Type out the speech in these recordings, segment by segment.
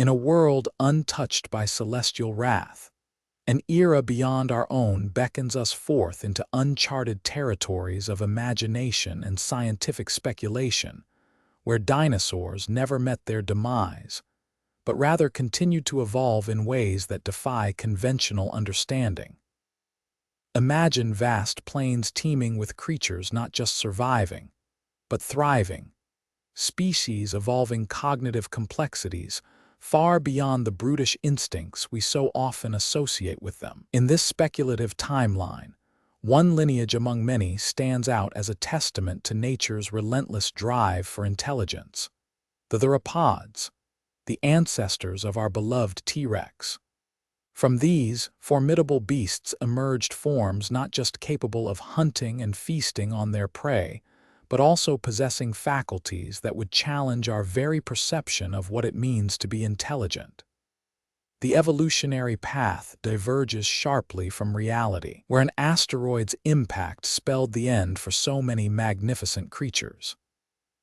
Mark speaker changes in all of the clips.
Speaker 1: In a world untouched by celestial wrath, an era beyond our own beckons us forth into uncharted territories of imagination and scientific speculation, where dinosaurs never met their demise, but rather continued to evolve in ways that defy conventional understanding. Imagine vast plains teeming with creatures not just surviving, but thriving, species evolving cognitive complexities far beyond the brutish instincts we so often associate with them. In this speculative timeline, one lineage among many stands out as a testament to nature's relentless drive for intelligence: the Theropods, the ancestors of our beloved T-Rex. From these formidable beasts emerged forms not just capable of hunting and feasting on their prey, but also possessing faculties that would challenge our very perception of what it means to be intelligent. The evolutionary path diverges sharply from reality, where an asteroid's impact spelled the end for so many magnificent creatures.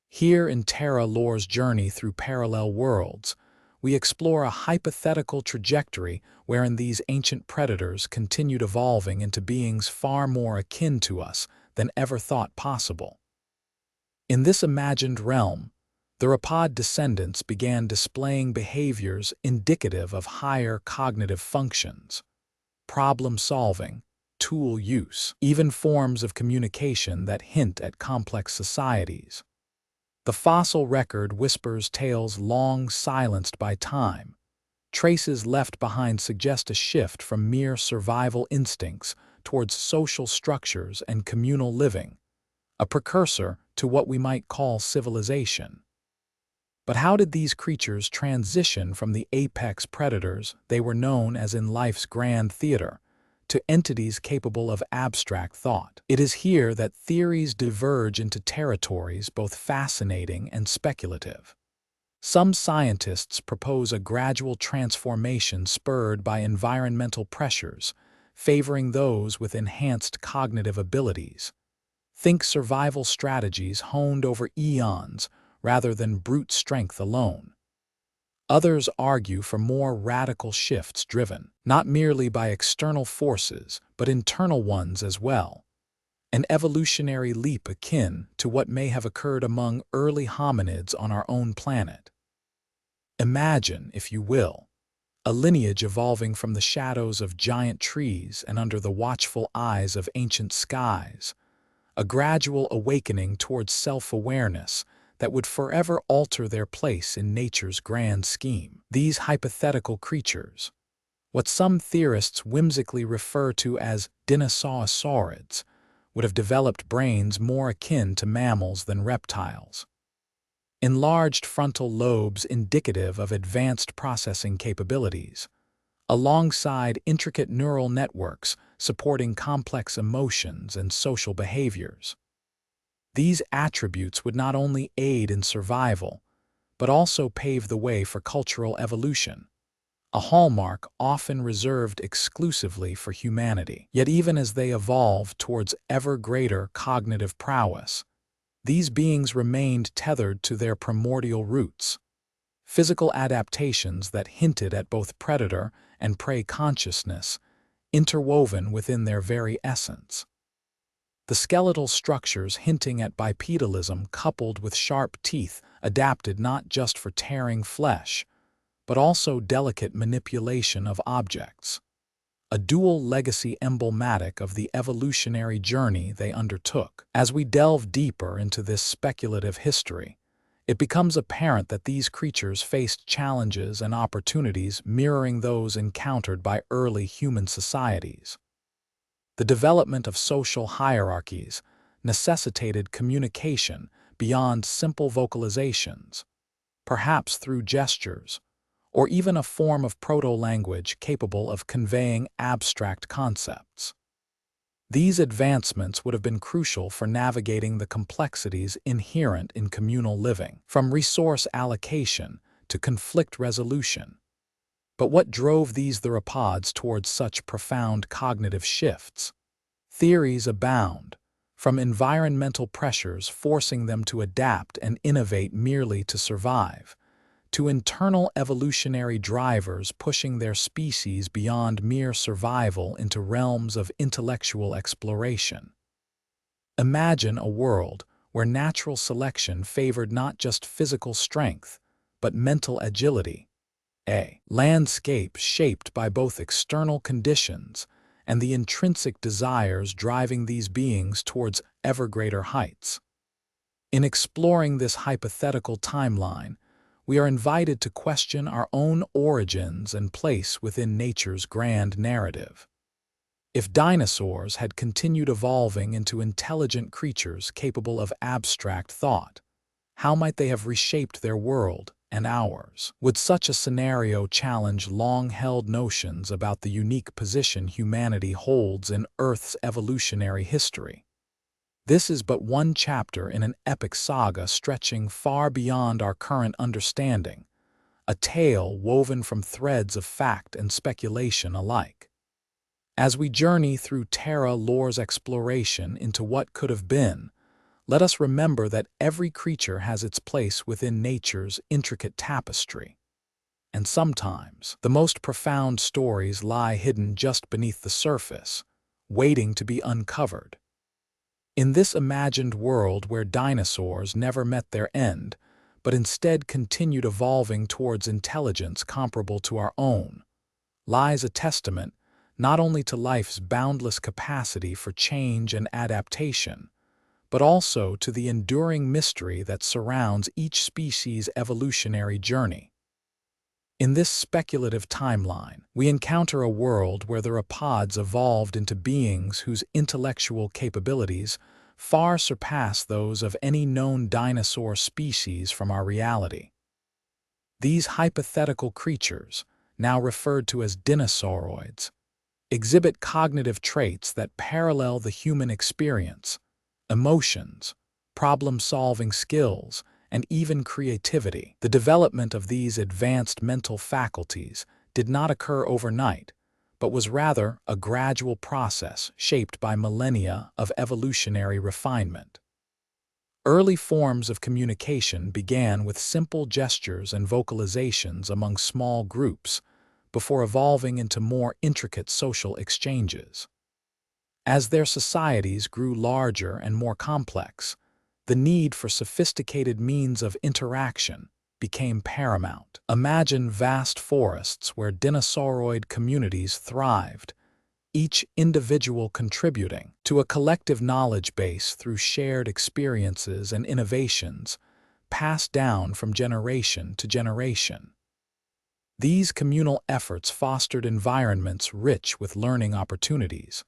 Speaker 1: Here in Terra lore's journey through parallel worlds, we explore a hypothetical trajectory wherein these ancient predators continued evolving into beings far more akin to us than ever thought possible. In this imagined realm, theropod descendants began displaying behaviors indicative of higher cognitive functions: problem-solving, tool use, even forms of communication that hint at complex societies. The fossil record whispers tales long silenced by time. Traces left behind suggest a shift from mere survival instincts towards social structures and communal living, a precursor to what we might call civilization. But how did these creatures transition from the apex predators they were known as in life's grand theater to entities capable of abstract thought? It is here that theories diverge into territories both fascinating and speculative. Some scientists propose a gradual transformation spurred by environmental pressures, favoring those with enhanced cognitive abilities. Think survival strategies honed over eons rather than brute strength alone. Others argue for more radical shifts driven not merely by external forces but internal ones as well, an evolutionary leap akin to what may have occurred among early hominids on our own planet. Imagine, if you will, a lineage evolving from the shadows of giant trees and under the watchful eyes of ancient skies, a gradual awakening towards self-awareness that would forever alter their place in nature's grand scheme. These hypothetical creatures, what some theorists whimsically refer to as Dinosaurids, would have developed brains more akin to mammals than reptiles. Enlarged frontal lobes indicative of advanced processing capabilities, alongside intricate neural networks supporting complex emotions and social behaviors. These attributes would not only aid in survival, but also pave the way for cultural evolution, a hallmark often reserved exclusively for humanity. Yet even as they evolve towards ever greater cognitive prowess, these beings remained tethered to their primordial roots, physical adaptations that hinted at both predator and prey consciousness, interwoven within their very essence. The skeletal structures hinting at bipedalism coupled with sharp teeth adapted not just for tearing flesh, but also delicate manipulation of objects, a dual legacy emblematic of the evolutionary journey they undertook. As we delve deeper into this speculative history, it becomes apparent that these creatures faced challenges and opportunities mirroring those encountered by early human societies. The development of social hierarchies necessitated communication beyond simple vocalizations, perhaps through gestures, or even a form of proto-language capable of conveying abstract concepts. These advancements would have been crucial for navigating the complexities inherent in communal living, from resource allocation to conflict resolution. But what drove these theropods towards such profound cognitive shifts? Theories abound, from environmental pressures forcing them to adapt and innovate merely to survive, to internal evolutionary drivers pushing their species beyond mere survival into realms of intellectual exploration. Imagine a world where natural selection favored not just physical strength, but mental agility, a landscape shaped by both external conditions and the intrinsic desires driving these beings towards ever greater heights. In exploring this hypothetical timeline, we are invited to question our own origins and place within nature's grand narrative. If dinosaurs had continued evolving into intelligent creatures capable of abstract thought, how might they have reshaped their world and ours? Would such a scenario challenge long-held notions about the unique position humanity holds in Earth's evolutionary history? This is but one chapter in an epic saga stretching far beyond our current understanding, a tale woven from threads of fact and speculation alike. As we journey through Terra lore's exploration into what could have been, let us remember that every creature has its place within nature's intricate tapestry. And sometimes, the most profound stories lie hidden just beneath the surface, waiting to be uncovered. In this imagined world where dinosaurs never met their end, but instead continued evolving towards intelligence comparable to our own, lies a testament not only to life's boundless capacity for change and adaptation, but also to the enduring mystery that surrounds each species' evolutionary journey. In this speculative timeline, we encounter a world where the Theropods evolved into beings whose intellectual capabilities far surpass those of any known dinosaur species from our reality. These hypothetical creatures, now referred to as Dinosauroids, exhibit cognitive traits that parallel the human experience, emotions, problem-solving skills, and even creativity. The development of these advanced mental faculties did not occur overnight, but was rather a gradual process shaped by millennia of evolutionary refinement. Early forms of communication began with simple gestures and vocalizations among small groups, before evolving into more intricate social exchanges. As their societies grew larger and more complex, the need for sophisticated means of interaction became paramount. Imagine vast forests where dinosauroid communities thrived, each individual contributing to a collective knowledge base through shared experiences and innovations passed down from generation to generation. These communal efforts fostered environments rich with learning opportunities,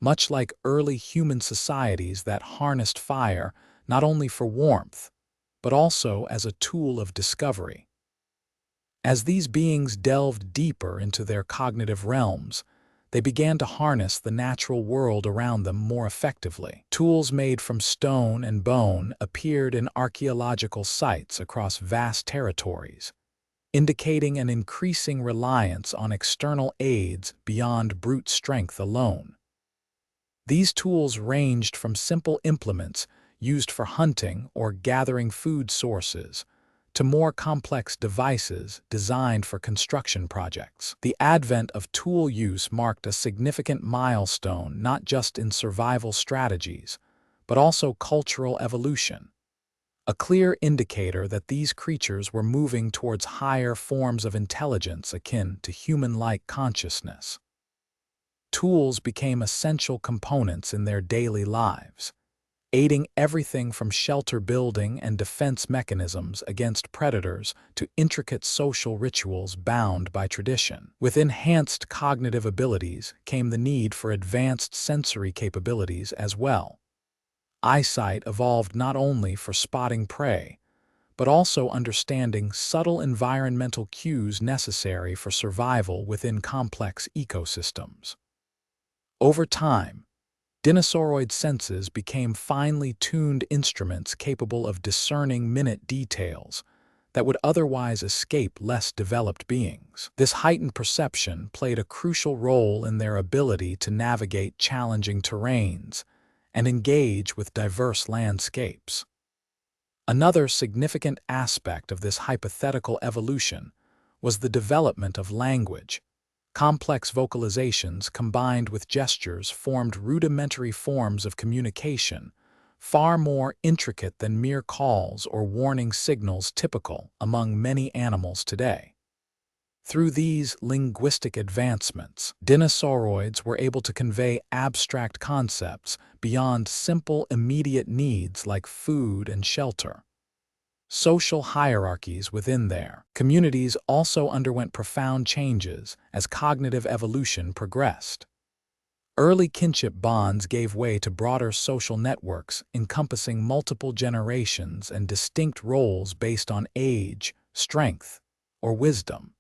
Speaker 1: much like early human societies that harnessed fire not only for warmth, but also as a tool of discovery. As these beings delved deeper into their cognitive realms, they began to harness the natural world around them more effectively. Tools made from stone and bone appeared in archaeological sites across vast territories, indicating an increasing reliance on external aids beyond brute strength alone. These tools ranged from simple implements used for hunting or gathering food sources to more complex devices designed for construction projects. The advent of tool use marked a significant milestone not just in survival strategies, but also cultural evolution, a clear indicator that these creatures were moving towards higher forms of intelligence akin to human-like consciousness. Tools became essential components in their daily lives, aiding everything from shelter building and defense mechanisms against predators to intricate social rituals bound by tradition. With enhanced cognitive abilities came the need for advanced sensory capabilities as well. Eyesight evolved not only for spotting prey, but also understanding subtle environmental cues necessary for survival within complex ecosystems. Over time, Dinosauroid senses became finely tuned instruments capable of discerning minute details that would otherwise escape less developed beings. This heightened perception played a crucial role in their ability to navigate challenging terrains and engage with diverse landscapes. Another significant aspect of this hypothetical evolution was the development of language. Complex vocalizations combined with gestures formed rudimentary forms of communication, far more intricate than mere calls or warning signals typical among many animals today. Through these linguistic advancements, dinosauroids were able to convey abstract concepts beyond simple immediate needs like food and shelter. Social hierarchies within their communities also underwent profound changes as cognitive evolution progressed. Early kinship bonds gave way to broader social networks encompassing multiple generations and distinct roles based on age, strength, or wisdom.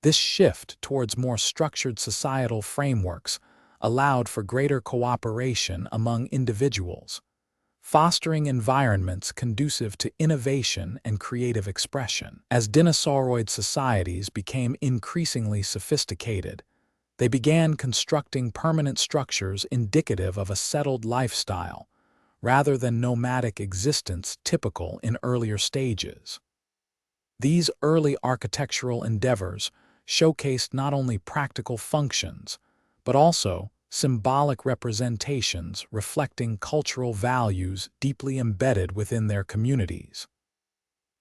Speaker 1: This shift towards more structured societal frameworks allowed for greater cooperation among individuals, fostering environments conducive to innovation and creative expression. As dinosauroid societies became increasingly sophisticated, they began constructing permanent structures indicative of a settled lifestyle, rather than nomadic existence typical in earlier stages. These early architectural endeavors showcased not only practical functions, but also symbolic representations reflecting cultural values deeply embedded within their communities.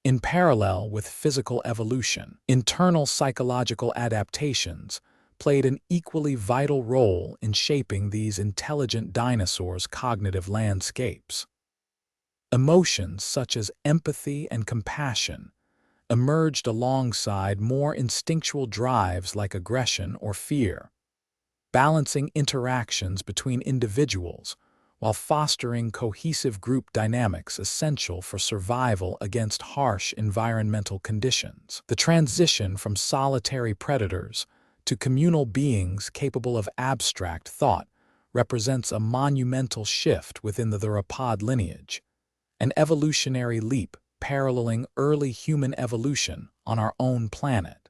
Speaker 1: In parallel with physical evolution, internal psychological adaptations played an equally vital role in shaping these intelligent dinosaurs' cognitive landscapes. Emotions such as empathy and compassion emerged alongside more instinctual drives like aggression or fear, balancing interactions between individuals while fostering cohesive group dynamics essential for survival against harsh environmental conditions. The transition from solitary predators to communal beings capable of abstract thought represents a monumental shift within the theropod lineage, an evolutionary leap paralleling early human evolution on our own planet.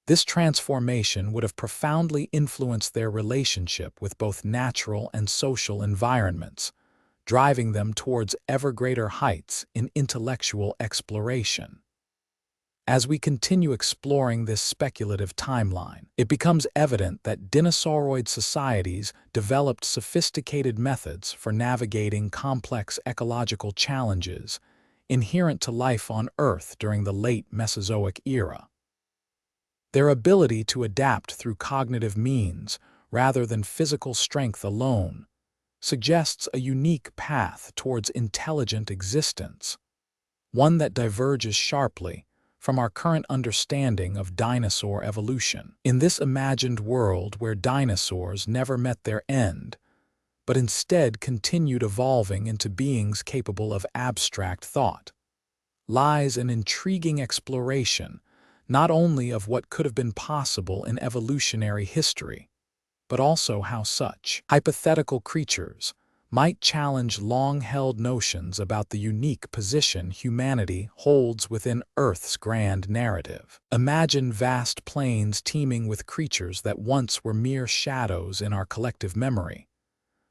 Speaker 1: This transformation would have profoundly influenced their relationship with both natural and social environments, driving them towards ever greater heights in intellectual exploration. As we continue exploring this speculative timeline, it becomes evident that dinosauroid societies developed sophisticated methods for navigating complex ecological challenges inherent to life on Earth during the late Mesozoic era. Their ability to adapt through cognitive means, rather than physical strength alone, suggests a unique path towards intelligent existence, one that diverges sharply from our current understanding of dinosaur evolution. In this imagined world where dinosaurs never met their end, but instead continued evolving into beings capable of abstract thought, lies an intriguing exploration not only of what could have been possible in evolutionary history, but also how such hypothetical creatures might challenge long-held notions about the unique position humanity holds within Earth's grand narrative. Imagine vast plains teeming with creatures that once were mere shadows in our collective memory,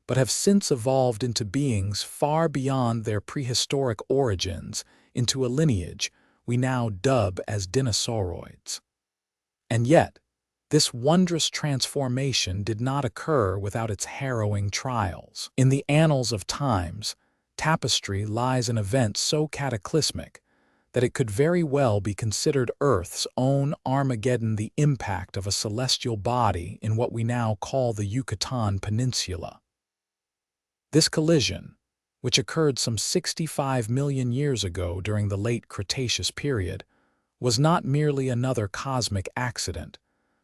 Speaker 1: but have since evolved into beings far beyond their prehistoric origins into a lineage we now dub as Dinosauroids. And yet, this wondrous transformation did not occur without its harrowing trials. In the annals of times, tapestry lies an event so cataclysmic that it could very well be considered Earth's own Armageddon, the impact of a celestial body in what we now call the Yucatan Peninsula. This collision, which occurred some 65 million years ago during the late Cretaceous period, was not merely another cosmic accident,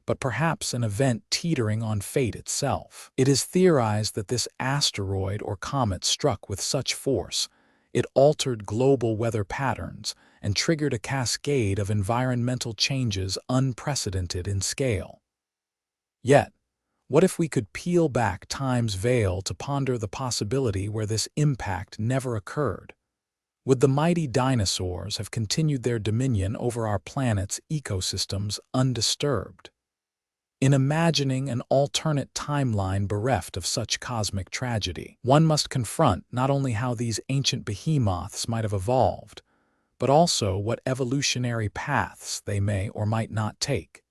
Speaker 1: but perhaps an event teetering on fate itself. It is theorized that this asteroid or comet struck with such force, it altered global weather patterns and triggered a cascade of environmental changes unprecedented in scale. Yet, what if we could peel back time's veil to ponder the possibility where this impact never occurred? Would the mighty dinosaurs have continued their dominion over our planet's ecosystems undisturbed? In imagining an alternate timeline bereft of such cosmic tragedy, one must confront not only how these ancient behemoths might have evolved, but also what evolutionary paths they may or might not take.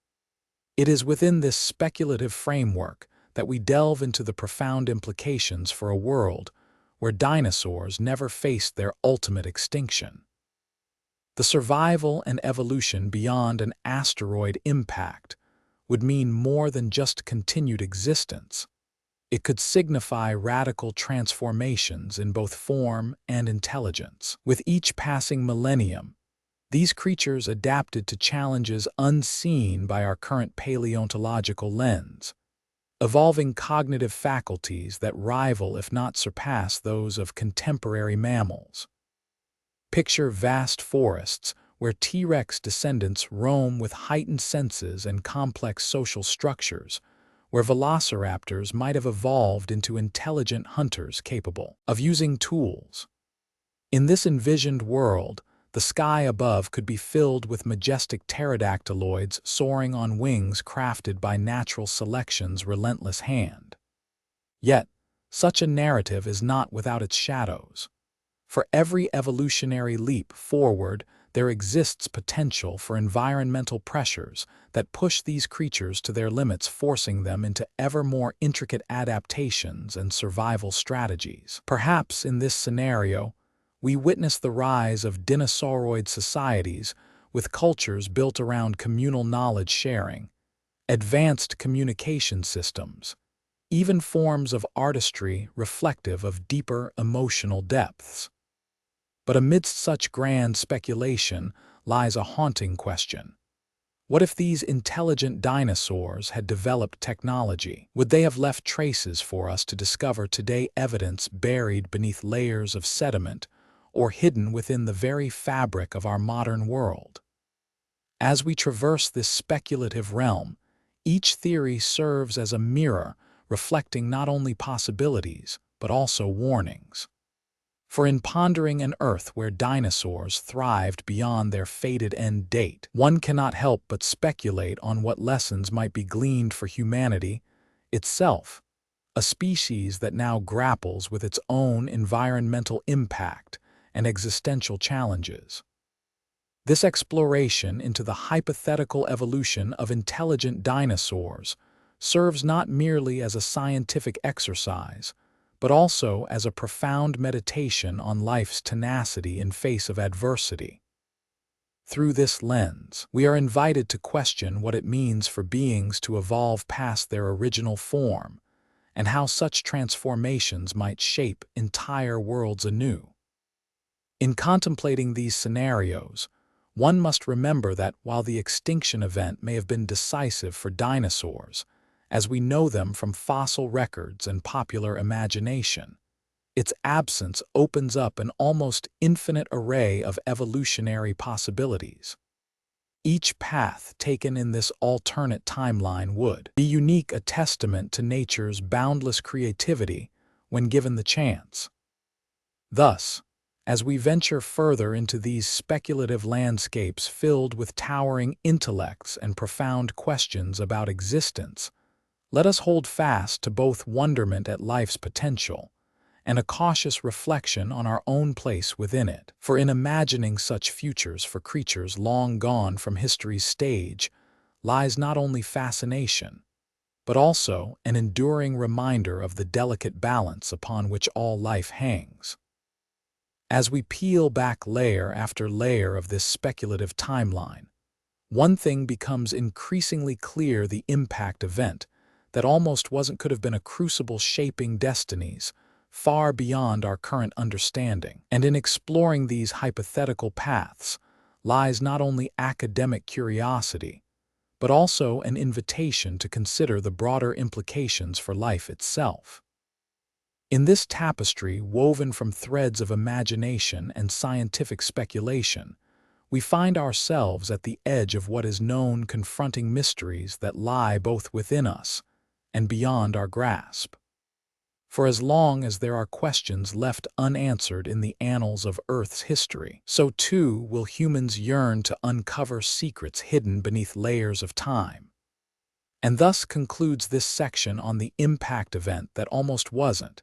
Speaker 1: It is within this speculative framework that we delve into the profound implications for a world where dinosaurs never faced their ultimate extinction. The survival and evolution beyond an asteroid impact would mean more than just continued existence. It could signify radical transformations in both form and intelligence. With each passing millennium, these creatures adapted to challenges unseen by our current paleontological lens, evolving cognitive faculties that rival, if not surpass, those of contemporary mammals. Picture vast forests where T-Rex descendants roam with heightened senses and complex social structures, where velociraptors might have evolved into intelligent hunters capable of using tools. In this envisioned world, the sky above could be filled with majestic pterodactyloids soaring on wings crafted by natural selection's relentless hand. Yet, such a narrative is not without its shadows. For every evolutionary leap forward, there exists potential for environmental pressures that push these creatures to their limits, forcing them into ever more intricate adaptations and survival strategies. Perhaps in this scenario, we witness the rise of Dinosauroid societies with cultures built around communal knowledge sharing, advanced communication systems, even forms of artistry reflective of deeper emotional depths. But amidst such grand speculation lies a haunting question. What if these intelligent dinosaurs had developed technology? Would they have left traces for us to discover today, evidence buried beneath layers of sediment or hidden within the very fabric of our modern world? As we traverse this speculative realm, each theory serves as a mirror reflecting not only possibilities, but also warnings. For in pondering an Earth where dinosaurs thrived beyond their fated end date, one cannot help but speculate on what lessons might be gleaned for humanity itself, a species that now grapples with its own environmental impact and existential challenges. This exploration into the hypothetical evolution of intelligent dinosaurs serves not merely as a scientific exercise, but also as a profound meditation on life's tenacity in face of adversity. Through this lens, we are invited to question what it means for beings to evolve past their original form, and how such transformations might shape entire worlds anew. In contemplating these scenarios, one must remember that while the extinction event may have been decisive for dinosaurs, as we know them from fossil records and popular imagination, its absence opens up an almost infinite array of evolutionary possibilities. Each path taken in this alternate timeline would be unique, a testament to nature's boundless creativity when given the chance. Thus, as we venture further into these speculative landscapes filled with towering intellects and profound questions about existence, let us hold fast to both wonderment at life's potential and a cautious reflection on our own place within it. For in imagining such futures for creatures long gone from history's stage lies not only fascination, but also an enduring reminder of the delicate balance upon which all life hangs. As we peel back layer after layer of this speculative timeline, one thing becomes increasingly clear: the impact event that almost could have been a crucible shaping destinies far beyond our current understanding. And in exploring these hypothetical paths lies not only academic curiosity, but also an invitation to consider the broader implications for life itself. In this tapestry woven from threads of imagination and scientific speculation, we find ourselves at the edge of what is known, confronting mysteries that lie both within us and beyond our grasp. For as long as there are questions left unanswered in the annals of Earth's history, so too will humans yearn to uncover secrets hidden beneath layers of time. And thus concludes this section on the impact event that almost wasn't,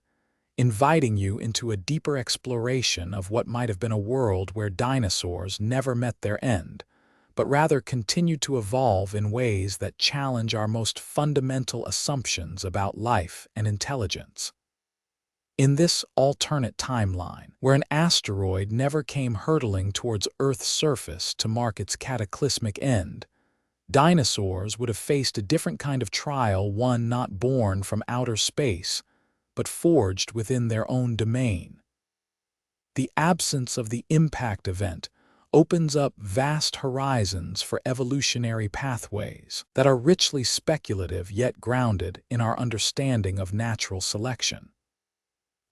Speaker 1: inviting you into a deeper exploration of what might have been a world where dinosaurs never met their end, but rather continued to evolve in ways that challenge our most fundamental assumptions about life and intelligence. In this alternate timeline, where an asteroid never came hurtling towards Earth's surface to mark its cataclysmic end, dinosaurs would have faced a different kind of trial, one not born from outer space, but forged within their own domain. The absence of the impact event opens up vast horizons for evolutionary pathways that are richly speculative yet grounded in our understanding of natural selection.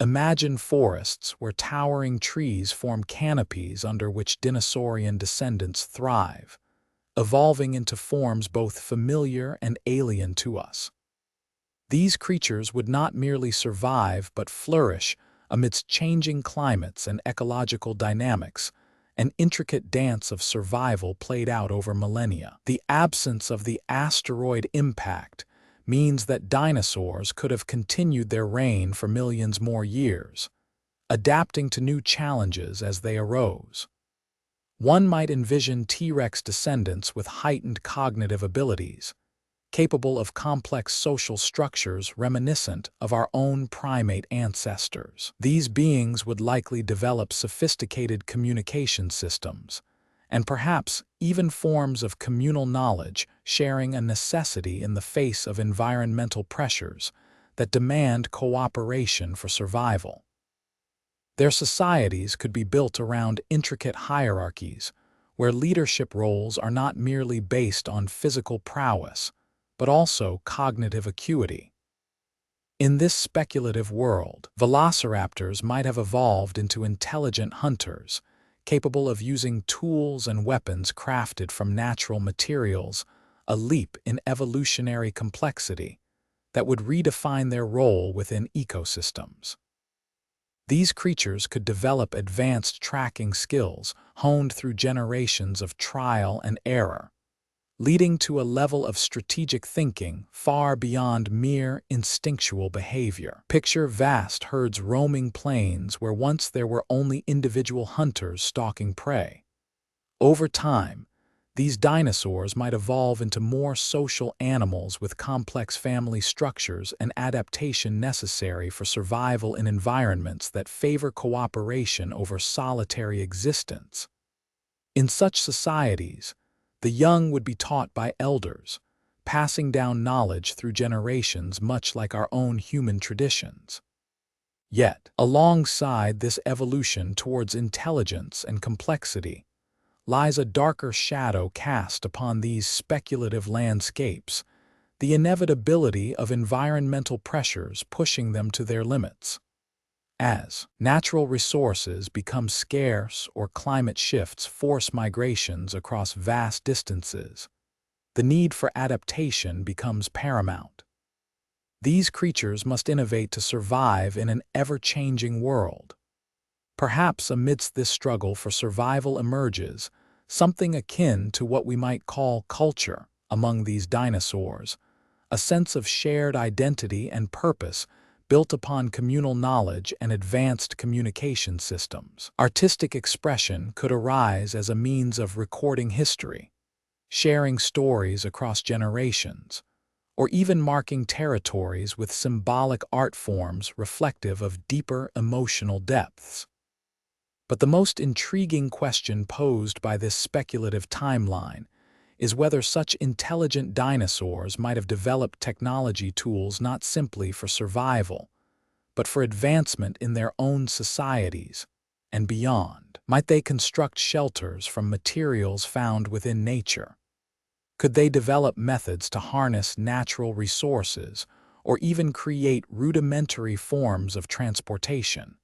Speaker 1: Imagine forests where towering trees form canopies under which dinosaurian descendants thrive, evolving into forms both familiar and alien to us. These creatures would not merely survive but flourish amidst changing climates and ecological dynamics, an intricate dance of survival played out over millennia. The absence of the asteroid impact means that dinosaurs could have continued their reign for millions more years, adapting to new challenges as they arose. One might envision T-Rex descendants with heightened cognitive abilities, capable of complex social structures reminiscent of our own primate ancestors. These beings would likely develop sophisticated communication systems, and perhaps even forms of communal knowledge, sharing a necessity in the face of environmental pressures that demand cooperation for survival. Their societies could be built around intricate hierarchies, where leadership roles are not merely based on physical prowess, but also cognitive acuity. In this speculative world, velociraptors might have evolved into intelligent hunters, capable of using tools and weapons crafted from natural materials, a leap in evolutionary complexity that would redefine their role within ecosystems. These creatures could develop advanced tracking skills honed through generations of trial and error, leading to a level of strategic thinking far beyond mere instinctual behavior. Picture vast herds roaming plains where once there were only individual hunters stalking prey. Over time, these dinosaurs might evolve into more social animals with complex family structures and adaptation necessary for survival in environments that favor cooperation over solitary existence. In such societies, the young would be taught by elders, passing down knowledge through generations much like our own human traditions. Yet, alongside this evolution towards intelligence and complexity, lies a darker shadow cast upon these speculative landscapes, the inevitability of environmental pressures pushing them to their limits. As natural resources become scarce or climate shifts force migrations across vast distances, the need for adaptation becomes paramount. These creatures must innovate to survive in an ever-changing world. Perhaps amidst this struggle for survival emerges something akin to what we might call culture among these dinosaurs, a sense of shared identity and purpose built upon communal knowledge and advanced communication systems. Artistic expression could arise as a means of recording history, sharing stories across generations, or even marking territories with symbolic art forms reflective of deeper emotional depths. But the most intriguing question posed by this speculative timeline is whether such intelligent dinosaurs might have developed technology tools not simply for survival, but for advancement in their own societies and beyond. Might they construct shelters from materials found within nature? Could they develop methods to harness natural resources or even create rudimentary forms of transportation?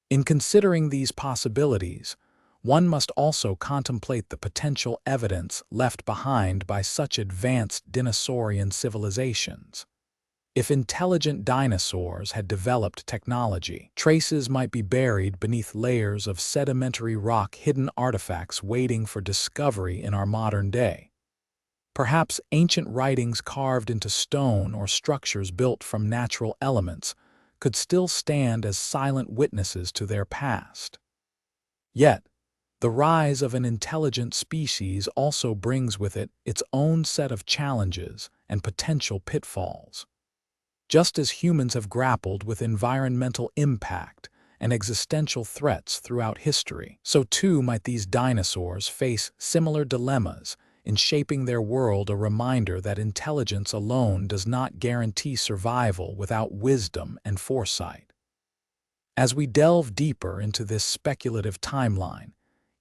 Speaker 1: In considering these possibilities, one must also contemplate the potential evidence left behind by such advanced dinosaurian civilizations. If intelligent dinosaurs had developed technology, traces might be buried beneath layers of sedimentary rock, hidden artifacts waiting for discovery in our modern day. Perhaps ancient writings carved into stone or structures built from natural elements could still stand as silent witnesses to their past. Yet, the rise of an intelligent species also brings with it its own set of challenges and potential pitfalls. Just as humans have grappled with environmental impact and existential threats throughout history, so too might these dinosaurs face similar dilemmas in shaping their world, a reminder that intelligence alone does not guarantee survival without wisdom and foresight. As we delve deeper into this speculative timeline,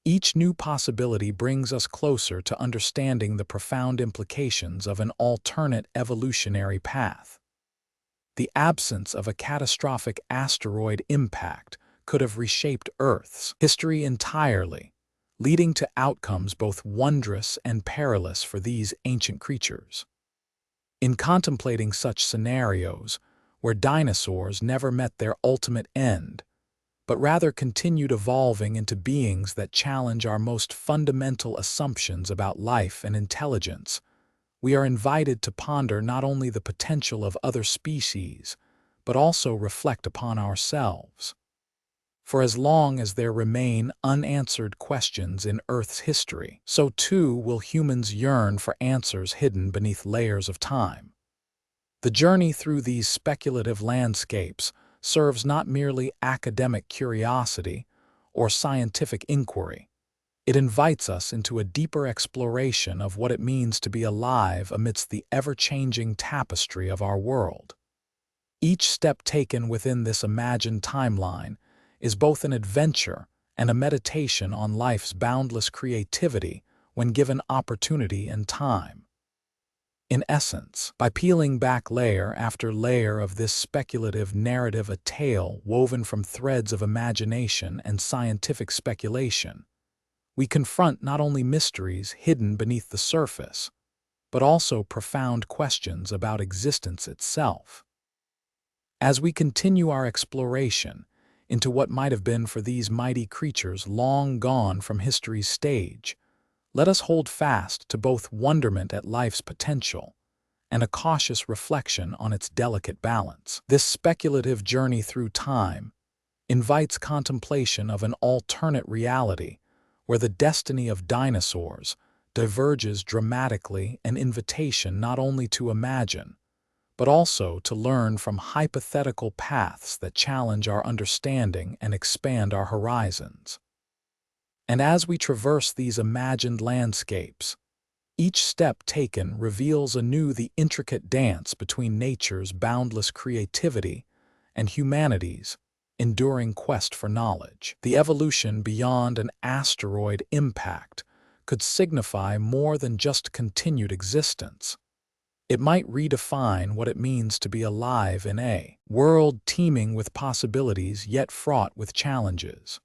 Speaker 1: each new possibility brings us closer to understanding the profound implications of an alternate evolutionary path. The absence of a catastrophic asteroid impact could have reshaped Earth's history entirely, leading to outcomes both wondrous and perilous for these ancient creatures. In contemplating such scenarios, where dinosaurs never met their ultimate end, but rather continued evolving into beings that challenge our most fundamental assumptions about life and intelligence, we are invited to ponder not only the potential of other species, but also reflect upon ourselves. For as long as there remain unanswered questions in Earth's history, so too will humans yearn for answers hidden beneath layers of time. The journey through these speculative landscapes serves not merely academic curiosity or scientific inquiry. It invites us into a deeper exploration of what it means to be alive amidst the ever-changing tapestry of our world. Each step taken within this imagined timeline is both an adventure and a meditation on life's boundless creativity when given opportunity and time. In essence, by peeling back layer after layer of this speculative narrative, a tale woven from threads of imagination and scientific speculation, we confront not only mysteries hidden beneath the surface, but also profound questions about existence itself. As we continue our exploration into what might have been for these mighty creatures long gone from history's stage, let us hold fast to both wonderment at life's potential and a cautious reflection on its delicate balance. This speculative journey through time invites contemplation of an alternate reality where the destiny of dinosaurs diverges dramatically, an invitation not only to imagine, but also to learn from hypothetical paths that challenge our understanding and expand our horizons. And as we traverse these imagined landscapes, each step taken reveals anew the intricate dance between nature's boundless creativity and humanity's enduring quest for knowledge. The evolution beyond an asteroid impact could signify more than just continued existence. It might redefine what it means to be alive in a world teeming with possibilities yet fraught with challenges.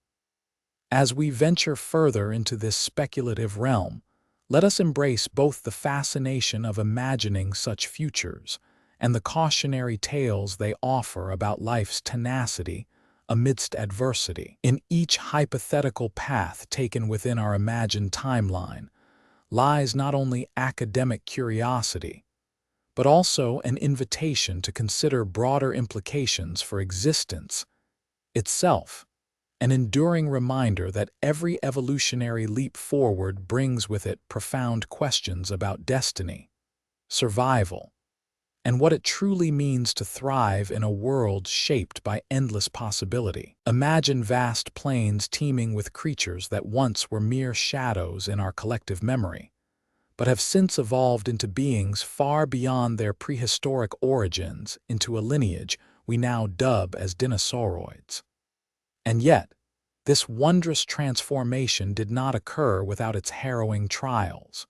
Speaker 1: As we venture further into this speculative realm, let us embrace both the fascination of imagining such futures and the cautionary tales they offer about life's tenacity amidst adversity. In each hypothetical path taken within our imagined timeline lies not only academic curiosity, but also an invitation to consider broader implications for existence itself, an enduring reminder that every evolutionary leap forward brings with it profound questions about destiny, survival, and what it truly means to thrive in a world shaped by endless possibility. Imagine vast plains teeming with creatures that once were mere shadows in our collective memory, but have since evolved into beings far beyond their prehistoric origins, into a lineage we now dub as Dinosauroids. And yet, this wondrous transformation did not occur without its harrowing trials.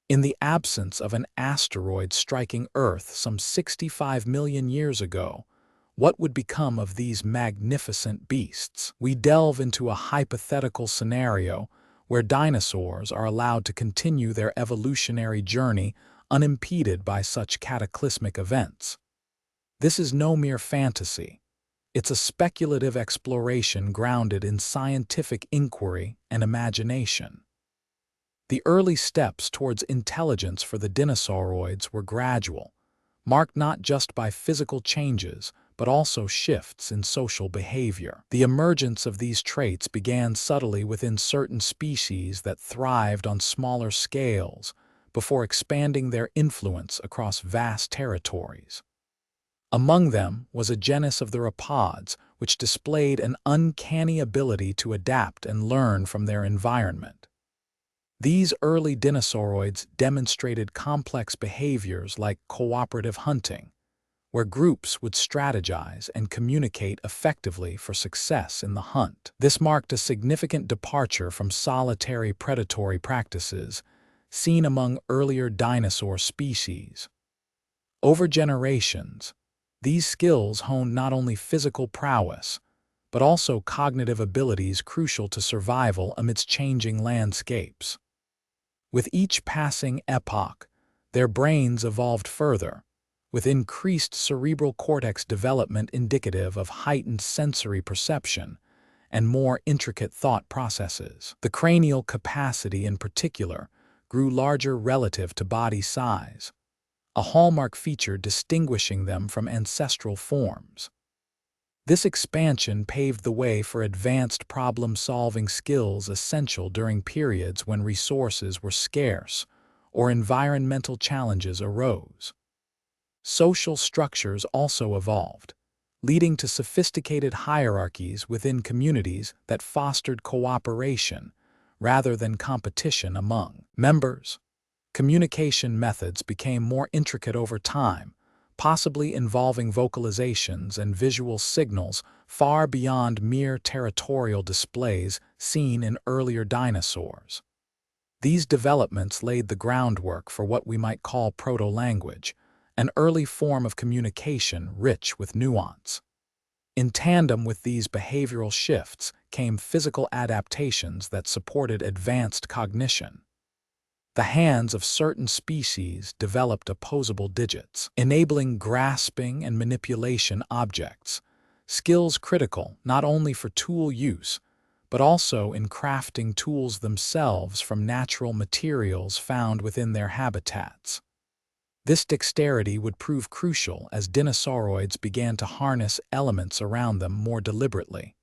Speaker 1: In the absence of an asteroid striking Earth some 65 million years ago, what would become of these magnificent beasts? We delve into a hypothetical scenario where dinosaurs are allowed to continue their evolutionary journey unimpeded by such cataclysmic events. This is no mere fantasy. It's a speculative exploration grounded in scientific inquiry and imagination. The early steps towards intelligence for the Dinosauroids were gradual, marked not just by physical changes, but also shifts in social behavior. The emergence of these traits began subtly within certain species that thrived on smaller scales before expanding their influence across vast territories. Among them was a genus of Theropods, which displayed an uncanny ability to adapt and learn from their environment. These early Dinosauroids demonstrated complex behaviors like cooperative hunting, where groups would strategize and communicate effectively for success in the hunt. This marked a significant departure from solitary predatory practices seen among earlier dinosaur species. Over generations, these skills honed not only physical prowess, but also cognitive abilities crucial to survival amidst changing landscapes. With each passing epoch, their brains evolved further, with increased cerebral cortex development indicative of heightened sensory perception and more intricate thought processes. The cranial capacity in particular grew larger relative to body size, a hallmark feature distinguishing them from ancestral forms. This expansion paved the way for advanced problem-solving skills essential during periods when resources were scarce or environmental challenges arose. Social structures also evolved, leading to sophisticated hierarchies within communities that fostered cooperation rather than competition among members. Communication methods became more intricate over time, possibly involving vocalizations and visual signals far beyond mere territorial displays seen in earlier dinosaurs. These developments laid the groundwork for what we might call proto-language, an early form of communication rich with nuance. In tandem with these behavioral shifts came physical adaptations that supported advanced cognition. The hands of certain species developed opposable digits, enabling grasping and manipulation objects, skills critical not only for tool use, but also in crafting tools themselves from natural materials found within their habitats. This dexterity would prove crucial as Dinosauroids began to harness elements around them more deliberately.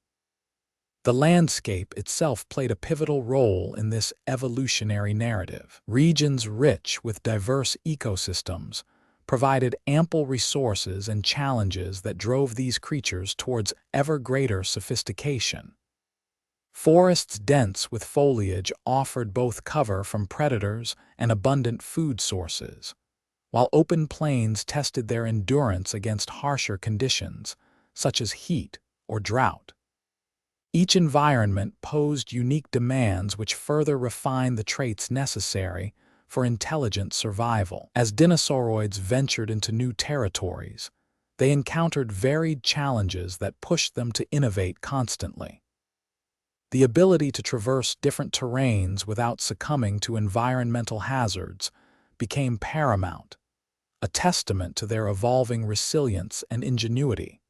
Speaker 1: The landscape itself played a pivotal role in this evolutionary narrative. Regions rich with diverse ecosystems provided ample resources and challenges that drove these creatures towards ever greater sophistication. Forests dense with foliage offered both cover from predators and abundant food sources, while open plains tested their endurance against harsher conditions, such as heat or drought. Each environment posed unique demands which further refined the traits necessary for intelligent survival. As Dinosauroids ventured into new territories, they encountered varied challenges that pushed them to innovate constantly. The ability to traverse different terrains without succumbing to environmental hazards became paramount, a testament to their evolving resilience and ingenuity.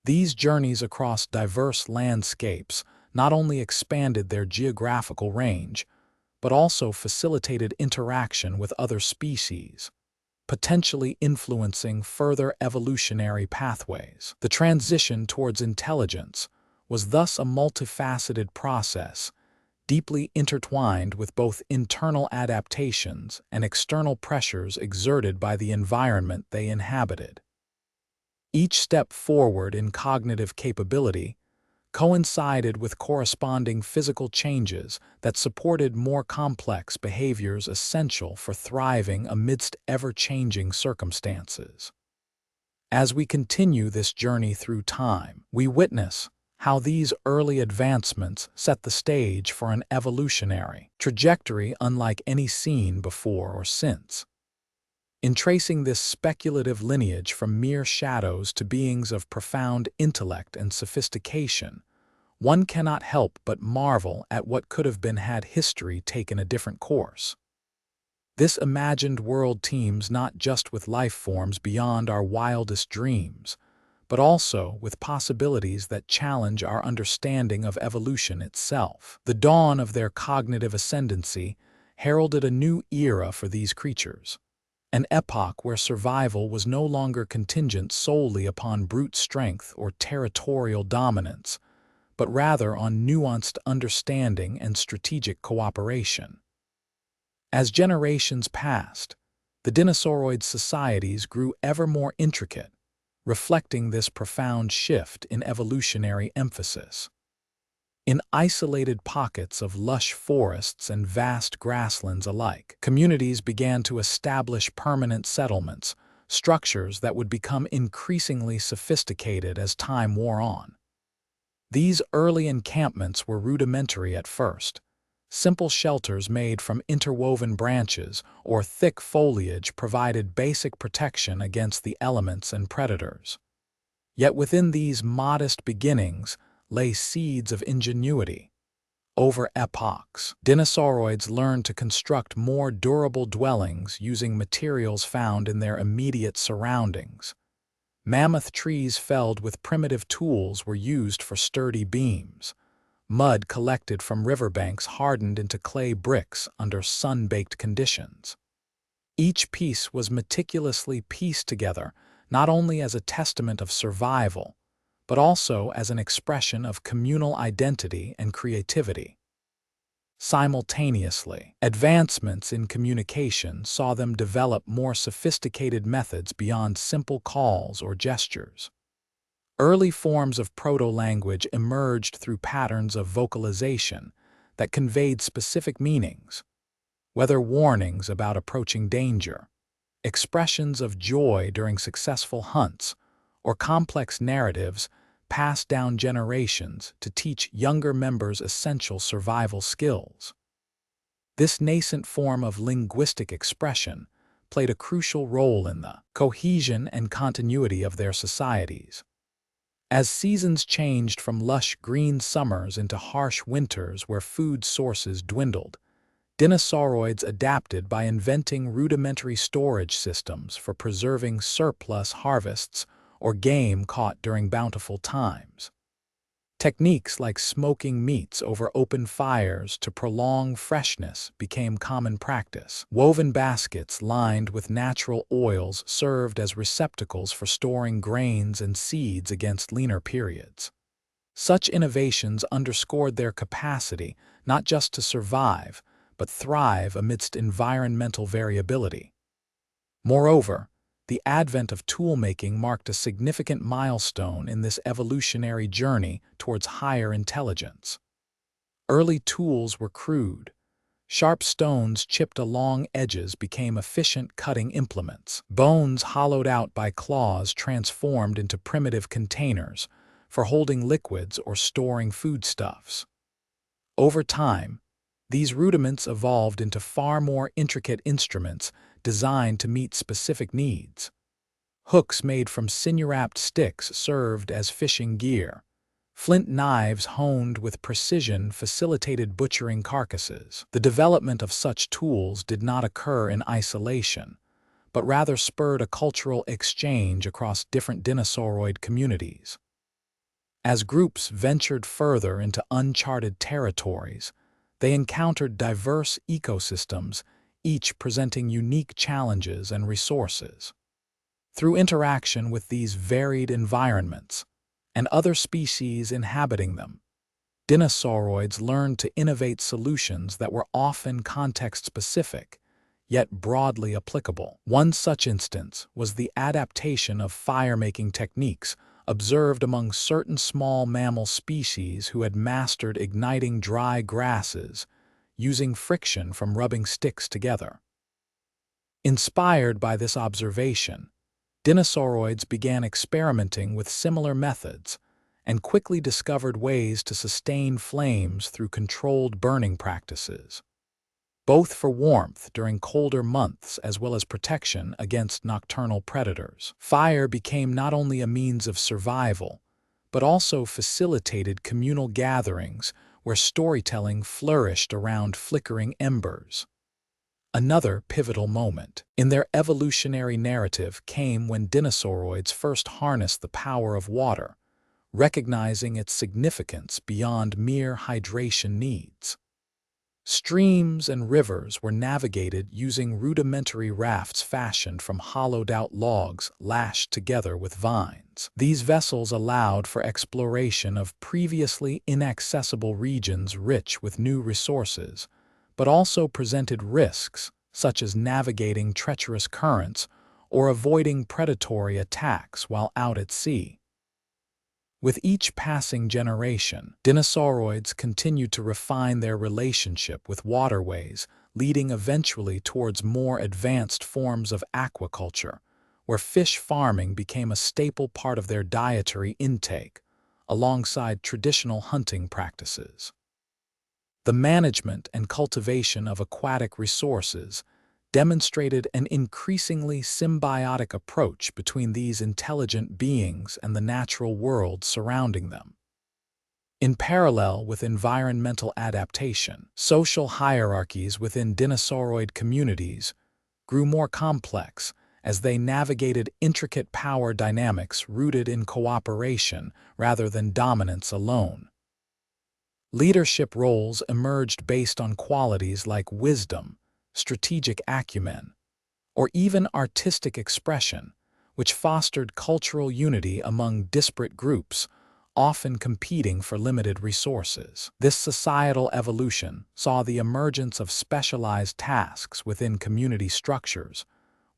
Speaker 1: These journeys across diverse landscapes not only expanded their geographical range, but also facilitated interaction with other species, potentially influencing further evolutionary pathways. The transition towards intelligence was thus a multifaceted process, deeply intertwined with both internal adaptations and external pressures exerted by the environment they inhabited. Each step forward in cognitive capability coincided with corresponding physical changes that supported more complex behaviors essential for thriving amidst ever-changing circumstances. As we continue this journey through time, we witness how these early advancements set the stage for an evolutionary trajectory unlike any seen before or since. In tracing this speculative lineage from mere shadows to beings of profound intellect and sophistication, one cannot help but marvel at what could have been had history taken a different course. This imagined world teems not just with life forms beyond our wildest dreams, but also with possibilities that challenge our understanding of evolution itself. The dawn of their cognitive ascendancy heralded a new era for these creatures, an epoch where survival was no longer contingent solely upon brute strength or territorial dominance, but rather on nuanced understanding and strategic cooperation. As generations passed, the Dinosauroid societies grew ever more intricate, reflecting this profound shift in evolutionary emphasis. In isolated pockets of lush forests and vast grasslands alike, communities began to establish permanent settlements, structures that would become increasingly sophisticated as time wore on. These early encampments were rudimentary at first, simple shelters made from interwoven branches or thick foliage provided basic protection against the elements and predators. Yet within these modest beginnings lay seeds of ingenuity. Over epochs, Dinosauroids learned to construct more durable dwellings using materials found in their immediate surroundings. Mammoth trees felled with primitive tools were used for sturdy beams. Mud collected from riverbanks hardened into clay bricks under sun-baked conditions. Each piece was meticulously pieced together, not only as a testament of survival, but also as an expression of communal identity and creativity. Simultaneously, advancements in communication saw them develop more sophisticated methods beyond simple calls or gestures. Early forms of proto-language emerged through patterns of vocalization that conveyed specific meanings, whether warnings about approaching danger, expressions of joy during successful hunts, or complex narratives passed down generations to teach younger members essential survival skills. This nascent form of linguistic expression played a crucial role in the cohesion and continuity of their societies. As seasons changed from lush green summers into harsh winters where food sources dwindled, Dinosauroids adapted by inventing rudimentary storage systems for preserving surplus harvests or game caught during bountiful times. Techniques like smoking meats over open fires to prolong freshness became common practice. Woven baskets lined with natural oils served as receptacles for storing grains and seeds against leaner periods. Such innovations underscored their capacity not just to survive, but thrive amidst environmental variability. Moreover, the advent of toolmaking marked a significant milestone in this evolutionary journey towards higher intelligence. Early tools were crude. Sharp stones chipped along edges became efficient cutting implements. Bones hollowed out by claws transformed into primitive containers for holding liquids or storing foodstuffs. Over time, these rudiments evolved into far more intricate instruments designed to meet specific needs. Hooks made from sinew-wrapped sticks served as fishing gear. Flint knives honed with precision facilitated butchering carcasses. The development of such tools did not occur in isolation, but rather spurred a cultural exchange across different dinosauroid communities. As groups ventured further into uncharted territories, they encountered diverse ecosystems, each presenting unique challenges and resources. Through interaction with these varied environments and other species inhabiting them, Dinosauroids learned to innovate solutions that were often context-specific, yet broadly applicable. One such instance was the adaptation of fire-making techniques observed among certain small mammal species who had mastered igniting dry grasses using friction from rubbing sticks together. Inspired by this observation, Dinosauroids began experimenting with similar methods and quickly discovered ways to sustain flames through controlled burning practices, both for warmth during colder months as well as protection against nocturnal predators. Fire became not only a means of survival, but also facilitated communal gatherings where storytelling flourished around flickering embers. Another pivotal moment in their evolutionary narrative came when Dinosauroids first harnessed the power of water, recognizing its significance beyond mere hydration needs. Streams and rivers were navigated using rudimentary rafts fashioned from hollowed-out logs lashed together with vines. These vessels allowed for exploration of previously inaccessible regions rich with new resources, but also presented risks, such as navigating treacherous currents or avoiding predatory attacks while out at sea. With each passing generation, Dinosauroids continued to refine their relationship with waterways, leading eventually towards more advanced forms of aquaculture, where fish farming became a staple part of their dietary intake, alongside traditional hunting practices. The management and cultivation of aquatic resources demonstrated an increasingly symbiotic approach between these intelligent beings and the natural world surrounding them. In parallel with environmental adaptation, social hierarchies within dinosauroid communities grew more complex as they navigated intricate power dynamics rooted in cooperation rather than dominance alone. Leadership roles emerged based on qualities like wisdom, strategic acumen, or even artistic expression, which fostered cultural unity among disparate groups, often competing for limited resources. This societal evolution saw the emergence of specialized tasks within community structures,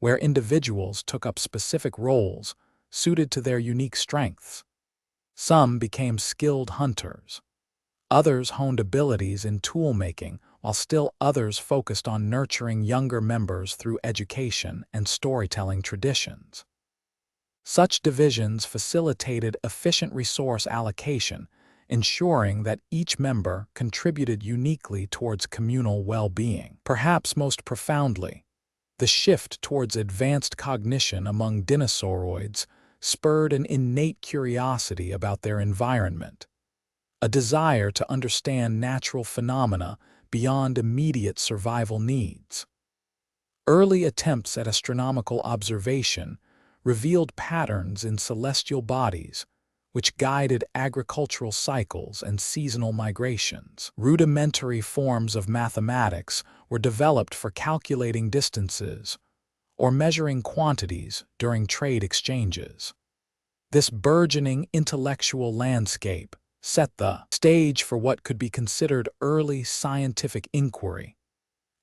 Speaker 1: where individuals took up specific roles suited to their unique strengths. Some became skilled hunters. Others honed abilities in tool-making, while still others focused on nurturing younger members through education and storytelling traditions. Such divisions facilitated efficient resource allocation, ensuring that each member contributed uniquely towards communal well-being. Perhaps most profoundly, the shift towards advanced cognition among dinosauroids spurred an innate curiosity about their environment, a desire to understand natural phenomena beyond immediate survival needs. Early attempts at astronomical observation revealed patterns in celestial bodies, which guided agricultural cycles and seasonal migrations. Rudimentary forms of mathematics were developed for calculating distances or measuring quantities during trade exchanges. This burgeoning intellectual landscape set the stage for what could be considered early scientific inquiry,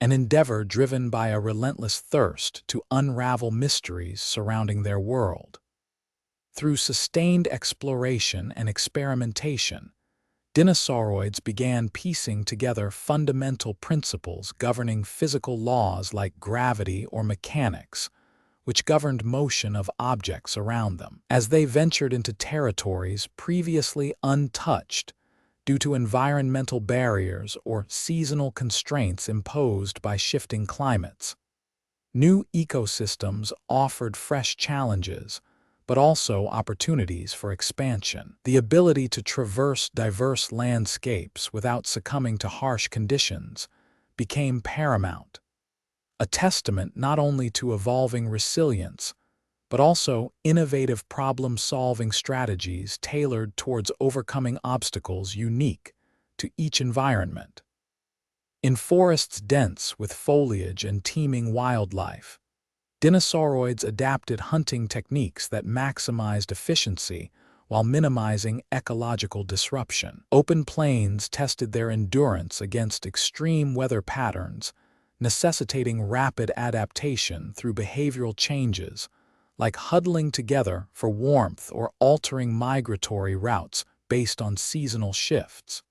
Speaker 1: an endeavor driven by a relentless thirst to unravel mysteries surrounding their world. Through sustained exploration and experimentation, dinosauroids began piecing together fundamental principles governing physical laws like gravity or mechanics, which governed motion of objects around them. As they ventured into territories previously untouched due to environmental barriers or seasonal constraints imposed by shifting climates, new ecosystems offered fresh challenges, but also opportunities for expansion. The ability to traverse diverse landscapes without succumbing to harsh conditions became paramount, a testament not only to evolving resilience, but also innovative problem-solving strategies tailored towards overcoming obstacles unique to each environment. In forests dense with foliage and teeming wildlife, dinosauroids adapted hunting techniques that maximized efficiency while minimizing ecological disruption. Open plains tested their endurance against extreme weather patterns, necessitating rapid adaptation through behavioral changes, like huddling together for warmth or altering migratory routes based on seasonal shifts.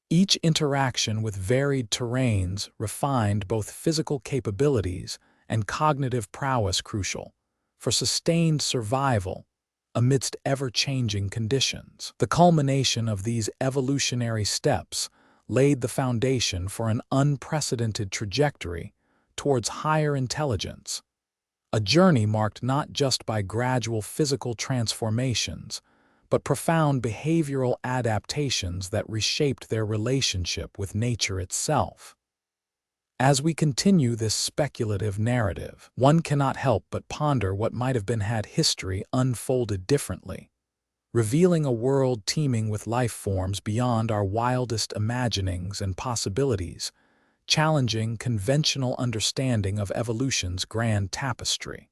Speaker 1: Each interaction with varied terrains refined both physical capabilities and cognitive prowess crucial for sustained survival amidst ever-changing conditions. The culmination of these evolutionary steps laid the foundation for an unprecedented trajectory towards higher intelligence, a journey marked not just by gradual physical transformations, but profound behavioral adaptations that reshaped their relationship with nature itself. As we continue this speculative narrative, one cannot help but ponder what might have been had history unfolded differently, revealing a world teeming with life forms beyond our wildest imaginings and possibilities, challenging conventional understanding of evolution's grand tapestry.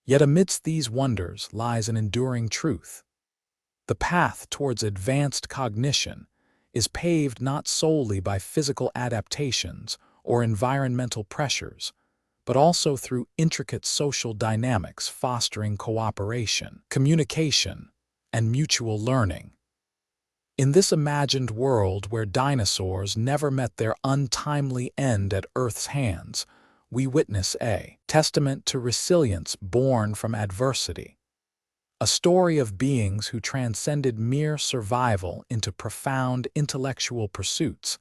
Speaker 1: Yet amidst these wonders lies an enduring truth. The path towards advanced cognition is paved not solely by physical adaptations or environmental pressures, but also through intricate social dynamics fostering cooperation, communication, and mutual learning. In this imagined world where dinosaurs never met their untimely end at Earth's hands, we witness a testament to resilience born from adversity, a story of beings who transcended mere survival into profound intellectual pursuits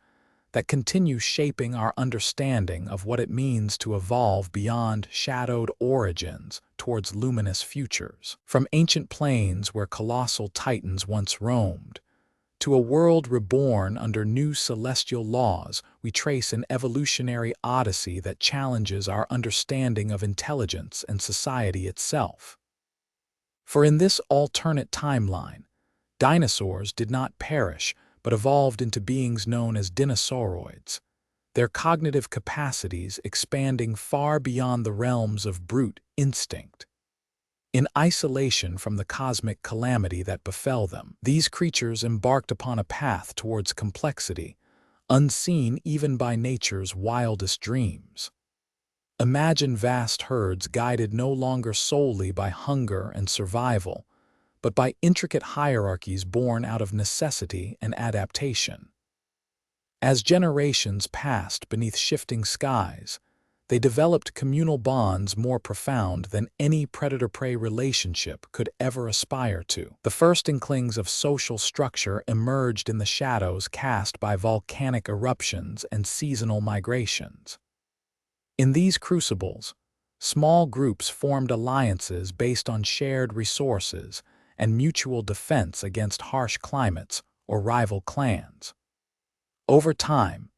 Speaker 1: that continue shaping our understanding of what it means to evolve beyond shadowed origins towards luminous futures. From ancient plains where colossal titans once roamed, to a world reborn under new celestial laws, we trace an evolutionary odyssey that challenges our understanding of intelligence and society itself. For in this alternate timeline, dinosaurs did not perish but evolved into beings known as Dinosauroids, their cognitive capacities expanding far beyond the realms of brute instinct. In isolation from the cosmic calamity that befell them, these creatures embarked upon a path towards complexity, unseen even by nature's wildest dreams. Imagine vast herds guided no longer solely by hunger and survival, but by intricate hierarchies born out of necessity and adaptation. As generations passed beneath shifting skies, they developed communal bonds more profound than any predator-prey relationship could ever aspire to. The first inklings of social structure emerged in the shadows cast by volcanic eruptions and seasonal migrations. In these crucibles, small groups formed alliances based on shared resources and mutual defense against harsh climates or rival clans. Over time,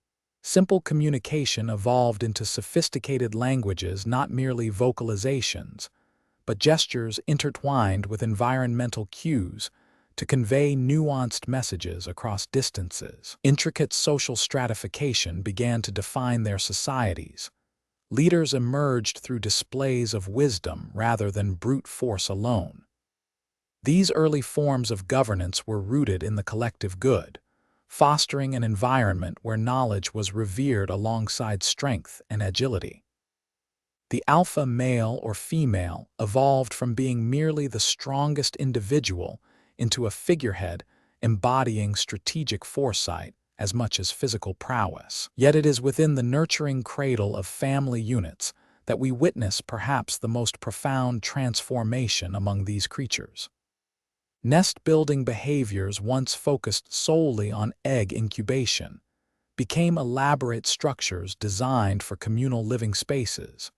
Speaker 1: simple communication evolved into sophisticated languages, not merely vocalizations, but gestures intertwined with environmental cues to convey nuanced messages across distances. Intricate social stratification began to define their societies. Leaders emerged through displays of wisdom rather than brute force alone. These early forms of governance were rooted in the collective good, fostering an environment where knowledge was revered alongside strength and agility. The alpha male or female evolved from being merely the strongest individual into a figurehead embodying strategic foresight as much as physical prowess. Yet it is within the nurturing cradle of family units that we witness perhaps the most profound transformation among these creatures. Nest-building behaviors once focused solely on egg incubation became elaborate structures designed for communal living spaces,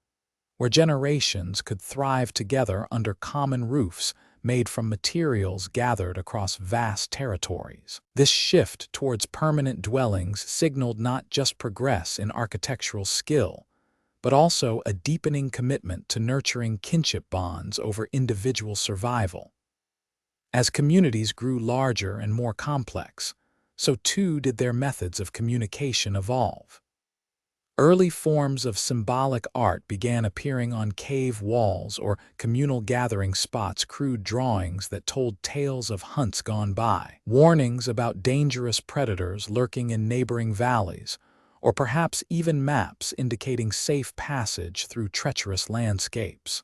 Speaker 1: where generations could thrive together under common roofs made from materials gathered across vast territories. This shift towards permanent dwellings signaled not just progress in architectural skill, but also a deepening commitment to nurturing kinship bonds over individual survival. As communities grew larger and more complex, so too did their methods of communication evolve. Early forms of symbolic art began appearing on cave walls or communal gathering spots, crude drawings that told tales of hunts gone by, warnings about dangerous predators lurking in neighboring valleys, or perhaps even maps indicating safe passage through treacherous landscapes.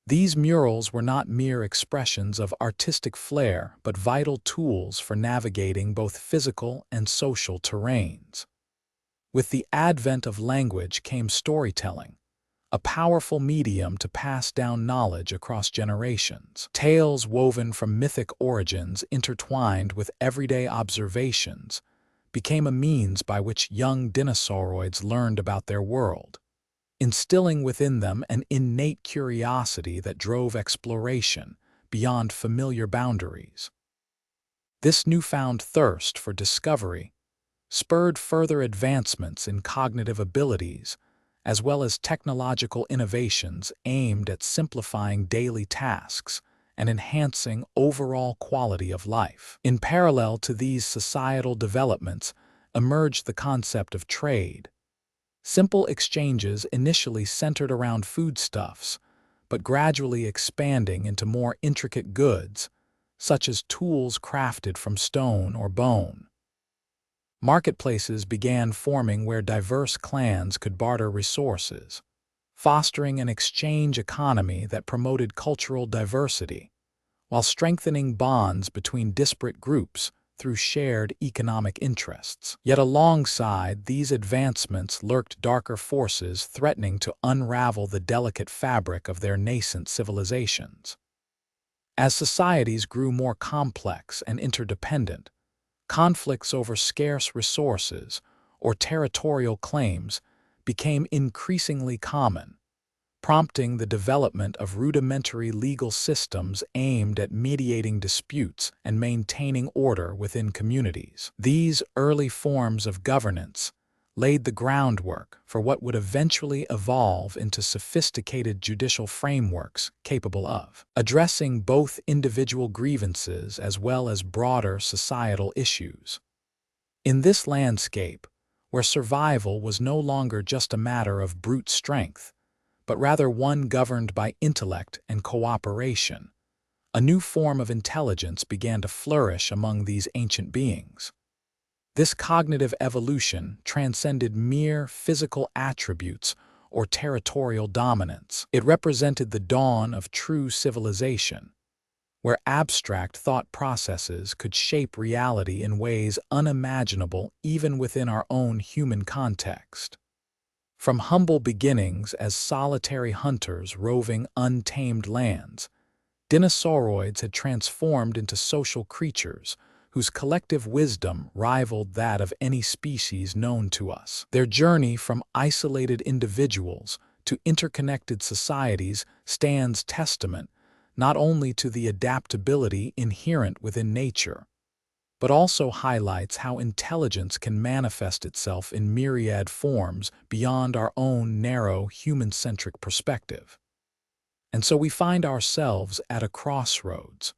Speaker 1: These murals were not mere expressions of artistic flair, but vital tools for navigating both physical and social terrains. With the advent of language came storytelling, a powerful medium to pass down knowledge across generations. Tales woven from mythic origins intertwined with everyday observations became a means by which young dinosauroids learned about their world, instilling within them an innate curiosity that drove exploration beyond familiar boundaries. This newfound thirst for discovery spurred further advancements in cognitive abilities, as well as technological innovations aimed at simplifying daily tasks and enhancing overall quality of life. In parallel to these societal developments, emerged the concept of trade. Simple exchanges initially centered around foodstuffs, but gradually expanding into more intricate goods, such as tools crafted from stone or bone. Marketplaces began forming where diverse clans could barter resources, fostering an exchange economy that promoted cultural diversity, while strengthening bonds between disparate groups through shared economic interests. Yet alongside these advancements lurked darker forces threatening to unravel the delicate fabric of their nascent civilizations. As societies grew more complex and interdependent, conflicts over scarce resources or territorial claims became increasingly common, prompting the development of rudimentary legal systems aimed at mediating disputes and maintaining order within communities. These early forms of governance laid the groundwork for what would eventually evolve into sophisticated judicial frameworks capable of addressing both individual grievances as well as broader societal issues. In this landscape, where survival was no longer just a matter of brute strength, but rather one governed by intellect and cooperation, a new form of intelligence began to flourish among these ancient beings. This cognitive evolution transcended mere physical attributes or territorial dominance. It represented the dawn of true civilization, where abstract thought processes could shape reality in ways unimaginable even within our own human context. From humble beginnings as solitary hunters roving untamed lands, Dinosauroids had transformed into social creatures whose collective wisdom rivaled that of any species known to us. Their journey from isolated individuals to interconnected societies stands testament not only to the adaptability inherent within nature, but also highlights how intelligence can manifest itself in myriad forms beyond our own narrow human-centric perspective. And so we find ourselves at a crossroads,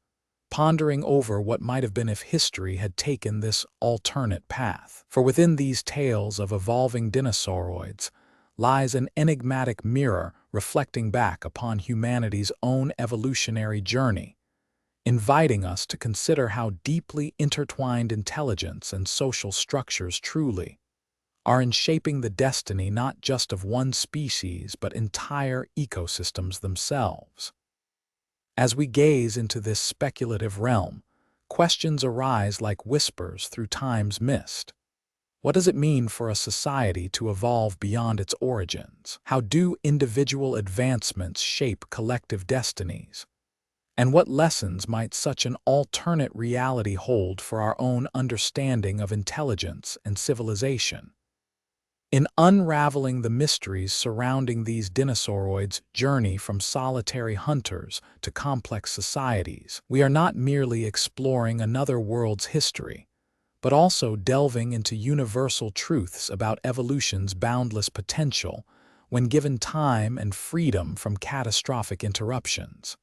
Speaker 1: pondering over what might have been if history had taken this alternate path. For within these tales of evolving dinosauroids lies an enigmatic mirror reflecting back upon humanity's own evolutionary journey, inviting us to consider how deeply intertwined intelligence and social structures truly are in shaping the destiny not just of one species but entire ecosystems themselves. As we gaze into this speculative realm, questions arise like whispers through time's mist. What does it mean for a society to evolve beyond its origins? How do individual advancements shape collective destinies? And what lessons might such an alternate reality hold for our own understanding of intelligence and civilization? In unraveling the mysteries surrounding these dinosauroids' journey from solitary hunters to complex societies, we are not merely exploring another world's history, but also delving into universal truths about evolution's boundless potential when given time and freedom from catastrophic interruptions.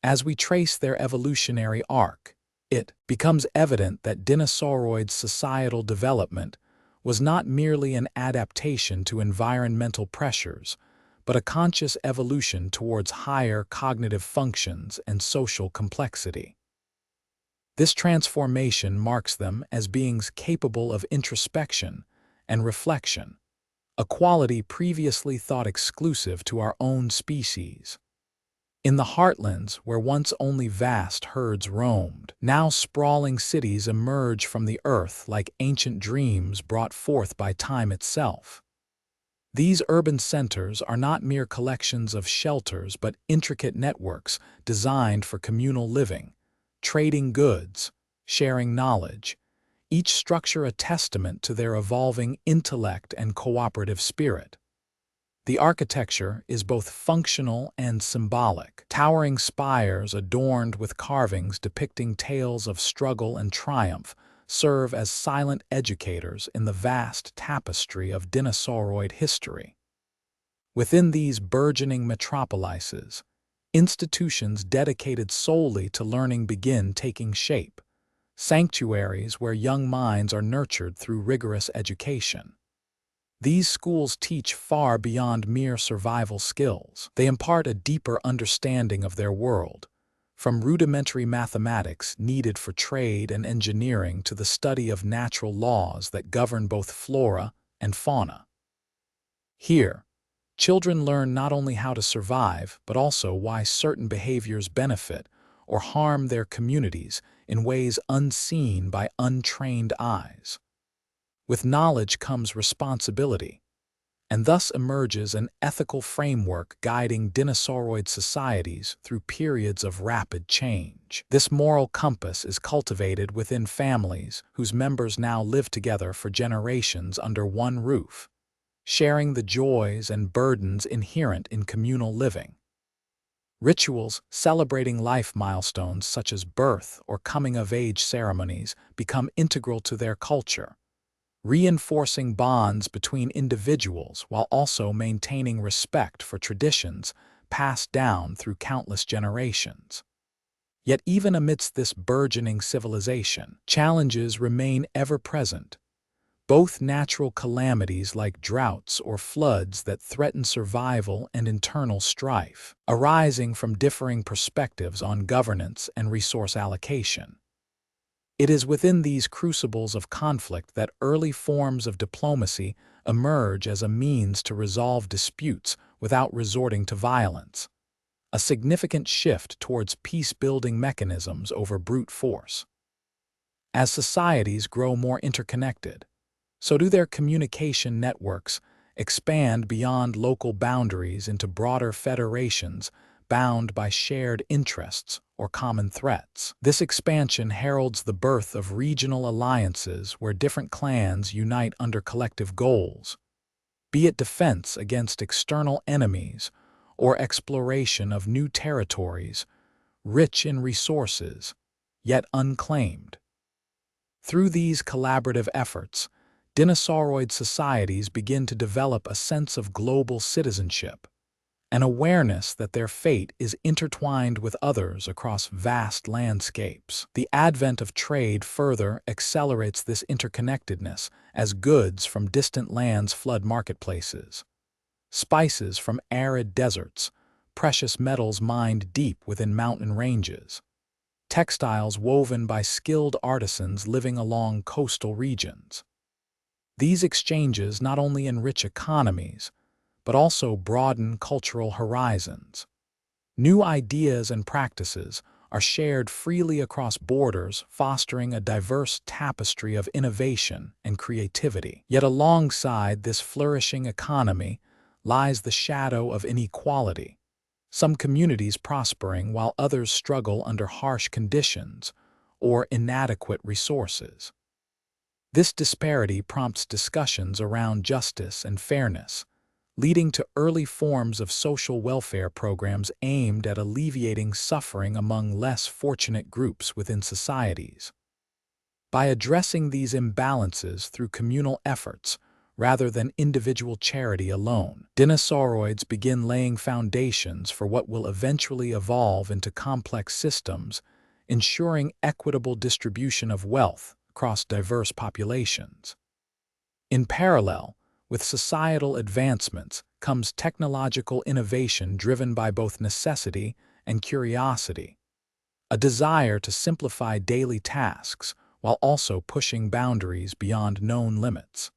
Speaker 1: As we trace their evolutionary arc, it becomes evident that Dinosauroids' societal development was not merely an adaptation to environmental pressures, but a conscious evolution towards higher cognitive functions and social complexity. This transformation marks them as beings capable of introspection and reflection, a quality previously thought exclusive to our own species. In the heartlands where once only vast herds roamed, now sprawling cities emerge from the earth like ancient dreams brought forth by time itself. These urban centers are not mere collections of shelters but intricate networks designed for communal living, trading goods, sharing knowledge, each structure a testament to their evolving intellect and cooperative spirit. The architecture is both functional and symbolic. Towering spires adorned with carvings depicting tales of struggle and triumph serve as silent educators in the vast tapestry of dinosauroid history. Within these burgeoning metropolises, institutions dedicated solely to learning begin taking shape, sanctuaries where young minds are nurtured through rigorous education. These schools teach far beyond mere survival skills. They impart a deeper understanding of their world, from rudimentary mathematics needed for trade and engineering to the study of natural laws that govern both flora and fauna. Here, children learn not only how to survive, but also why certain behaviors benefit or harm their communities in ways unseen by untrained eyes. With knowledge comes responsibility, and thus emerges an ethical framework guiding dinosauroid societies through periods of rapid change. This moral compass is cultivated within families whose members now live together for generations under one roof, sharing the joys and burdens inherent in communal living. Rituals celebrating life milestones such as birth or coming-of-age ceremonies become integral to their culture, reinforcing bonds between individuals while also maintaining respect for traditions passed down through countless generations. Yet even amidst this burgeoning civilization, challenges remain ever-present. Both natural calamities like droughts or floods that threaten survival and internal strife, arising from differing perspectives on governance and resource allocation. It is within these crucibles of conflict that early forms of diplomacy emerge as a means to resolve disputes without resorting to violence, a significant shift towards peace-building mechanisms over brute force. As societies grow more interconnected, so do their communication networks expand beyond local boundaries into broader federations bound by shared interests or common threats. This expansion heralds the birth of regional alliances where different clans unite under collective goals, be it defense against external enemies or exploration of new territories, rich in resources, yet unclaimed. Through these collaborative efforts, dinosauroid societies begin to develop a sense of global citizenship, an awareness that their fate is intertwined with others across vast landscapes. The advent of trade further accelerates this interconnectedness as goods from distant lands flood marketplaces. Spices from arid deserts, precious metals mined deep within mountain ranges, textiles woven by skilled artisans living along coastal regions. These exchanges not only enrich economies, but also broaden cultural horizons. New ideas and practices are shared freely across borders, fostering a diverse tapestry of innovation and creativity. Yet alongside this flourishing economy lies the shadow of inequality, some communities prospering while others struggle under harsh conditions or inadequate resources. This disparity prompts discussions around justice and fairness, leading to early forms of social welfare programs aimed at alleviating suffering among less fortunate groups within societies. By addressing these imbalances through communal efforts, rather than individual charity alone, dinosauroids begin laying foundations for what will eventually evolve into complex systems, ensuring equitable distribution of wealth across diverse populations. In parallel with societal advancements comes technological innovation driven by both necessity and curiosity, a desire to simplify daily tasks while also pushing boundaries beyond known limits.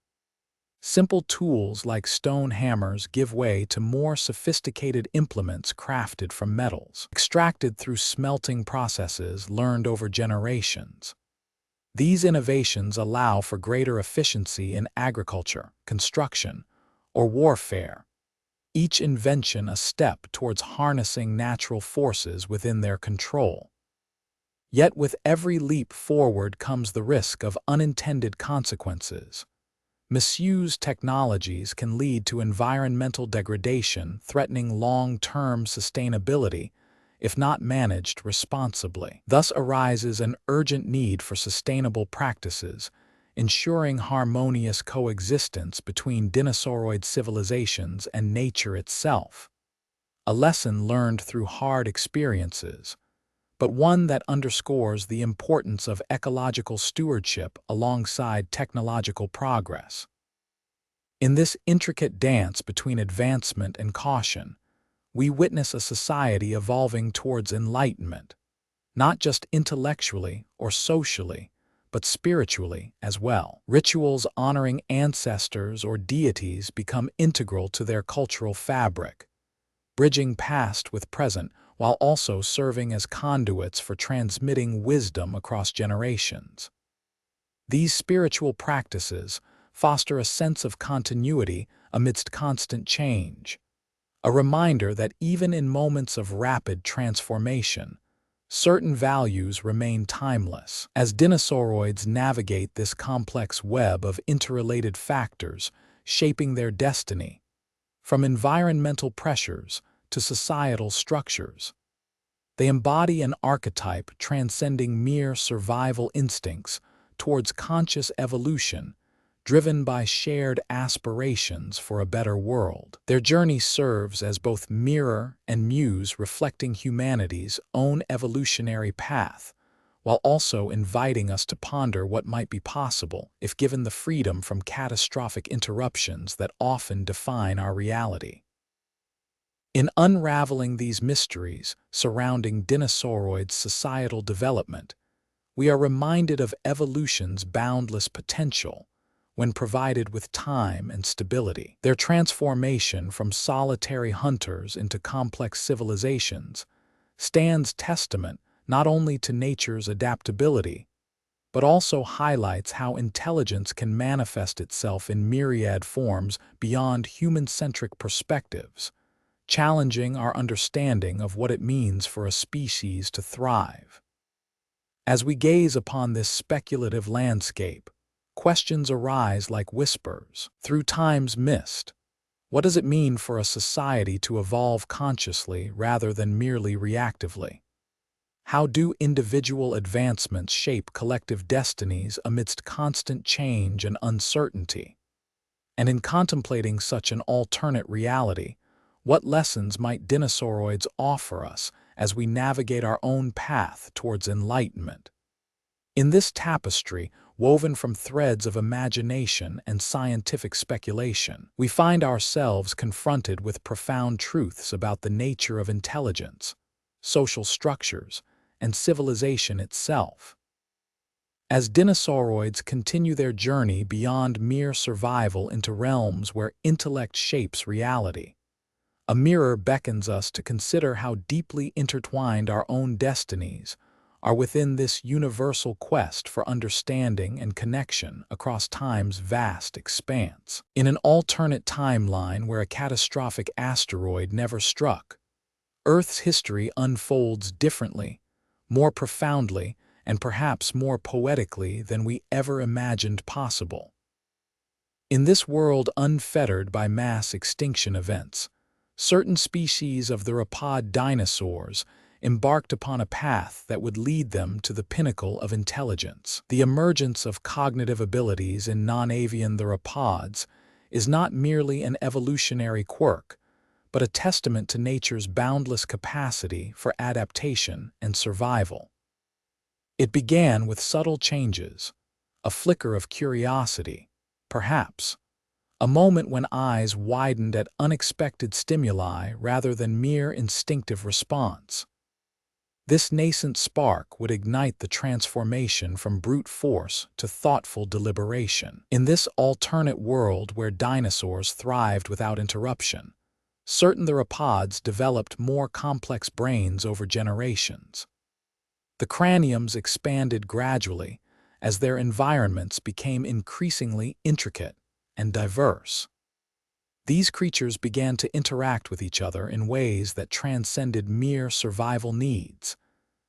Speaker 1: Simple tools like stone hammers give way to more sophisticated implements crafted from metals, extracted through smelting processes learned over generations. These innovations allow for greater efficiency in agriculture, construction, or warfare, each invention a step towards harnessing natural forces within their control. Yet with every leap forward comes the risk of unintended consequences. Misused technologies can lead to environmental degradation, threatening long-term sustainability if not managed responsibly. Thus arises an urgent need for sustainable practices, ensuring harmonious coexistence between dinosauroid civilizations and nature itself. A lesson learned through hard experiences, but one that underscores the importance of ecological stewardship alongside technological progress. In this intricate dance between advancement and caution, we witness a society evolving towards enlightenment, not just intellectually or socially, but spiritually as well. Rituals honoring ancestors or deities become integral to their cultural fabric, bridging past with present while also serving as conduits for transmitting wisdom across generations. These spiritual practices foster a sense of continuity amidst constant change, a reminder that even in moments of rapid transformation, certain values remain timeless. As dinosauroids navigate this complex web of interrelated factors shaping their destiny, from environmental pressures to societal structures, they embody an archetype transcending mere survival instincts towards conscious evolution, driven by shared aspirations for a better world. Their journey serves as both mirror and muse, reflecting humanity's own evolutionary path, while also inviting us to ponder what might be possible if given the freedom from catastrophic interruptions that often define our reality. In unraveling these mysteries surrounding Dinosauroids' societal development, we are reminded of evolution's boundless potential when provided with time and stability. Their transformation from solitary hunters into complex civilizations stands testament not only to nature's adaptability, but also highlights how intelligence can manifest itself in myriad forms beyond human-centric perspectives, challenging our understanding of what it means for a species to thrive. As we gaze upon this speculative landscape, questions arise like whispers through time's mist. What does it mean for a society to evolve consciously rather than merely reactively? How do individual advancements shape collective destinies amidst constant change and uncertainty? And in contemplating such an alternate reality, what lessons might Dinosauroids offer us as we navigate our own path towards enlightenment? In this tapestry, woven from threads of imagination and scientific speculation, we find ourselves confronted with profound truths about the nature of intelligence, social structures, and civilization itself. As Dinosauroids continue their journey beyond mere survival into realms where intellect shapes reality, a mirror beckons us to consider how deeply intertwined our own destinies are within this universal quest for understanding and connection across time's vast expanse. In an alternate timeline where a catastrophic asteroid never struck, Earth's history unfolds differently, more profoundly, and perhaps more poetically than we ever imagined possible. In this world unfettered by mass extinction events, certain species of theropod dinosaurs embarked upon a path that would lead them to the pinnacle of intelligence. The emergence of cognitive abilities in non-avian theropods is not merely an evolutionary quirk, but a testament to nature's boundless capacity for adaptation and survival. It began with subtle changes, a flicker of curiosity, perhaps, a moment when eyes widened at unexpected stimuli rather than mere instinctive response. This nascent spark would ignite the transformation from brute force to thoughtful deliberation. In this alternate world where dinosaurs thrived without interruption, certain theropods developed more complex brains over generations. The craniums expanded gradually as their environments became increasingly intricate and diverse. These creatures began to interact with each other in ways that transcended mere survival needs.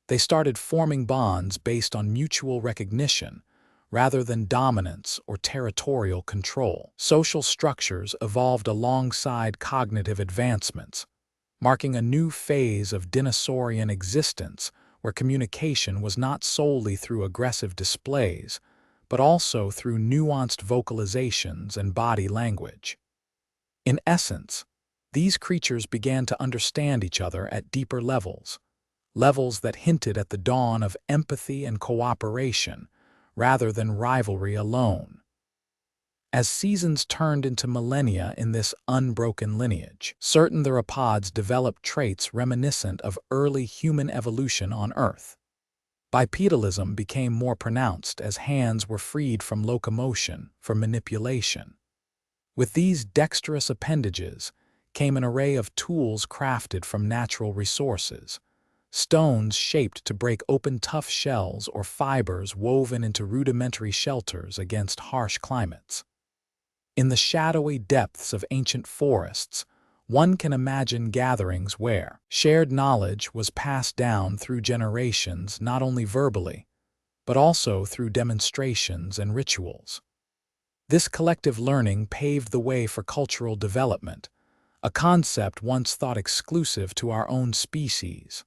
Speaker 1: They started forming bonds based on mutual recognition rather than dominance or territorial control. Social structures evolved alongside cognitive advancements, marking a new phase of dinosaurian existence where communication was not solely through aggressive displays, but also through nuanced vocalizations and body language. In essence, these creatures began to understand each other at deeper levels, levels that hinted at the dawn of empathy and cooperation, rather than rivalry alone. As seasons turned into millennia in this unbroken lineage, certain theropods developed traits reminiscent of early human evolution on Earth. Bipedalism became more pronounced as hands were freed from locomotion for manipulation. With these dexterous appendages came an array of tools crafted from natural resources, stones shaped to break open tough shells or fibers woven into rudimentary shelters against harsh climates. In the shadowy depths of ancient forests, one can imagine gatherings where shared knowledge was passed down through generations not only verbally, but also through demonstrations and rituals. This collective learning paved the way for cultural development, a concept once thought exclusive to our own species.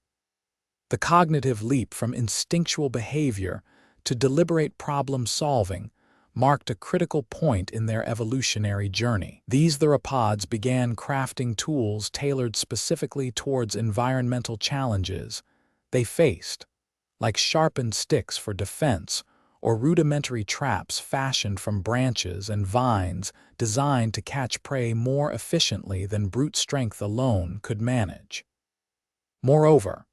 Speaker 1: The cognitive leap from instinctual behavior to deliberate problem-solving marked a critical point in their evolutionary journey. These theropods began crafting tools tailored specifically towards environmental challenges they faced, like sharpened sticks for defense or rudimentary traps fashioned from branches and vines designed to catch prey more efficiently than brute strength alone could manage. Moreover,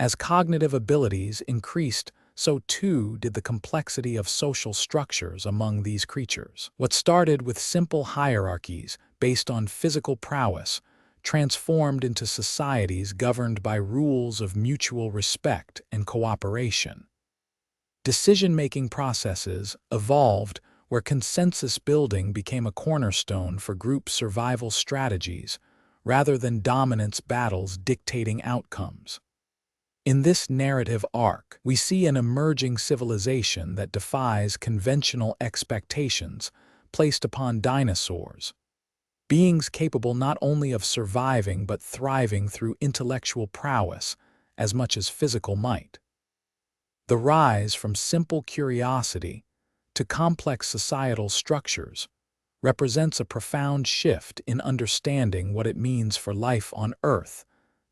Speaker 1: as cognitive abilities increased, so too did the complexity of social structures among these creatures. What started with simple hierarchies based on physical prowess transformed into societies governed by rules of mutual respect and cooperation. Decision-making processes evolved where consensus building became a cornerstone for group survival strategies rather than dominance battles dictating outcomes. In this narrative arc, we see an emerging civilization that defies conventional expectations placed upon dinosaurs, beings capable not only of surviving but thriving through intellectual prowess as much as physical might. The rise from simple curiosity to complex societal structures represents a profound shift in understanding what it means for life on Earth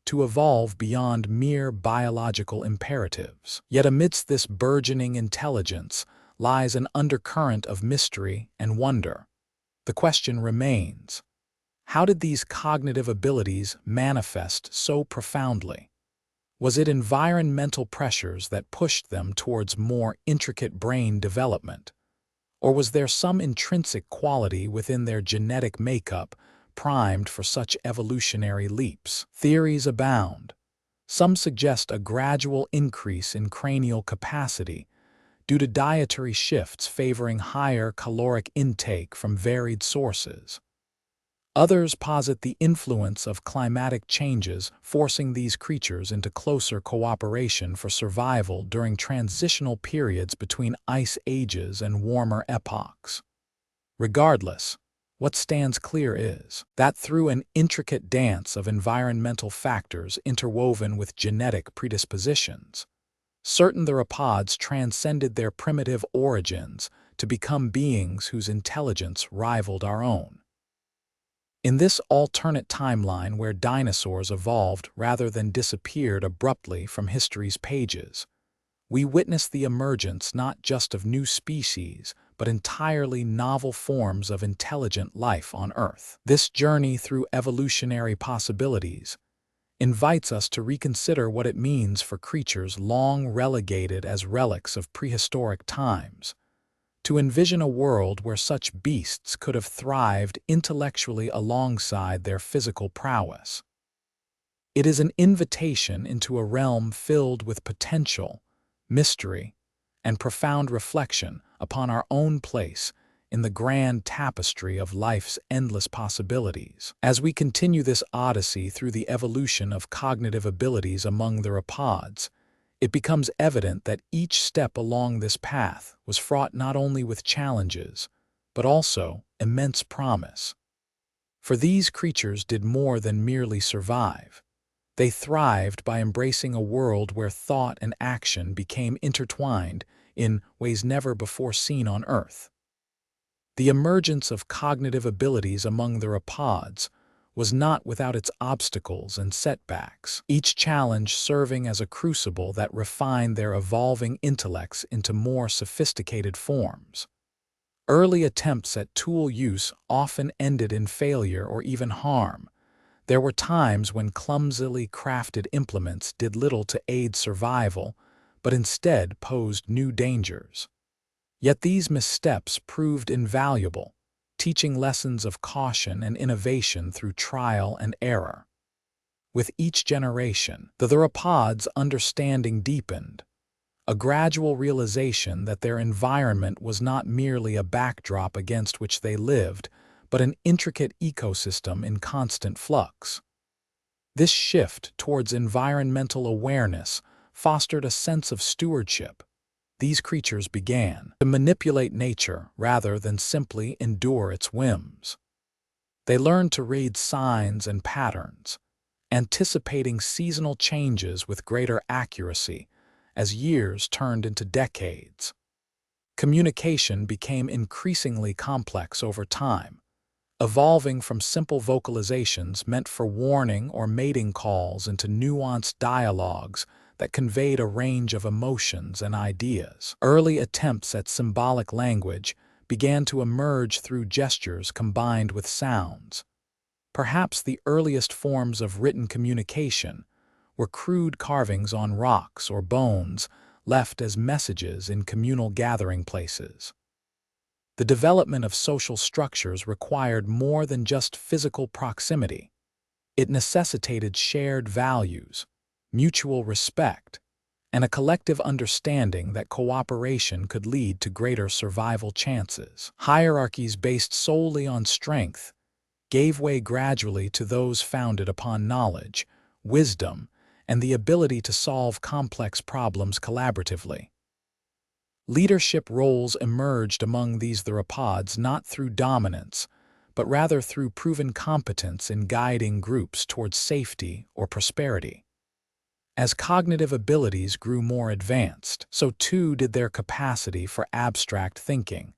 Speaker 1: to evolve beyond mere biological imperatives. Yet amidst this burgeoning intelligence lies an undercurrent of mystery and wonder. The question remains, how did these cognitive abilities manifest so profoundly? Was it environmental pressures that pushed them towards more intricate brain development? Or was there some intrinsic quality within their genetic makeup primed for such evolutionary leaps? Theories abound. Some suggest a gradual increase in cranial capacity due to dietary shifts favoring higher caloric intake from varied sources. Others posit the influence of climatic changes forcing these creatures into closer cooperation for survival during transitional periods between ice ages and warmer epochs. Regardless, what stands clear is that through an intricate dance of environmental factors interwoven with genetic predispositions, certain theropods transcended their primitive origins to become beings whose intelligence rivaled our own. In this alternate timeline where dinosaurs evolved rather than disappeared abruptly from history's pages, we witness the emergence not just of new species, but entirely novel forms of intelligent life on Earth. This journey through evolutionary possibilities invites us to reconsider what it means for creatures long relegated as relics of prehistoric times, to envision a world where such beasts could have thrived intellectually alongside their physical prowess. It is an invitation into a realm filled with potential, mystery, and profound reflection upon our own place in the grand tapestry of life's endless possibilities. As we continue this odyssey through the evolution of cognitive abilities among theropods, it becomes evident that each step along this path was fraught not only with challenges, but also immense promise. For these creatures did more than merely survive. They thrived by embracing a world where thought and action became intertwined in ways never before seen on Earth. The emergence of cognitive abilities among theropods was not without its obstacles and setbacks, each challenge serving as a crucible that refined their evolving intellects into more sophisticated forms. Early attempts at tool use often ended in failure or even harm. There were times when clumsily crafted implements did little to aid survival, but instead posed new dangers. Yet these missteps proved invaluable, teaching lessons of caution and innovation through trial and error. With each generation, the Theropods' understanding deepened, a gradual realization that their environment was not merely a backdrop against which they lived, but an intricate ecosystem in constant flux. This shift towards environmental awareness fostered a sense of stewardship. These creatures began to manipulate nature rather than simply endure its whims. They learned to read signs and patterns, anticipating seasonal changes with greater accuracy as years turned into decades. Communication became increasingly complex over time, evolving from simple vocalizations meant for warning or mating calls into nuanced dialogues that conveyed a range of emotions and ideas. Early attempts at symbolic language began to emerge through gestures combined with sounds. Perhaps the earliest forms of written communication were crude carvings on rocks or bones left as messages in communal gathering places. The development of social structures required more than just physical proximity. It necessitated shared values, mutual respect, and a collective understanding that cooperation could lead to greater survival chances. Hierarchies based solely on strength gave way gradually to those founded upon knowledge, wisdom, and the ability to solve complex problems collaboratively. Leadership roles emerged among these theropods not through dominance, but rather through proven competence in guiding groups towards safety or prosperity. As cognitive abilities grew more advanced, so too did their capacity for abstract thinking,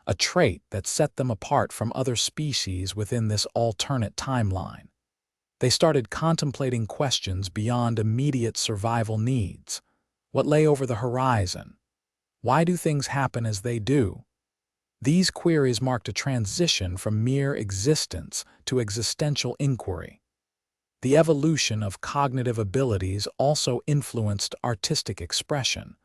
Speaker 1: a trait that set them apart from other species within this alternate timeline. They started contemplating questions beyond immediate survival needs. What lay over the horizon? Why do things happen as they do? These queries marked a transition from mere existence to existential inquiry. The evolution of cognitive abilities also influenced artistic expression,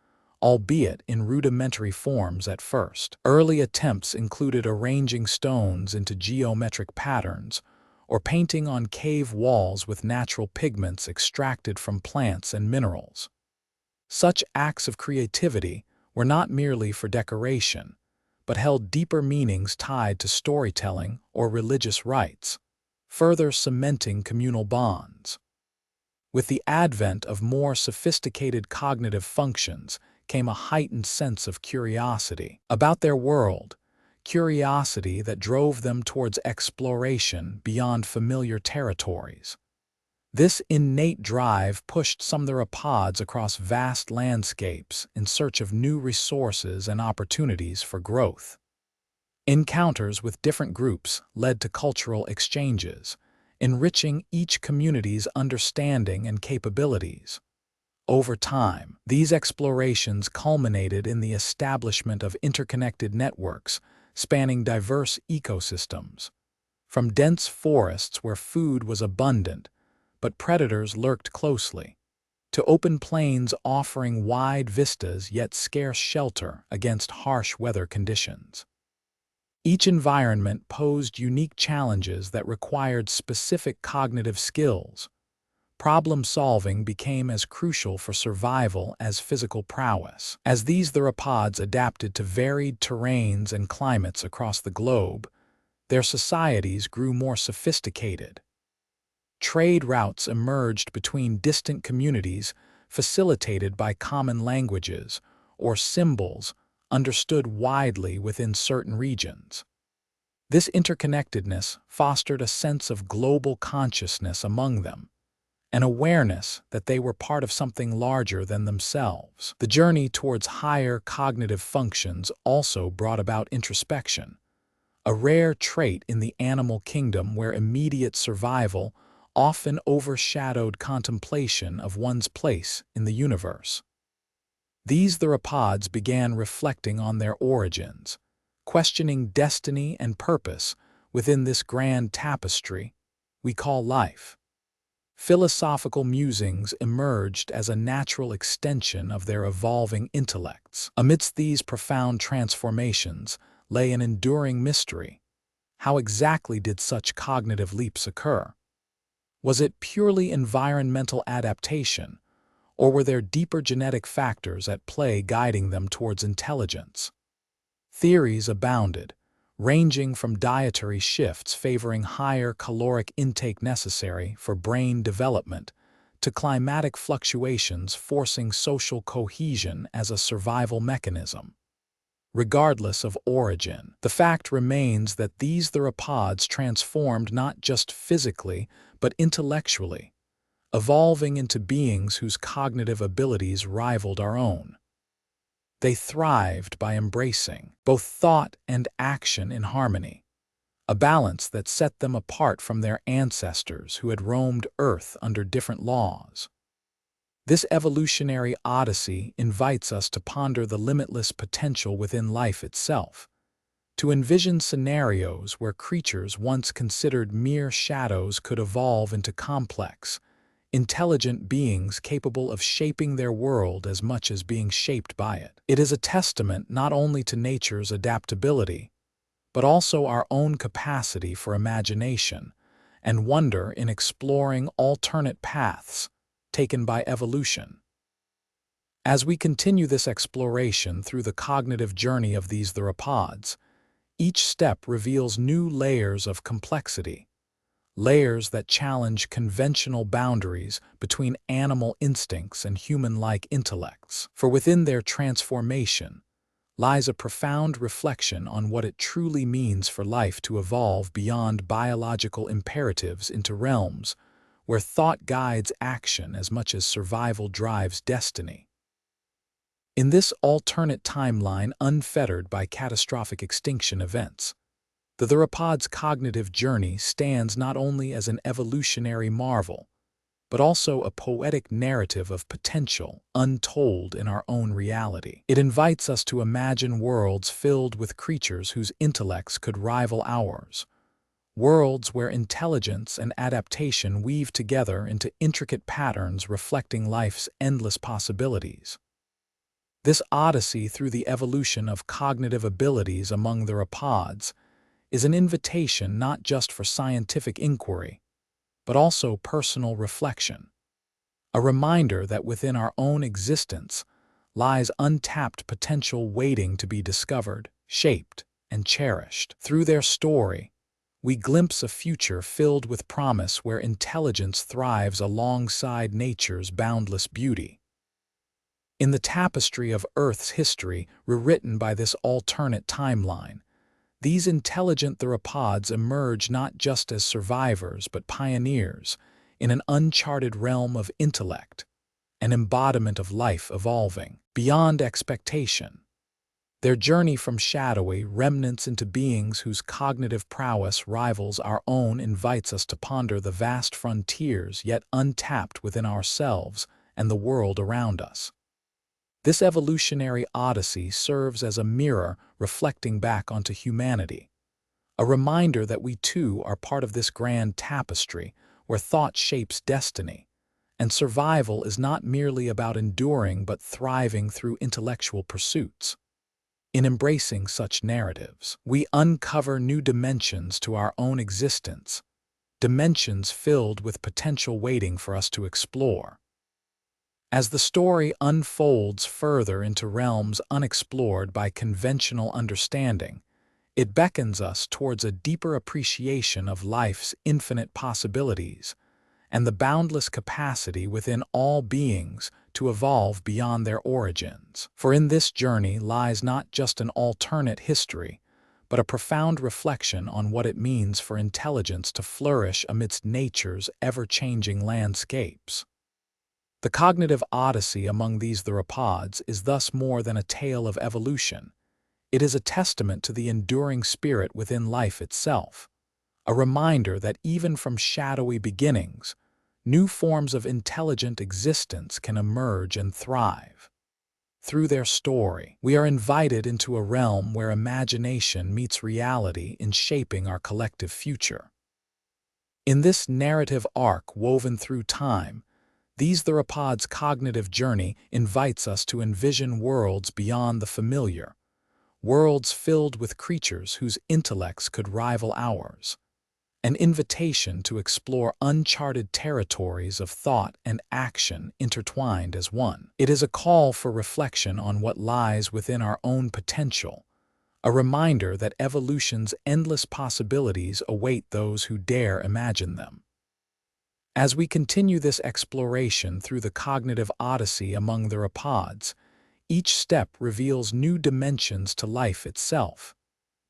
Speaker 1: albeit in rudimentary forms at first. Early attempts included arranging stones into geometric patterns, or painting on cave walls with natural pigments extracted from plants and minerals. Such acts of creativity were not merely for decoration, but held deeper meanings tied to storytelling or religious rites, further cementing communal bonds. With the advent of more sophisticated cognitive functions came a heightened sense of curiosity about their world, curiosity that drove them towards exploration beyond familiar territories. This innate drive pushed some theropods across vast landscapes in search of new resources and opportunities for growth. Encounters with different groups led to cultural exchanges, enriching each community's understanding and capabilities. Over time, these explorations culminated in the establishment of interconnected networks spanning diverse ecosystems. From dense forests where food was abundant, but predators lurked closely, to open plains offering wide vistas yet scarce shelter against harsh weather conditions. Each environment posed unique challenges that required specific cognitive skills. Problem-solving became as crucial for survival as physical prowess. As these theropods adapted to varied terrains and climates across the globe, their societies grew more sophisticated. Trade routes emerged between distant communities facilitated by common languages or symbols understood widely within certain regions. This interconnectedness fostered a sense of global consciousness among them, an awareness that they were part of something larger than themselves. The journey towards higher cognitive functions also brought about introspection, a rare trait in the animal kingdom where immediate survival often overshadowed contemplation of one's place in the universe. These theropods began reflecting on their origins, questioning destiny and purpose within this grand tapestry we call life. Philosophical musings emerged as a natural extension of their evolving intellects. Amidst these profound transformations lay an enduring mystery. How exactly did such cognitive leaps occur? Was it purely environmental adaptation, or were there deeper genetic factors at play guiding them towards intelligence? Theories abounded, ranging from dietary shifts favoring higher caloric intake necessary for brain development to climatic fluctuations forcing social cohesion as a survival mechanism. Regardless of origin, the fact remains that these theropods transformed not just physically but intellectually, evolving into beings whose cognitive abilities rivaled our own. They thrived by embracing both thought and action in harmony, a balance that set them apart from their ancestors who had roamed Earth under different laws. This evolutionary odyssey invites us to ponder the limitless potential within life itself, to envision scenarios where creatures once considered mere shadows could evolve into complex, intelligent beings capable of shaping their world as much as being shaped by it. It is a testament not only to nature's adaptability, but also our own capacity for imagination and wonder in exploring alternate paths taken by evolution. As we continue this exploration through the cognitive journey of these theropods, each step reveals new layers of complexity, layers that challenge conventional boundaries between animal instincts and human-like intellects. For within their transformation lies a profound reflection on what it truly means for life to evolve beyond biological imperatives into realms where thought guides action as much as survival drives destiny. In this alternate timeline unfettered by catastrophic extinction events, the theropod's cognitive journey stands not only as an evolutionary marvel, but also a poetic narrative of potential untold in our own reality. It invites us to imagine worlds filled with creatures whose intellects could rival ours, worlds where intelligence and adaptation weave together into intricate patterns reflecting life's endless possibilities. This odyssey through the evolution of cognitive abilities among theropods is an invitation not just for scientific inquiry, but also personal reflection, a reminder that within our own existence lies untapped potential waiting to be discovered, shaped, and cherished. Through their story, we glimpse a future filled with promise where intelligence thrives alongside nature's boundless beauty. In the tapestry of Earth's history rewritten by this alternate timeline, these intelligent theropods emerge not just as survivors but pioneers in an uncharted realm of intellect, an embodiment of life evolving beyond expectation. Their journey from shadowy remnants into beings whose cognitive prowess rivals our own invites us to ponder the vast frontiers yet untapped within ourselves and the world around us. This evolutionary odyssey serves as a mirror reflecting back onto humanity, a reminder that we too are part of this grand tapestry where thought shapes destiny, and survival is not merely about enduring but thriving through intellectual pursuits. In embracing such narratives, we uncover new dimensions to our own existence, dimensions filled with potential waiting for us to explore. As the story unfolds further into realms unexplored by conventional understanding, it beckons us towards a deeper appreciation of life's infinite possibilities and the boundless capacity within all beings to evolve beyond their origins. For in this journey lies not just an alternate history, but a profound reflection on what it means for intelligence to flourish amidst nature's ever-changing landscapes. The cognitive odyssey among these theropods is thus more than a tale of evolution. It is a testament to the enduring spirit within life itself, a reminder that even from shadowy beginnings, new forms of intelligent existence can emerge and thrive. Through their story, we are invited into a realm where imagination meets reality in shaping our collective future. In this narrative arc woven through time, these Theropods' cognitive journey invites us to envision worlds beyond the familiar, worlds filled with creatures whose intellects could rival ours, an invitation to explore uncharted territories of thought and action intertwined as one. It is a call for reflection on what lies within our own potential, a reminder that evolution's endless possibilities await those who dare imagine them. As we continue this exploration through the cognitive odyssey among the Theropods, each step reveals new dimensions to life itself,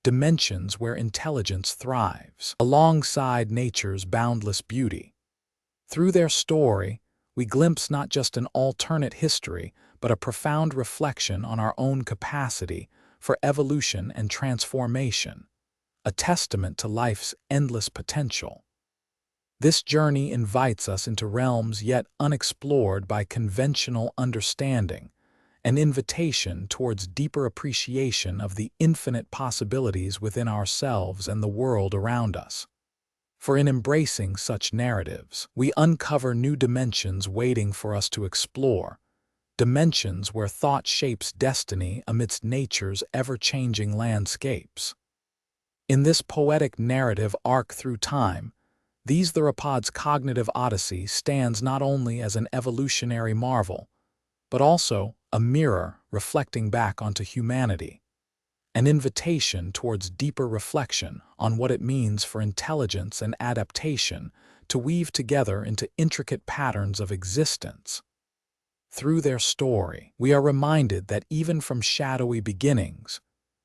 Speaker 1: dimensions where intelligence thrives, alongside nature's boundless beauty. Through their story, we glimpse not just an alternate history, but a profound reflection on our own capacity for evolution and transformation, a testament to life's endless potential. This journey invites us into realms yet unexplored by conventional understanding, an invitation towards deeper appreciation of the infinite possibilities within ourselves and the world around us. For in embracing such narratives, we uncover new dimensions waiting for us to explore, dimensions where thought shapes destiny amidst nature's ever-changing landscapes. In this poetic narrative arc through time, these Theropods' cognitive odyssey stands not only as an evolutionary marvel, but also a mirror reflecting back onto humanity, an invitation towards deeper reflection on what it means for intelligence and adaptation to weave together into intricate patterns of existence. Through their story, we are reminded that even from shadowy beginnings,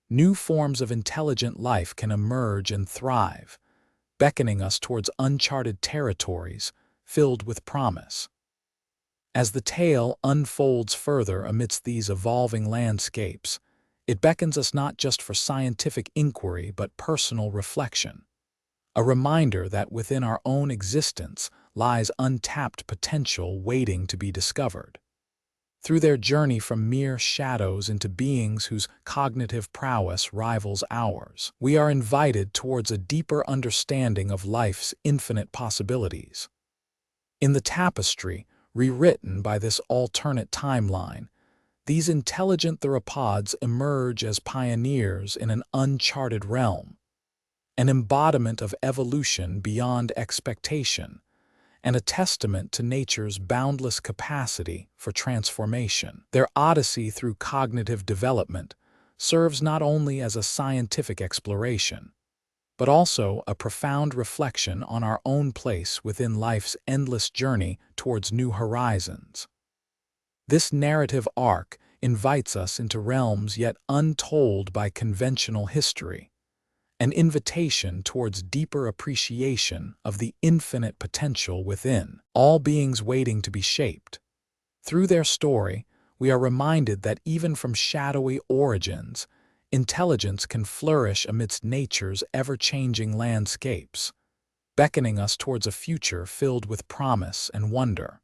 Speaker 1: new forms of intelligent life can emerge and thrive, beckoning us towards uncharted territories filled with promise. As the tale unfolds further amidst these evolving landscapes, it beckons us not just for scientific inquiry but personal reflection, a reminder that within our own existence lies untapped potential waiting to be discovered. Through their journey from mere shadows into beings whose cognitive prowess rivals ours, we are invited towards a deeper understanding of life's infinite possibilities. In the tapestry, rewritten by this alternate timeline, these intelligent Theropods emerge as pioneers in an uncharted realm, an embodiment of evolution beyond expectation, and a testament to nature's boundless capacity for transformation. Their odyssey through cognitive development serves not only as a scientific exploration, but also a profound reflection on our own place within life's endless journey towards new horizons. This narrative arc invites us into realms yet untold by conventional history, an invitation towards deeper appreciation of the infinite potential within, all beings waiting to be shaped. Through their story, we are reminded that even from shadowy origins, intelligence can flourish amidst nature's ever-changing landscapes, beckoning us towards a future filled with promise and wonder.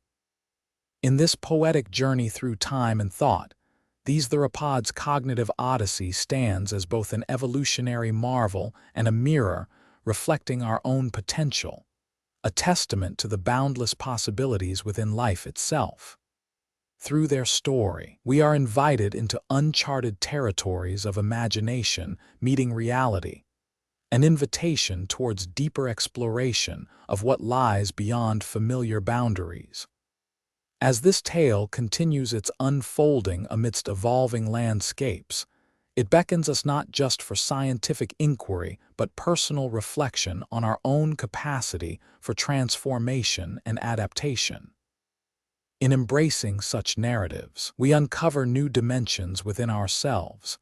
Speaker 1: In this poetic journey through time and thought, these Theropods' cognitive odyssey stands as both an evolutionary marvel and a mirror reflecting our own potential, a testament to the boundless possibilities within life itself. Through their story, we are invited into uncharted territories of imagination meeting reality, an invitation towards deeper exploration of what lies beyond familiar boundaries. As this tale continues its unfolding amidst evolving landscapes, it beckons us not just for scientific inquiry but personal reflection on our own capacity for transformation and adaptation. In embracing such narratives, we uncover new dimensions within ourselves,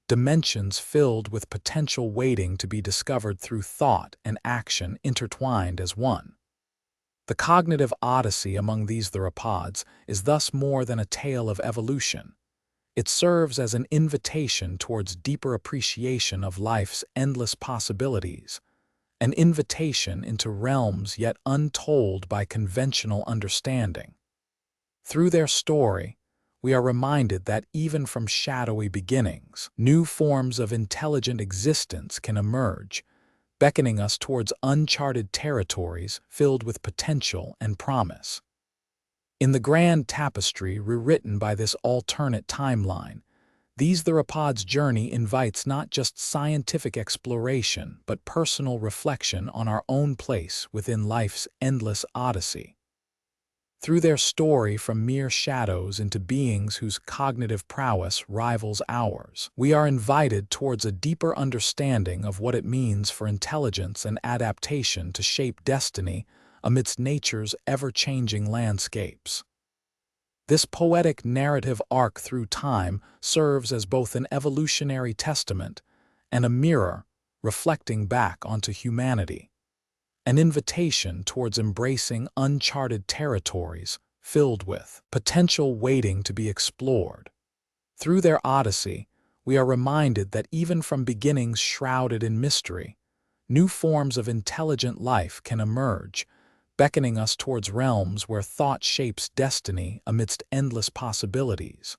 Speaker 1: dimensions filled with potential waiting to be discovered through thought and action intertwined as one. The cognitive odyssey among these Theropods is thus more than a tale of evolution. It serves as an invitation towards deeper appreciation of life's endless possibilities, an invitation into realms yet untold by conventional understanding. Through their story, we are reminded that even from shadowy beginnings, new forms of intelligent existence can emerge, beckoning us towards uncharted territories filled with potential and promise. In the grand tapestry rewritten by this alternate timeline, these Theropods' journey invites not just scientific exploration but personal reflection on our own place within life's endless odyssey. Through their story from mere shadows into beings whose cognitive prowess rivals ours, we are invited towards a deeper understanding of what it means for intelligence and adaptation to shape destiny amidst nature's ever-changing landscapes. This poetic narrative arc through time serves as both an evolutionary testament and a mirror reflecting back onto humanity, an invitation towards embracing uncharted territories filled with potential waiting to be explored. Through their odyssey, we are reminded that even from beginnings shrouded in mystery, new forms of intelligent life can emerge, beckoning us towards realms where thought shapes destiny amidst endless possibilities.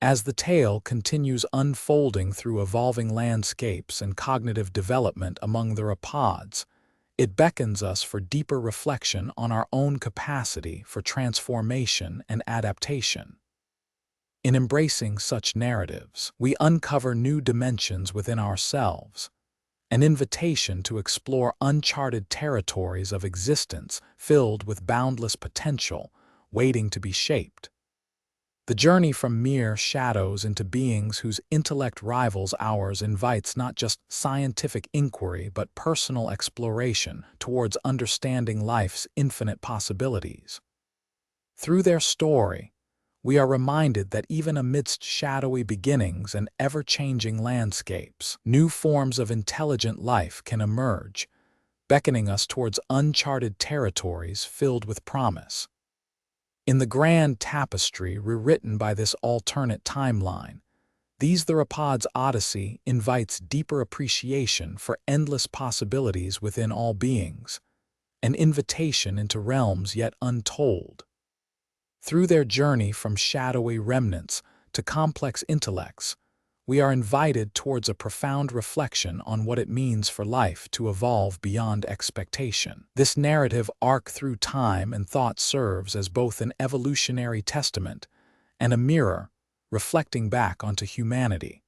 Speaker 1: As the tale continues unfolding through evolving landscapes and cognitive development among the Theropods, it beckons us for deeper reflection on our own capacity for transformation and adaptation. In embracing such narratives, we uncover new dimensions within ourselves, an invitation to explore uncharted territories of existence filled with boundless potential, waiting to be shaped. The journey from mere shadows into beings whose intellect rivals ours invites not just scientific inquiry but personal exploration towards understanding life's infinite possibilities. Through their story, we are reminded that even amidst shadowy beginnings and ever-changing landscapes, new forms of intelligent life can emerge, beckoning us towards uncharted territories filled with promise. In the grand tapestry rewritten by this alternate timeline, these Theropods' odyssey invites deeper appreciation for endless possibilities within all beings, an invitation into realms yet untold. Through their journey from shadowy remnants to complex intellects, we are invited towards a profound reflection on what it means for life to evolve beyond expectation. This narrative arc through time and thought serves as both an evolutionary testament and a mirror reflecting back onto humanity,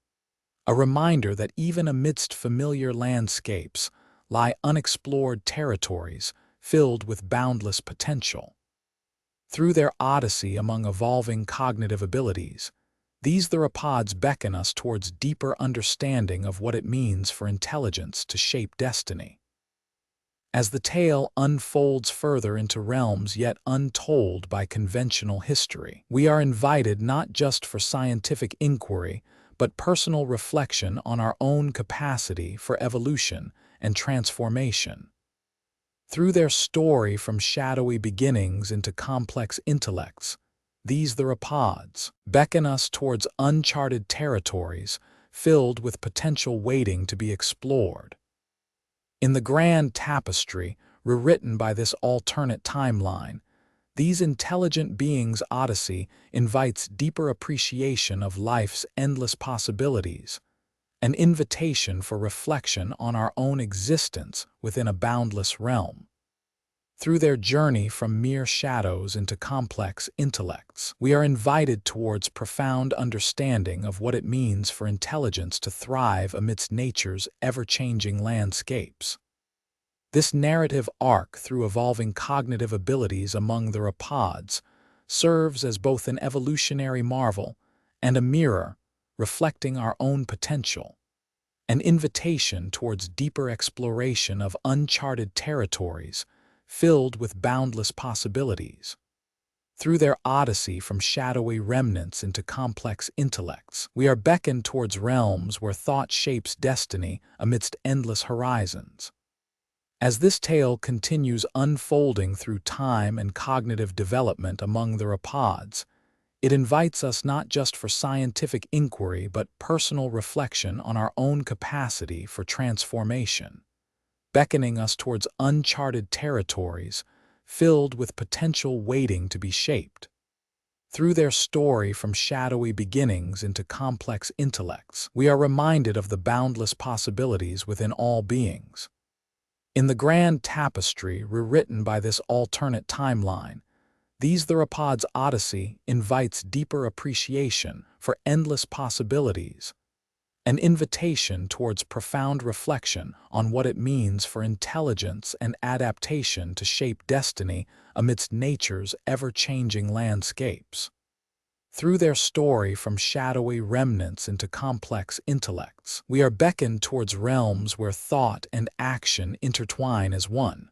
Speaker 1: a reminder that even amidst familiar landscapes lie unexplored territories filled with boundless potential. Through their odyssey among evolving cognitive abilities, these Theropods beckon us towards deeper understanding of what it means for intelligence to shape destiny. As the tale unfolds further into realms yet untold by conventional history, we are invited not just for scientific inquiry, but personal reflection on our own capacity for evolution and transformation. Through their story from shadowy beginnings into complex intellects, these Theropods beckon us towards uncharted territories filled with potential waiting to be explored. In the grand tapestry rewritten by this alternate timeline, these intelligent beings' odyssey invites deeper appreciation of life's endless possibilities, an invitation for reflection on our own existence within a boundless realm. Through their journey from mere shadows into complex intellects, we are invited towards profound understanding of what it means for intelligence to thrive amidst nature's ever-changing landscapes. This narrative arc through evolving cognitive abilities among the Theropods serves as both an evolutionary marvel and a mirror reflecting our own potential, an invitation towards deeper exploration of uncharted territories filled with boundless possibilities. Through their odyssey from shadowy remnants into complex intellects, we are beckoned towards realms where thought shapes destiny amidst endless horizons. As this tale continues unfolding through time and cognitive development among the Theropods, It invites us not just for scientific inquiry but personal reflection on our own capacity for transformation, beckoning us towards uncharted territories filled with potential waiting to be shaped. Through their story from shadowy beginnings into complex intellects, we are reminded of the boundless possibilities within all beings. In the grand tapestry rewritten by this alternate timeline, these Theropods' odyssey invites deeper appreciation for endless possibilities, an invitation towards profound reflection on what it means for intelligence and adaptation to shape destiny amidst nature's ever-changing landscapes. Through their story from shadowy remnants into complex intellects, we are beckoned towards realms where thought and action intertwine as one.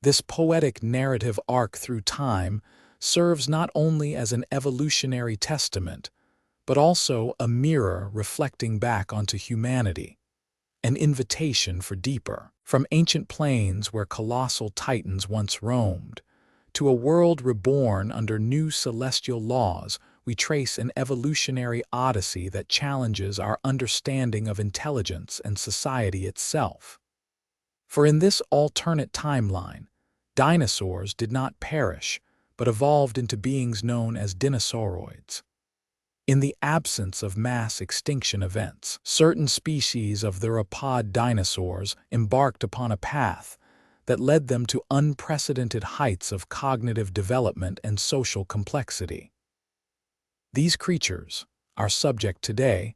Speaker 1: This poetic narrative arc through time serves not only as an evolutionary testament, but also a mirror reflecting back onto humanity, an invitation for deeper. From ancient plains where colossal titans once roamed, to a world reborn under new celestial laws, we trace an evolutionary odyssey that challenges our understanding of intelligence and society itself. For in this alternate timeline, dinosaurs did not perish, but evolved into beings known as Dinosauroids. In the absence of mass extinction events, certain species of theropod dinosaurs embarked upon a path that led them to unprecedented heights of cognitive development and social complexity. These creatures, our subject today,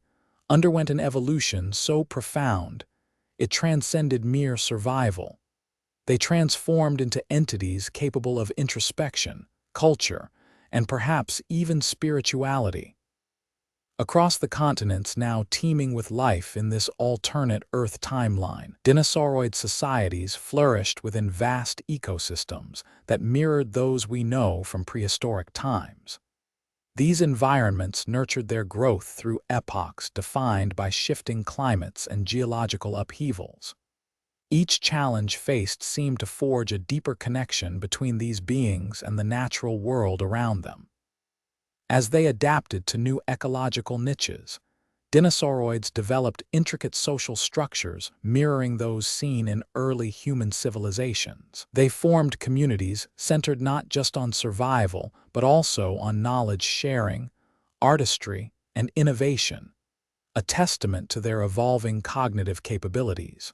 Speaker 1: underwent an evolution so profound it transcended mere survival. They transformed into entities capable of introspection, culture, and perhaps even spirituality. Across the continents now teeming with life in this alternate Earth timeline, Dinosauroid societies flourished within vast ecosystems that mirrored those we know from prehistoric times. These environments nurtured their growth through epochs defined by shifting climates and geological upheavals. Each challenge faced seemed to forge a deeper connection between these beings and the natural world around them. As they adapted to new ecological niches, Dinosauroids developed intricate social structures mirroring those seen in early human civilizations. They formed communities centered not just on survival, but also on knowledge sharing, artistry, and innovation, a testament to their evolving cognitive capabilities.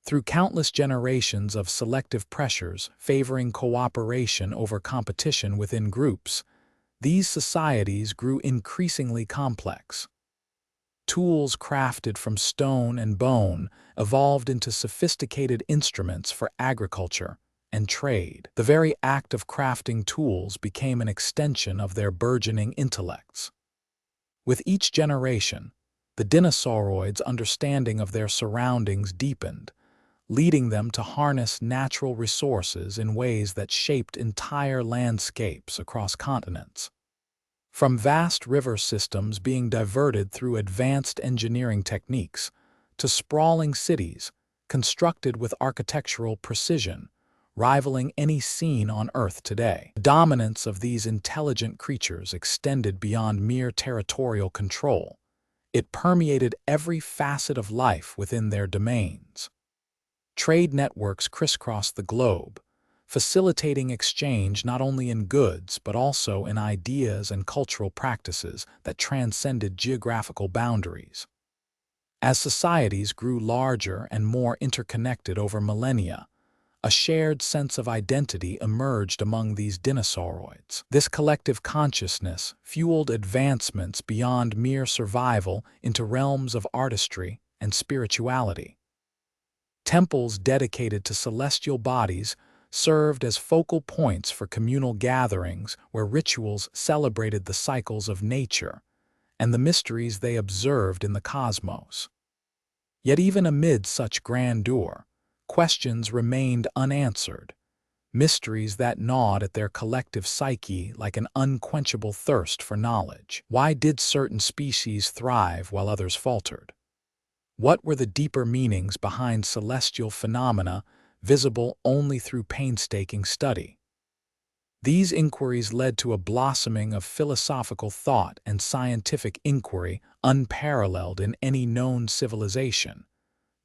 Speaker 1: Through countless generations of selective pressures favoring cooperation over competition within groups, these societies grew increasingly complex. Tools crafted from stone and bone evolved into sophisticated instruments for agriculture and trade. The very act of crafting tools became an extension of their burgeoning intellects. With each generation, the Dinosauroids' understanding of their surroundings deepened, leading them to harness natural resources in ways that shaped entire landscapes across continents. From vast river systems being diverted through advanced engineering techniques, to sprawling cities constructed with architectural precision, rivaling any seen on Earth today. The dominance of these intelligent creatures extended beyond mere territorial control. It permeated every facet of life within their domains. Trade networks crisscrossed the globe, facilitating exchange not only in goods but also in ideas and cultural practices that transcended geographical boundaries. As societies grew larger and more interconnected over millennia, a shared sense of identity emerged among these Dinosauroids. This collective consciousness fueled advancements beyond mere survival into realms of artistry and spirituality. Temples dedicated to celestial bodies served as focal points for communal gatherings where rituals celebrated the cycles of nature and the mysteries they observed in the cosmos. Yet even amid such grandeur, questions remained unanswered, mysteries that gnawed at their collective psyche like an unquenchable thirst for knowledge. Why did certain species thrive while others faltered? What were the deeper meanings behind celestial phenomena visible only through painstaking study? These inquiries led to a blossoming of philosophical thought and scientific inquiry unparalleled in any known civilization,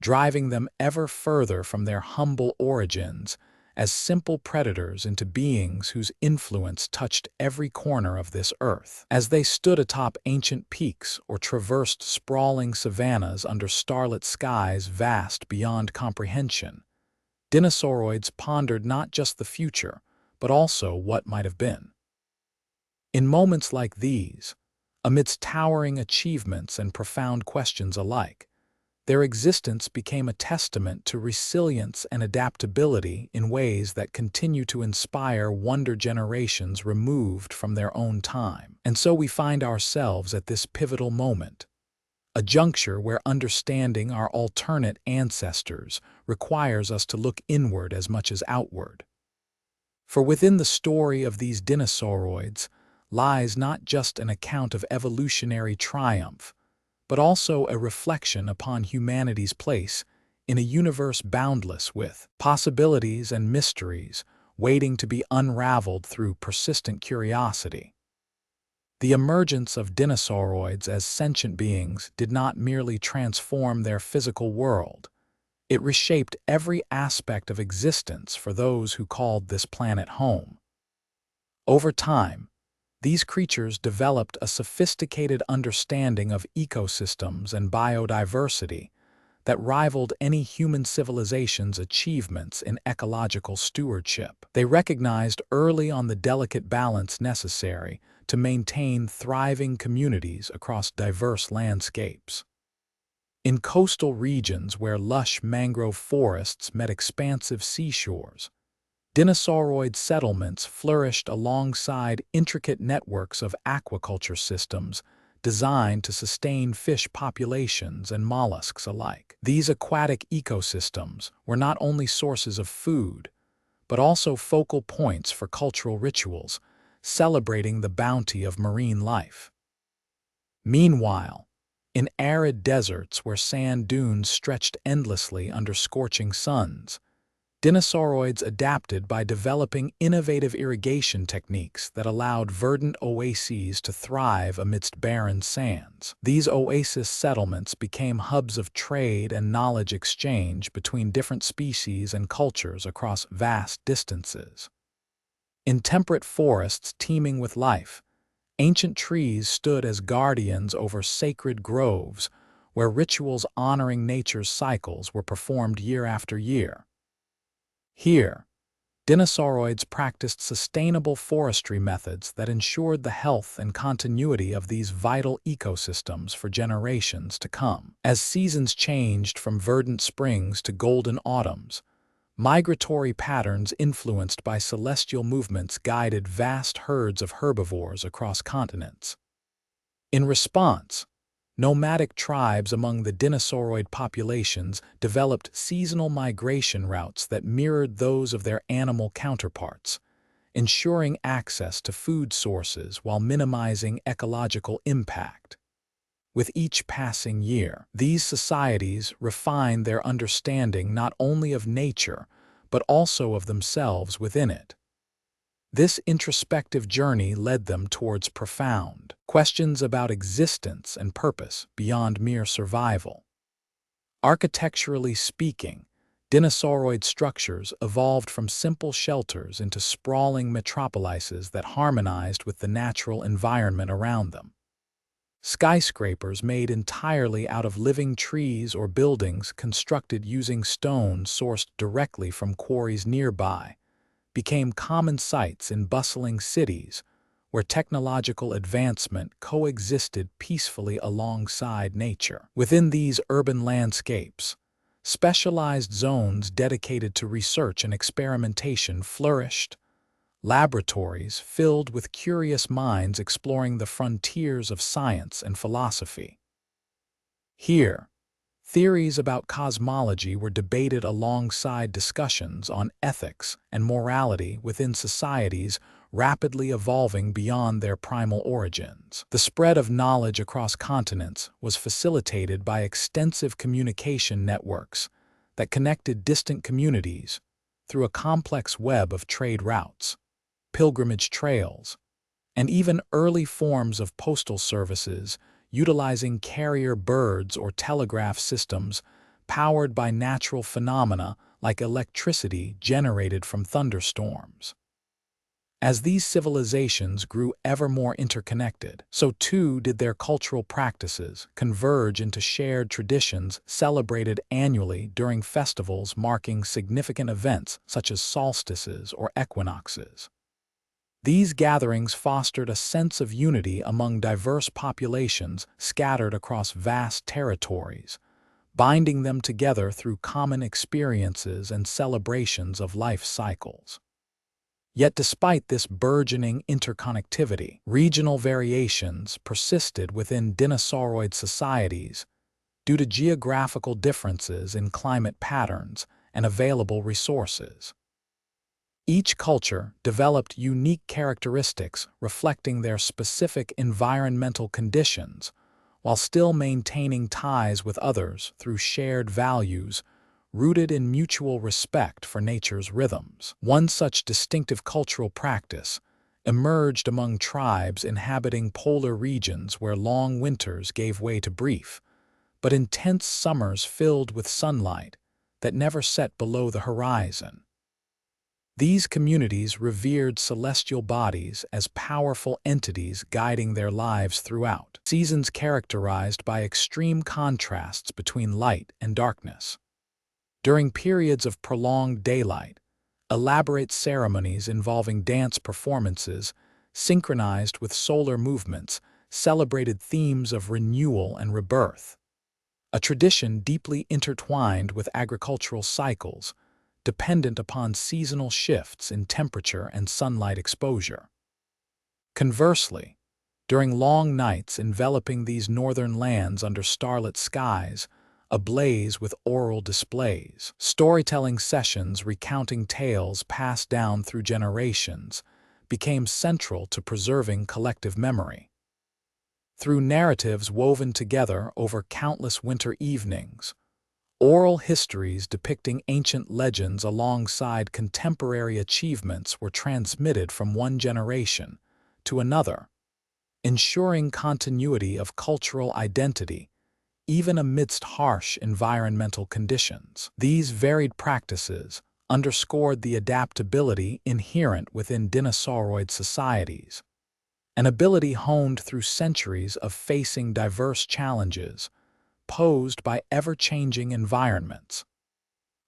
Speaker 1: driving them ever further from their humble origins as simple predators into beings whose influence touched every corner of this earth. As they stood atop ancient peaks or traversed sprawling savannas under starlit skies vast beyond comprehension, Dinosauroids pondered not just the future, but also what might have been. In moments like these, amidst towering achievements and profound questions alike, their existence became a testament to resilience and adaptability in ways that continue to inspire wonder generations removed from their own time. And so we find ourselves at this pivotal moment, a juncture where understanding our alternate ancestors requires us to look inward as much as outward. For within the story of these Dinosauroids lies not just an account of evolutionary triumph, but also a reflection upon humanity's place in a universe boundless with possibilities and mysteries waiting to be unraveled through persistent curiosity. The emergence of Dinosauroids as sentient beings did not merely transform their physical world. It reshaped every aspect of existence for those who called this planet home. Over time, these creatures developed a sophisticated understanding of ecosystems and biodiversity that rivaled any human civilization's achievements in ecological stewardship. They recognized early on the delicate balance necessary to maintain thriving communities across diverse landscapes. In coastal regions where lush mangrove forests met expansive seashores, Dinosauroid settlements flourished alongside intricate networks of aquaculture systems designed to sustain fish populations and mollusks alike. These aquatic ecosystems were not only sources of food, but also focal points for cultural rituals, celebrating the bounty of marine life. Meanwhile, in arid deserts where sand dunes stretched endlessly under scorching suns, Dinosauroids adapted by developing innovative irrigation techniques that allowed verdant oases to thrive amidst barren sands. These oasis settlements became hubs of trade and knowledge exchange between different species and cultures across vast distances. In temperate forests teeming with life, ancient trees stood as guardians over sacred groves where rituals honoring nature's cycles were performed year after year. Here, Dinosauroids practiced sustainable forestry methods that ensured the health and continuity of these vital ecosystems for generations to come. As seasons changed from verdant springs to golden autumns, migratory patterns influenced by celestial movements guided vast herds of herbivores across continents. In response, nomadic tribes among the dinosauroid populations developed seasonal migration routes that mirrored those of their animal counterparts, ensuring access to food sources while minimizing ecological impact. With each passing year, these societies refined their understanding not only of nature, but also of themselves within it. This introspective journey led them towards profound questions about existence and purpose beyond mere survival. Architecturally speaking, dinosauroid structures evolved from simple shelters into sprawling metropolises that harmonized with the natural environment around them. Skyscrapers made entirely out of living trees or buildings constructed using stone sourced directly from quarries nearby became common sights in bustling cities where technological advancement coexisted peacefully alongside nature. Within these urban landscapes, specialized zones dedicated to research and experimentation flourished, laboratories filled with curious minds exploring the frontiers of science and philosophy. Here, theories about cosmology were debated alongside discussions on ethics and morality within societies rapidly evolving beyond their primal origins. The spread of knowledge across continents was facilitated by extensive communication networks that connected distant communities through a complex web of trade routes, pilgrimage trails, and even early forms of postal services utilizing carrier birds or telegraph systems powered by natural phenomena like electricity generated from thunderstorms. As these civilizations grew ever more interconnected, so too did their cultural practices converge into shared traditions celebrated annually during festivals marking significant events such as solstices or equinoxes. These gatherings fostered a sense of unity among diverse populations scattered across vast territories, binding them together through common experiences and celebrations of life cycles. Yet despite this burgeoning interconnectivity, regional variations persisted within Dinosauroid societies due to geographical differences in climate patterns and available resources. Each culture developed unique characteristics reflecting their specific environmental conditions, while still maintaining ties with others through shared values rooted in mutual respect for nature's rhythms. One such distinctive cultural practice emerged among tribes inhabiting polar regions where long winters gave way to brief, but intense summers filled with sunlight that never set below the horizon. These communities revered celestial bodies as powerful entities guiding their lives throughout seasons characterized by extreme contrasts between light and darkness. During periods of prolonged daylight, elaborate ceremonies involving dance performances, synchronized with solar movements, celebrated themes of renewal and rebirth, a tradition deeply intertwined with agricultural cycles, dependent upon seasonal shifts in temperature and sunlight exposure. Conversely, during long nights enveloping these northern lands under starlit skies, ablaze with oral displays, storytelling sessions recounting tales passed down through generations became central to preserving collective memory. Through narratives woven together over countless winter evenings, oral histories depicting ancient legends alongside contemporary achievements were transmitted from one generation to another, ensuring continuity of cultural identity even amidst harsh environmental conditions. These varied practices underscored the adaptability inherent within Dinosauroid societies, an ability honed through centuries of facing diverse challenges posed by ever-changing environments.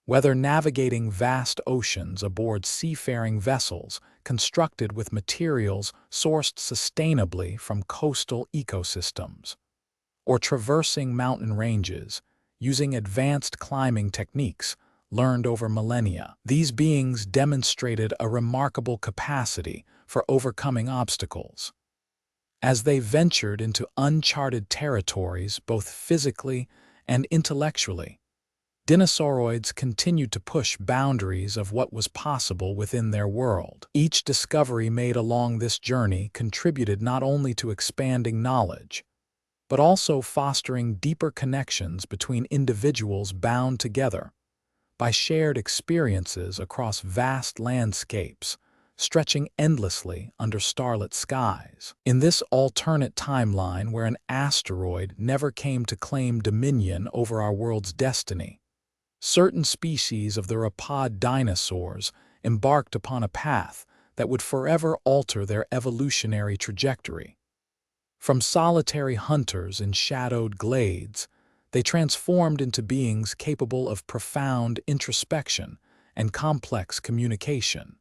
Speaker 1: Whether navigating vast oceans aboard seafaring vessels constructed with materials sourced sustainably from coastal ecosystems, or traversing mountain ranges using advanced climbing techniques learned over millennia, these beings demonstrated a remarkable capacity for overcoming obstacles. As they ventured into uncharted territories both physically and intellectually, Dinosauroids continued to push boundaries of what was possible within their world. Each discovery made along this journey contributed not only to expanding knowledge, but also fostering deeper connections between individuals bound together by shared experiences across vast landscapes, stretching endlessly under starlit skies. In this alternate timeline where an asteroid never came to claim dominion over our world's destiny, certain species of the Theropod dinosaurs embarked upon a path that would forever alter their evolutionary trajectory. From solitary hunters in shadowed glades, they transformed into beings capable of profound introspection and complex communication.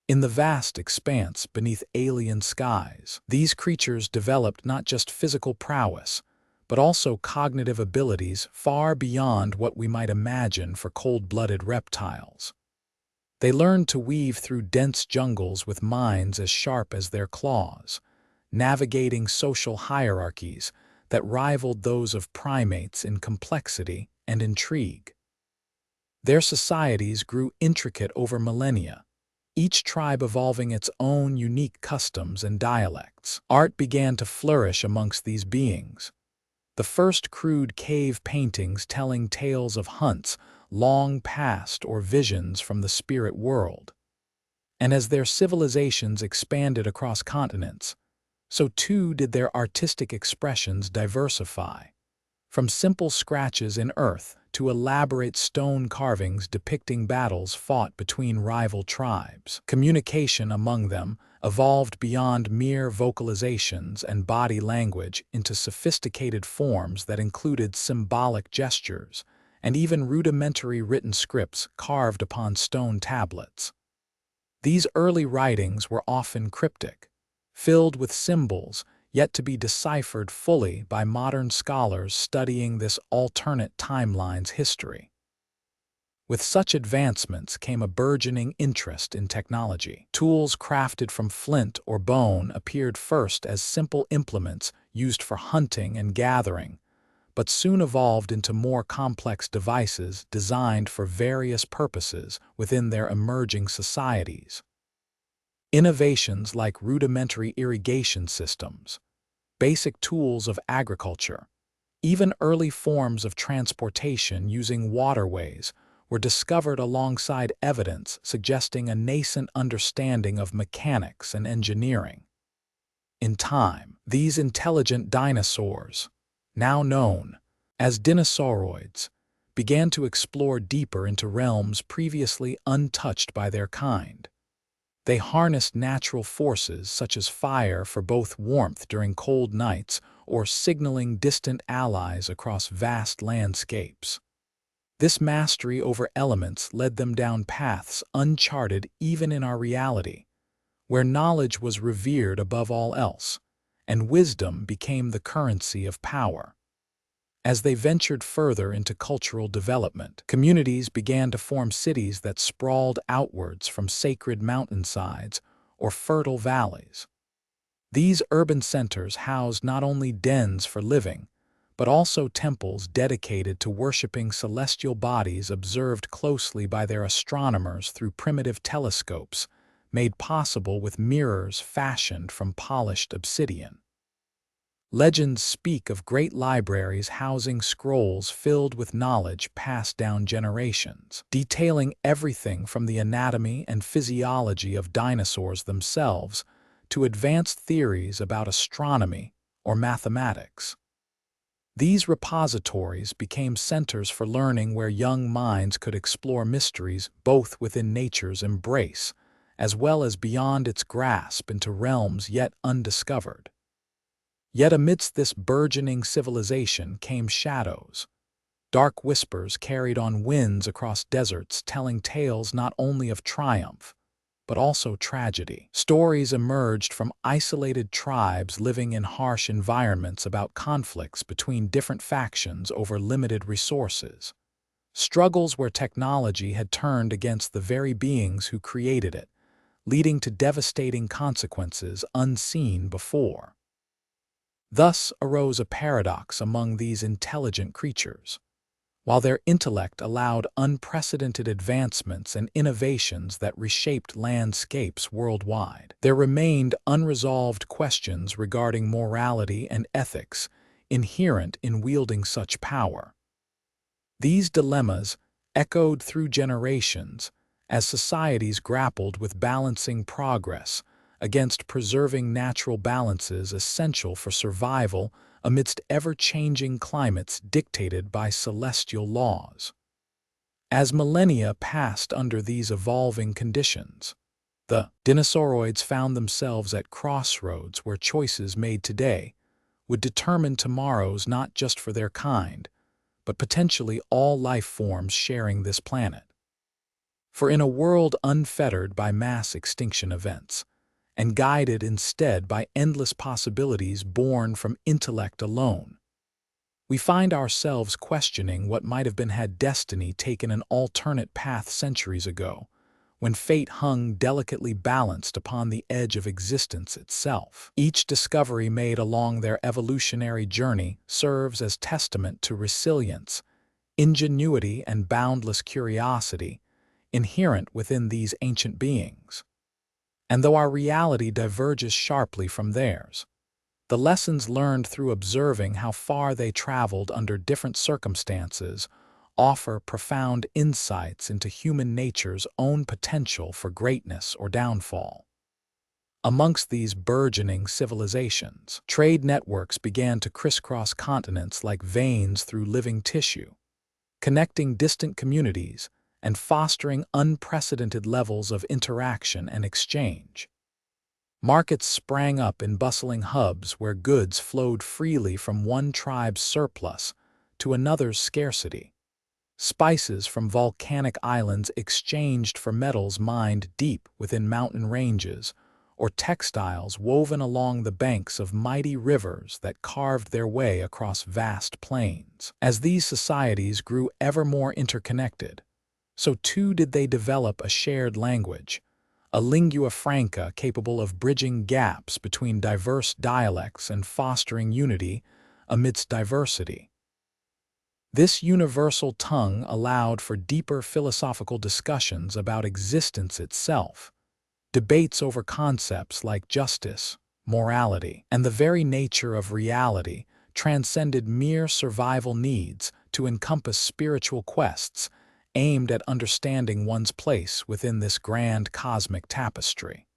Speaker 1: In the vast expanse beneath alien skies, these creatures developed not just physical prowess, but also cognitive abilities far beyond what we might imagine for cold-blooded reptiles. They learned to weave through dense jungles with minds as sharp as their claws, navigating social hierarchies that rivaled those of primates in complexity and intrigue. Their societies grew intricate over millennia, each tribe evolving its own unique customs and dialects. Art began to flourish amongst these beings, the first crude cave paintings telling tales of hunts long past or visions from the spirit world. And as their civilizations expanded across continents, so too did their artistic expressions diversify. From simple scratches in earth to elaborate stone carvings depicting battles fought between rival tribes. Communication among them evolved beyond mere vocalizations and body language into sophisticated forms that included symbolic gestures and even rudimentary written scripts carved upon stone tablets. These early writings were often cryptic, filled with symbols yet to be deciphered fully by modern scholars studying this alternate timeline's history. With such advancements came a burgeoning interest in technology. Tools crafted from flint or bone appeared first as simple implements used for hunting and gathering, but soon evolved into more complex devices designed for various purposes within their emerging societies. Innovations like rudimentary irrigation systems, basic tools of agriculture, even early forms of transportation using waterways were discovered alongside evidence suggesting a nascent understanding of mechanics and engineering. In time, these intelligent dinosaurs, now known as Dinosauroids, began to explore deeper into realms previously untouched by their kind. They harnessed natural forces such as fire for both warmth during cold nights or signaling distant allies across vast landscapes. This mastery over elements led them down paths uncharted even in our reality, where knowledge was revered above all else, and wisdom became the currency of power. As they ventured further into cultural development, communities began to form cities that sprawled outwards from sacred mountainsides or fertile valleys. These urban centers housed not only dens for living, but also temples dedicated to worshiping celestial bodies observed closely by their astronomers through primitive telescopes, made possible with mirrors fashioned from polished obsidian. Legends speak of great libraries housing scrolls filled with knowledge passed down generations, detailing everything from the anatomy and physiology of dinosaurs themselves to advanced theories about astronomy or mathematics. These repositories became centers for learning where young minds could explore mysteries both within nature's embrace as well as beyond its grasp into realms yet undiscovered. Yet amidst this burgeoning civilization came shadows. Dark whispers carried on winds across deserts telling tales not only of triumph, but also tragedy. Stories emerged from isolated tribes living in harsh environments about conflicts between different factions over limited resources. Struggles where technology had turned against the very beings who created it, leading to devastating consequences unseen before. Thus arose a paradox among these intelligent creatures. While their intellect allowed unprecedented advancements and innovations that reshaped landscapes worldwide, there remained unresolved questions regarding morality and ethics inherent in wielding such power. These dilemmas echoed through generations as societies grappled with balancing progress against preserving natural balances essential for survival amidst ever-changing climates dictated by celestial laws. As millennia passed under these evolving conditions, the Dinosauroids found themselves at crossroads where choices made today would determine tomorrows not just for their kind, but potentially all life forms sharing this planet. For in a world unfettered by mass extinction events, and guided instead by endless possibilities born from intellect alone, we find ourselves questioning what might have been had destiny taken an alternate path centuries ago, when fate hung delicately balanced upon the edge of existence itself. Each discovery made along their evolutionary journey serves as testament to resilience, ingenuity, and boundless curiosity inherent within these ancient beings. And though our reality diverges sharply from theirs, the lessons learned through observing how far they traveled under different circumstances offer profound insights into human nature's own potential for greatness or downfall. Amongst these burgeoning civilizations, trade networks began to crisscross continents like veins through living tissue, connecting distant communities and fostering unprecedented levels of interaction and exchange. Markets sprang up in bustling hubs where goods flowed freely from one tribe's surplus to another's scarcity. Spices from volcanic islands exchanged for metals mined deep within mountain ranges, or textiles woven along the banks of mighty rivers that carved their way across vast plains. As these societies grew ever more interconnected, so too did they develop a shared language, a lingua franca capable of bridging gaps between diverse dialects and fostering unity amidst diversity. This universal tongue allowed for deeper philosophical discussions about existence itself, debates over concepts like justice, morality, and the very nature of reality transcended mere survival needs to encompass spiritual quests aimed at understanding one's place within this grand cosmic tapestry.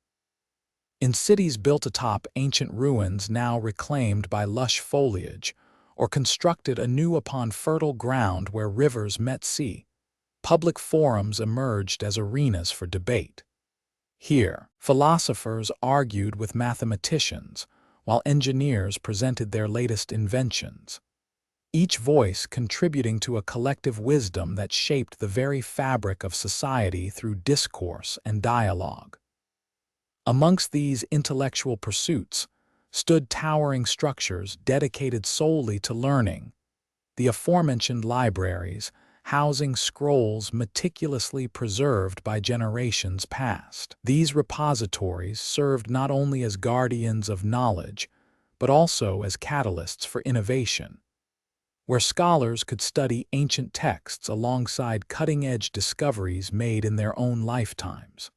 Speaker 1: In cities built atop ancient ruins now reclaimed by lush foliage, or constructed anew upon fertile ground where rivers met sea, public forums emerged as arenas for debate. Here, philosophers argued with mathematicians, while engineers presented their latest inventions, each voice contributing to a collective wisdom that shaped the very fabric of society through discourse and dialogue. Amongst these intellectual pursuits stood towering structures dedicated solely to learning, the aforementioned libraries, housing scrolls meticulously preserved by generations past. These repositories served not only as guardians of knowledge, but also as catalysts for innovation, where scholars could study ancient texts alongside cutting-edge discoveries made in their own lifetimes.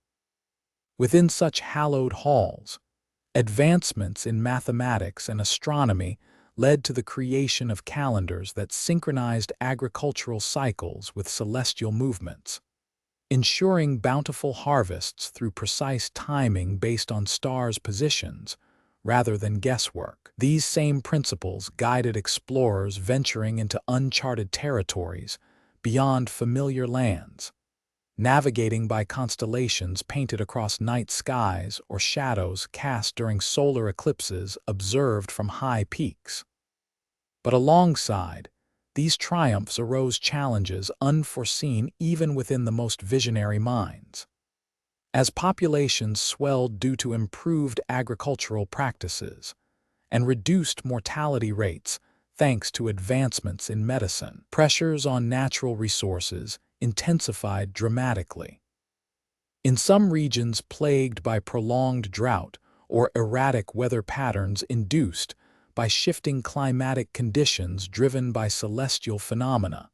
Speaker 1: Within such hallowed halls, advancements in mathematics and astronomy led to the creation of calendars that synchronized agricultural cycles with celestial movements, ensuring bountiful harvests through precise timing based on stars' positions rather than guesswork. These same principles guided explorers venturing into uncharted territories beyond familiar lands, navigating by constellations painted across night skies or shadows cast during solar eclipses observed from high peaks. But alongside these triumphs arose challenges unforeseen even within the most visionary minds. As populations swelled due to improved agricultural practices and reduced mortality rates thanks to advancements in medicine, pressures on natural resources intensified dramatically. In some regions plagued by prolonged drought or erratic weather patterns induced by shifting climatic conditions driven by celestial phenomena,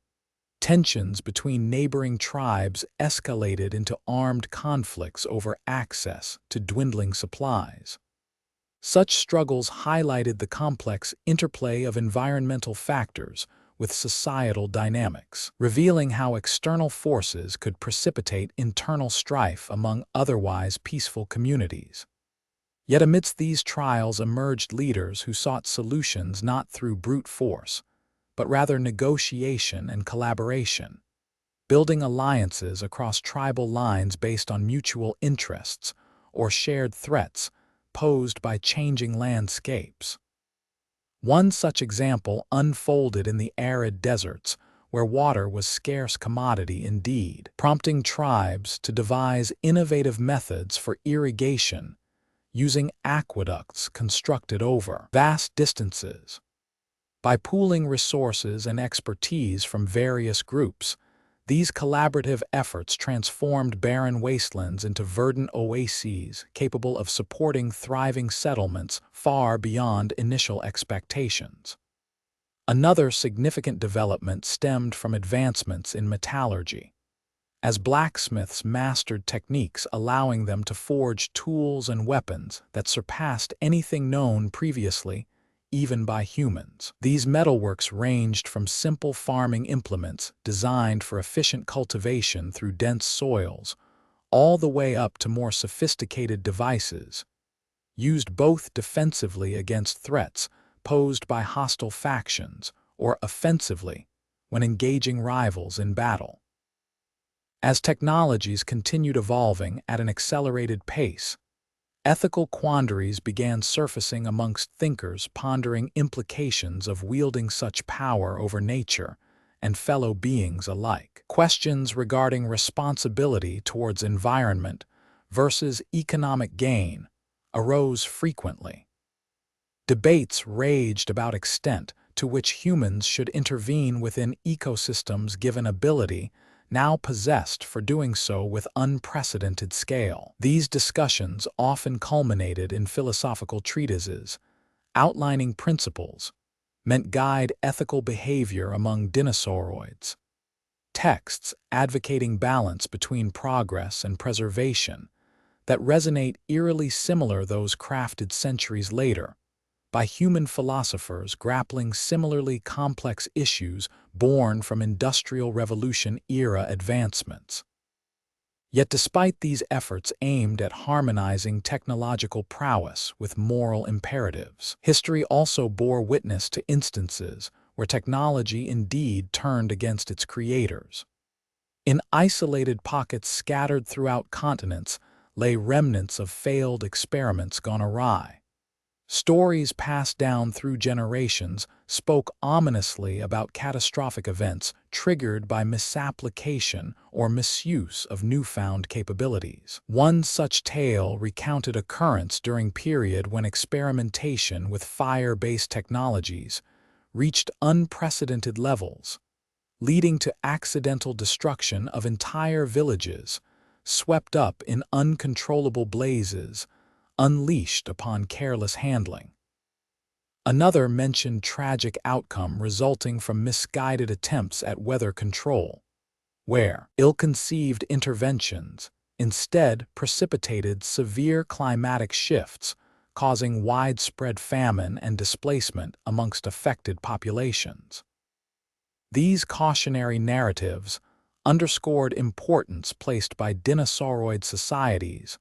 Speaker 1: tensions between neighboring tribes escalated into armed conflicts over access to dwindling supplies. Such struggles highlighted the complex interplay of environmental factors with societal dynamics, revealing how external forces could precipitate internal strife among otherwise peaceful communities. Yet amidst these trials emerged leaders who sought solutions not through brute force, but rather negotiation and collaboration, building alliances across tribal lines based on mutual interests or shared threats posed by changing landscapes. One such example unfolded in the arid deserts, where water was scarce commodity indeed, prompting tribes to devise innovative methods for irrigation using aqueducts constructed over vast distances. By pooling resources and expertise from various groups, these collaborative efforts transformed barren wastelands into verdant oases capable of supporting thriving settlements far beyond initial expectations. Another significant development stemmed from advancements in metallurgy, as blacksmiths mastered techniques allowing them to forge tools and weapons that surpassed anything known previously, even by humans. These metalworks ranged from simple farming implements designed for efficient cultivation through dense soils, all the way up to more sophisticated devices, used both defensively against threats posed by hostile factions or offensively when engaging rivals in battle. As technologies continued evolving at an accelerated pace, ethical quandaries began surfacing amongst thinkers pondering implications of wielding such power over nature and fellow beings alike. Questions regarding responsibility towards environment versus economic gain arose frequently. Debates raged about extent to which humans should intervene within ecosystems given ability now possessed for doing so with unprecedented scale. These discussions often culminated in philosophical treatises, outlining principles meant guide ethical behavior among dinosauroids, texts advocating balance between progress and preservation that resonate eerily similar those crafted centuries later by human philosophers grappling similarly complex issues born from Industrial Revolution-era advancements. Yet despite these efforts aimed at harmonizing technological prowess with moral imperatives, history also bore witness to instances where technology indeed turned against its creators. In isolated pockets scattered throughout continents lay remnants of failed experiments gone awry. Stories passed down through generations spoke ominously about catastrophic events triggered by misapplication or misuse of newfound capabilities. One such tale recounted occurrence during period when experimentation with fire-based technologies reached unprecedented levels, leading to accidental destruction of entire villages, swept up in uncontrollable blazes, unleashed upon careless handling. Another mentioned tragic outcome resulting from misguided attempts at weather control, where ill-conceived interventions instead precipitated severe climatic shifts, causing widespread famine and displacement amongst affected populations. These cautionary narratives underscored importance placed by dinosauroid societies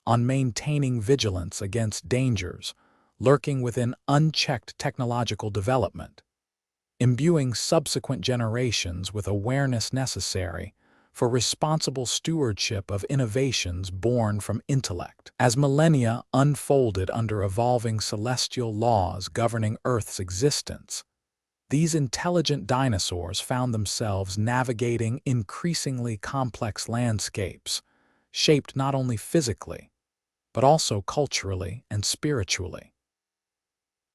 Speaker 1: on maintaining vigilance against dangers lurking within unchecked technological development, imbuing subsequent generations with awareness necessary for responsible stewardship of innovations born from intellect. As millennia unfolded under evolving celestial laws governing Earth's existence, these intelligent dinosaurs found themselves navigating increasingly complex landscapes, shaped not only physically, but also culturally and spiritually.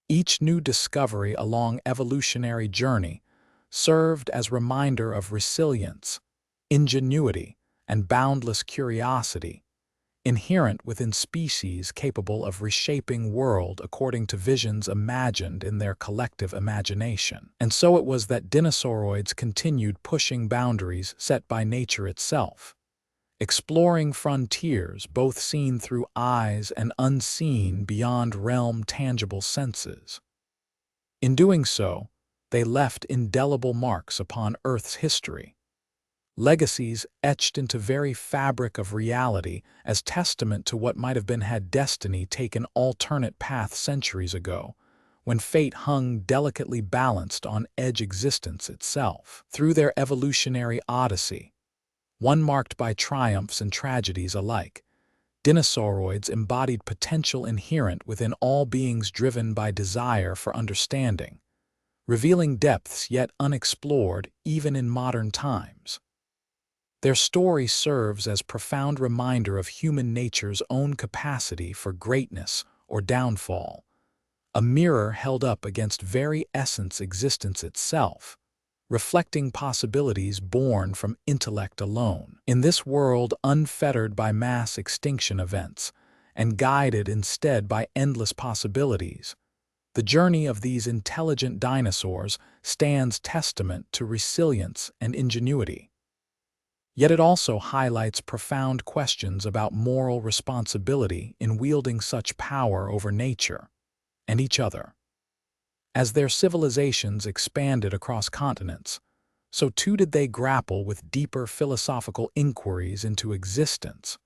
Speaker 1: Each new discovery along evolutionary journey served as reminder of resilience, ingenuity, and boundless curiosity, inherent within species capable of reshaping world according to visions imagined in their collective imagination. And so it was that dinosauroids continued pushing boundaries set by nature itself, exploring frontiers both seen through eyes and unseen beyond realm tangible senses. In doing so, they left indelible marks upon Earth's history, legacies etched into very fabric of reality as testament to what might have been had destiny taken alternate paths centuries ago, when fate hung delicately balanced on edge existence itself. Through their evolutionary odyssey, one marked by triumphs and tragedies alike, dinosauroids embodied potential inherent within all beings driven by desire for understanding, revealing depths yet unexplored even in modern times. Their story serves as profound reminder of human nature's own capacity for greatness or downfall, a mirror held up against very essence existence itself, reflecting possibilities born from intellect alone. In this world unfettered by mass extinction events, and guided instead by endless possibilities, the journey of these intelligent dinosaurs stands testament to resilience and ingenuity. Yet it also highlights profound questions about moral responsibility in wielding such power over nature and each other. As their civilizations expanded across continents, so too did they grapple with deeper philosophical inquiries into existence,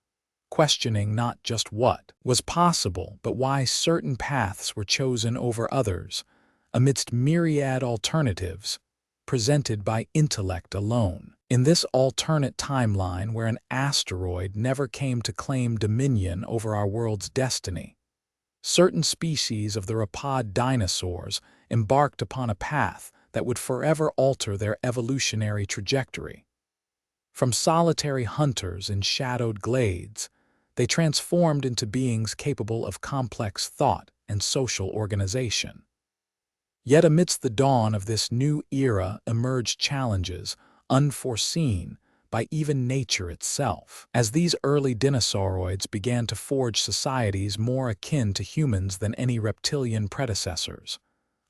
Speaker 1: questioning not just what was possible, but why certain paths were chosen over others, amidst myriad alternatives presented by intellect alone. In this alternate timeline where an asteroid never came to claim dominion over our world's destiny, certain species of the Theropod dinosaurs embarked upon a path that would forever alter their evolutionary trajectory. From solitary hunters in shadowed glades, they transformed into beings capable of complex thought and social organization. Yet amidst the dawn of this new era emerged challenges unforeseen by even nature itself. As these early dinosauroids began to forge societies more akin to humans than any reptilian predecessors,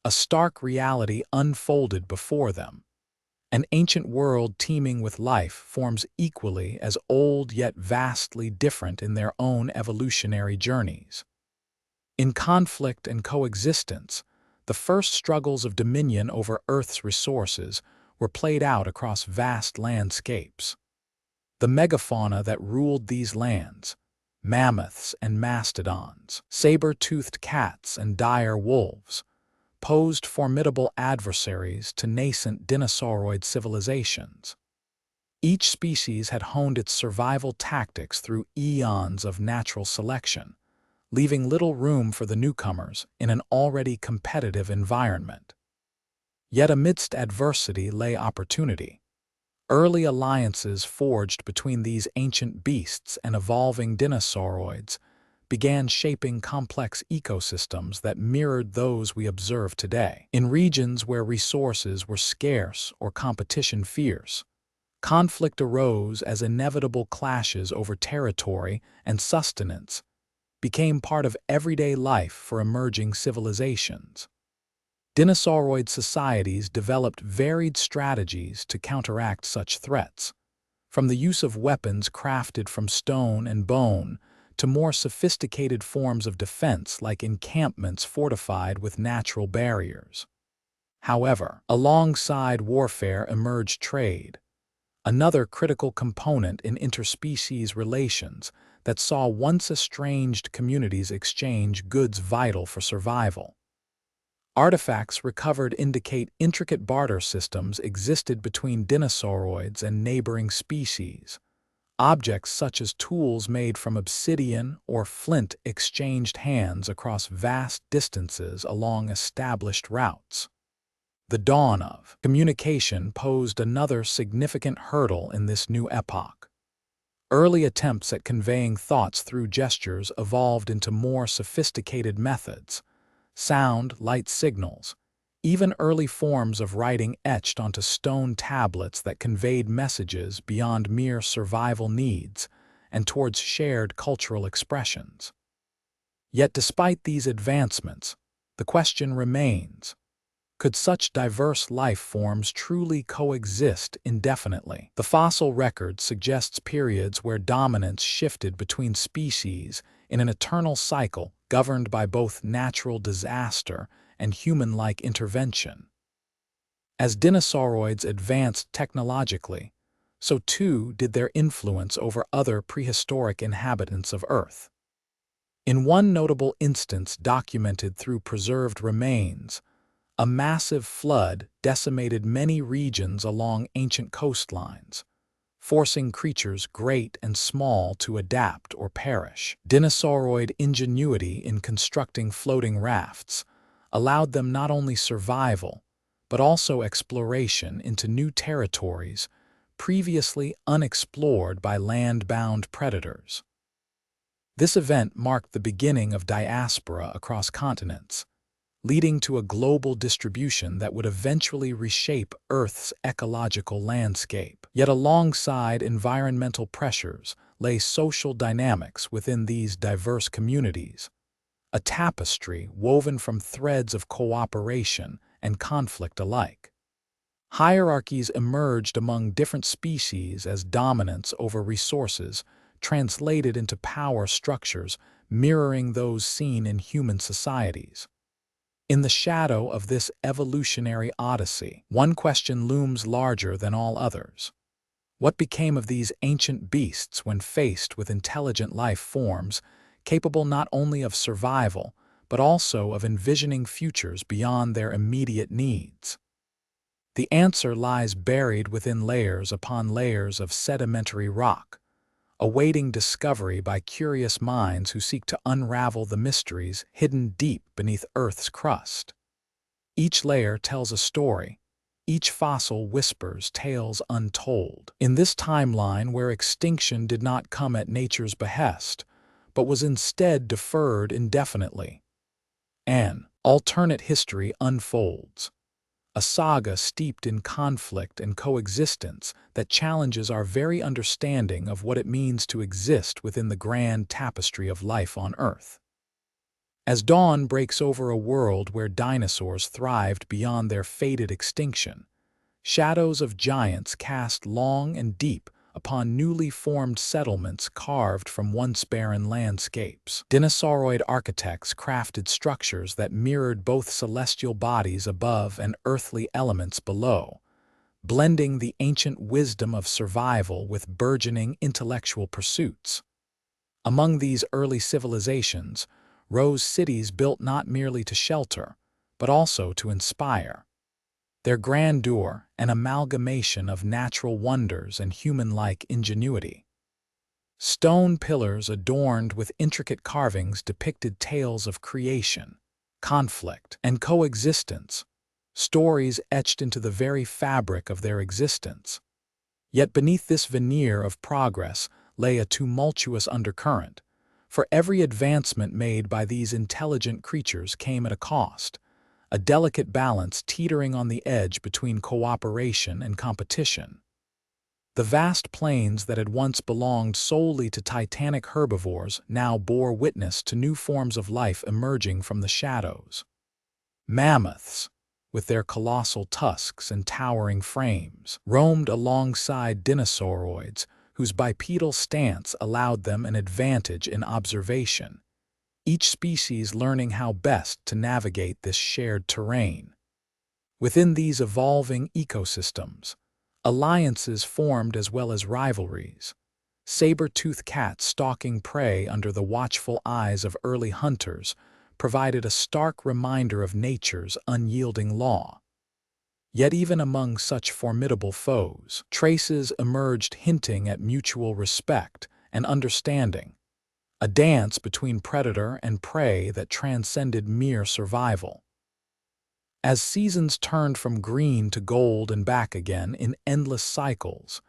Speaker 1: a stark reality unfolded before them. An ancient world teeming with life forms equally as old yet vastly different in their own evolutionary journeys. In conflict and coexistence, the first struggles of dominion over Earth's resources were played out across vast landscapes. The megafauna that ruled these lands, mammoths and mastodons, saber-toothed cats and dire wolves, posed formidable adversaries to nascent dinosauroid civilizations. Each species had honed its survival tactics through eons of natural selection, leaving little room for the newcomers in an already competitive environment. Yet amidst adversity lay opportunity. Early alliances forged between these ancient beasts and evolving dinosauroids began shaping complex ecosystems that mirrored those we observe today. In regions where resources were scarce or competition fierce, conflict arose as inevitable clashes over territory and sustenance became part of everyday life for emerging civilizations. Dinosauroid societies developed varied strategies to counteract such threats, from the use of weapons crafted from stone and bone to more sophisticated forms of defense like encampments fortified with natural barriers. However, alongside warfare emerged trade, another critical component in interspecies relations that saw once estranged communities exchange goods vital for survival. Artifacts recovered indicate intricate barter systems existed between dinosauroids and neighboring species. Objects such as tools made from obsidian or flint exchanged hands across vast distances along established routes. The dawn of communication posed another significant hurdle in this new epoch. Early attempts at conveying thoughts through gestures evolved into more sophisticated methods. Sound, light signals, even early forms of writing etched onto stone tablets that conveyed messages beyond mere survival needs and towards shared cultural expressions. Yet despite these advancements, the question remains: could such diverse life forms truly coexist indefinitely? The fossil record suggests periods where dominance shifted between species in an eternal cycle governed by both natural disaster and human-like intervention. As dinosauroids advanced technologically, so too did their influence over other prehistoric inhabitants of Earth. In one notable instance documented through preserved remains, a massive flood decimated many regions along ancient coastlines, forcing creatures great and small to adapt or perish. Dinosauroid ingenuity in constructing floating rafts allowed them not only survival, but also exploration into new territories previously unexplored by land-bound predators. This event marked the beginning of diaspora across continents, leading to a global distribution that would eventually reshape Earth's ecological landscape. Yet alongside environmental pressures lay social dynamics within these diverse communities, a tapestry woven from threads of cooperation and conflict alike. Hierarchies emerged among different species as dominance over resources translated into power structures mirroring those seen in human societies. In the shadow of this evolutionary odyssey, one question looms larger than all others. What became of these ancient beasts when faced with intelligent life forms capable not only of survival, but also of envisioning futures beyond their immediate needs? The answer lies buried within layers upon layers of sedimentary rock, awaiting discovery by curious minds who seek to unravel the mysteries hidden deep beneath Earth's crust. Each layer tells a story. Each fossil whispers tales untold. In this timeline where extinction did not come at nature's behest, but was instead deferred indefinitely, an alternate history unfolds. A saga steeped in conflict and coexistence that challenges our very understanding of what it means to exist within the grand tapestry of life on Earth. As dawn breaks over a world where dinosaurs thrived beyond their fated extinction, shadows of giants cast long and deep upon newly formed settlements carved from once barren landscapes. Dinosauroid architects crafted structures that mirrored both celestial bodies above and earthly elements below, blending the ancient wisdom of survival with burgeoning intellectual pursuits. Among these early civilizations rose cities built not merely to shelter, but also to inspire. Their grandeur an amalgamation of natural wonders and human-like ingenuity. Stone pillars adorned with intricate carvings depicted tales of creation, conflict, and coexistence, stories etched into the very fabric of their existence. Yet beneath this veneer of progress lay a tumultuous undercurrent, for every advancement made by these intelligent creatures came at a cost, a delicate balance teetering on the edge between cooperation and competition. The vast plains that had once belonged solely to titanic herbivores now bore witness to new forms of life emerging from the shadows. Mammoths, with their colossal tusks and towering frames, roamed alongside dinosauroids, whose bipedal stance allowed them an advantage in observation, each species learning how best to navigate this shared terrain. Within these evolving ecosystems, alliances formed as well as rivalries. Saber-toothed cats stalking prey under the watchful eyes of early hunters provided a stark reminder of nature's unyielding law. Yet even among such formidable foes, traces emerged hinting at mutual respect and understanding, a dance between predator and prey that transcended mere survival. As seasons turned from green to gold and back again in endless cycles,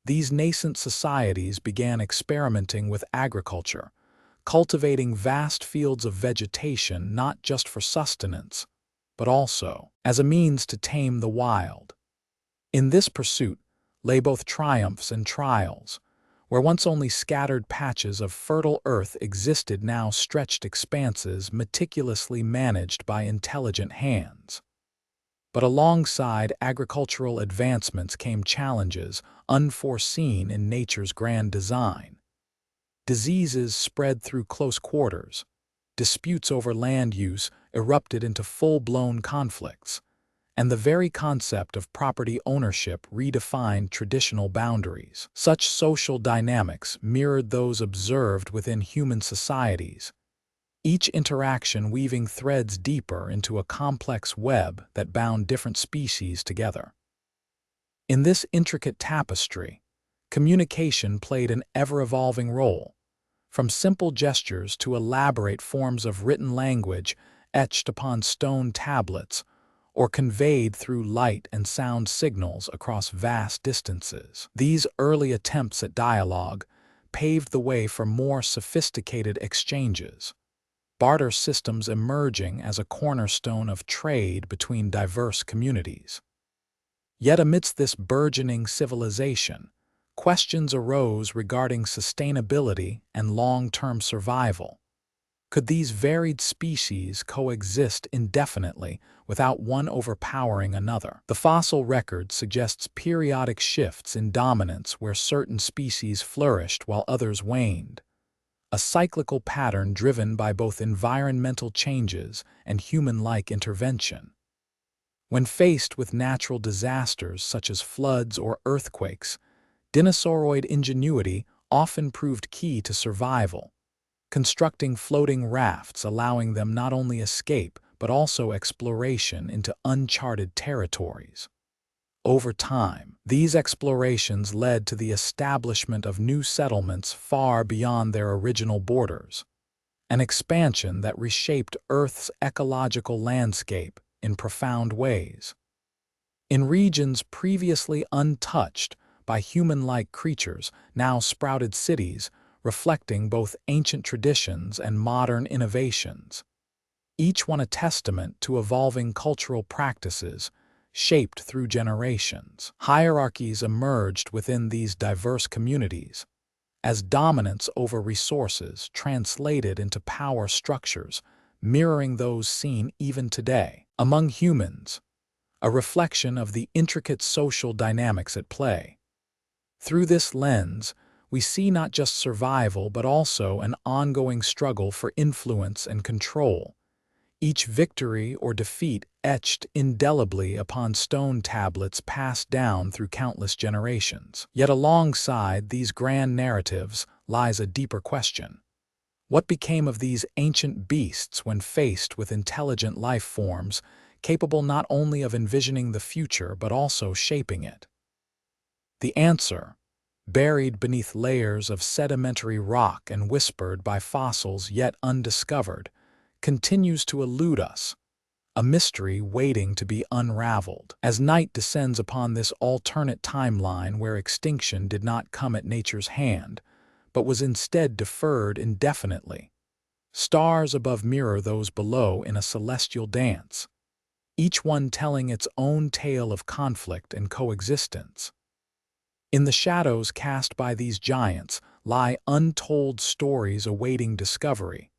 Speaker 1: these nascent societies began experimenting with agriculture, cultivating vast fields of vegetation not just for sustenance, but also as a means to tame the wild. In this pursuit lay both triumphs and trials. Where once only scattered patches of fertile earth existed, now stretched expanses meticulously managed by intelligent hands. But alongside agricultural advancements came challenges unforeseen in nature's grand design. Diseases spread through close quarters. Disputes over land use erupted into full-blown conflicts, and the very concept of property ownership redefined traditional boundaries. Such social dynamics mirrored those observed within human societies, each interaction weaving threads deeper into a complex web that bound different species together. In this intricate tapestry, communication played an ever-evolving role, from simple gestures to elaborate forms of written language etched upon stone tablets or conveyed through light and sound signals across vast distances. These early attempts at dialogue paved the way for more sophisticated exchanges, barter systems emerging as a cornerstone of trade between diverse communities. Yet amidst this burgeoning civilization, questions arose regarding sustainability and long-term survival. Could these varied species coexist indefinitely without one overpowering another? The fossil record suggests periodic shifts in dominance where certain species flourished while others waned, a cyclical pattern driven by both environmental changes and human-like intervention. When faced with natural disasters such as floods or earthquakes, dinosauroid ingenuity often proved key to survival, constructing floating rafts allowing them not only escape but also exploration into uncharted territories. Over time, these explorations led to the establishment of new settlements far beyond their original borders, an expansion that reshaped Earth's ecological landscape in profound ways. In regions previously untouched by human-like creatures, now sprouted cities, reflecting both ancient traditions and modern innovations, each one a testament to evolving cultural practices shaped through generations. Hierarchies emerged within these diverse communities, as dominance over resources translated into power structures mirroring those seen even today among humans, a reflection of the intricate social dynamics at play. Through this lens, we see not just survival but also an ongoing struggle for influence and control, each victory or defeat etched indelibly upon stone tablets passed down through countless generations. Yet alongside these grand narratives lies a deeper question. What became of these ancient beasts when faced with intelligent life forms capable not only of envisioning the future but also shaping it? The answer, buried beneath layers of sedimentary rock and whispered by fossils yet undiscovered, continues to elude us, a mystery waiting to be unraveled. As night descends upon this alternate timeline where extinction did not come at nature's hand, but was instead deferred indefinitely, stars above mirror those below in a celestial dance, each one telling its own tale of conflict and coexistence. In the shadows cast by these giants lie untold stories awaiting discovery,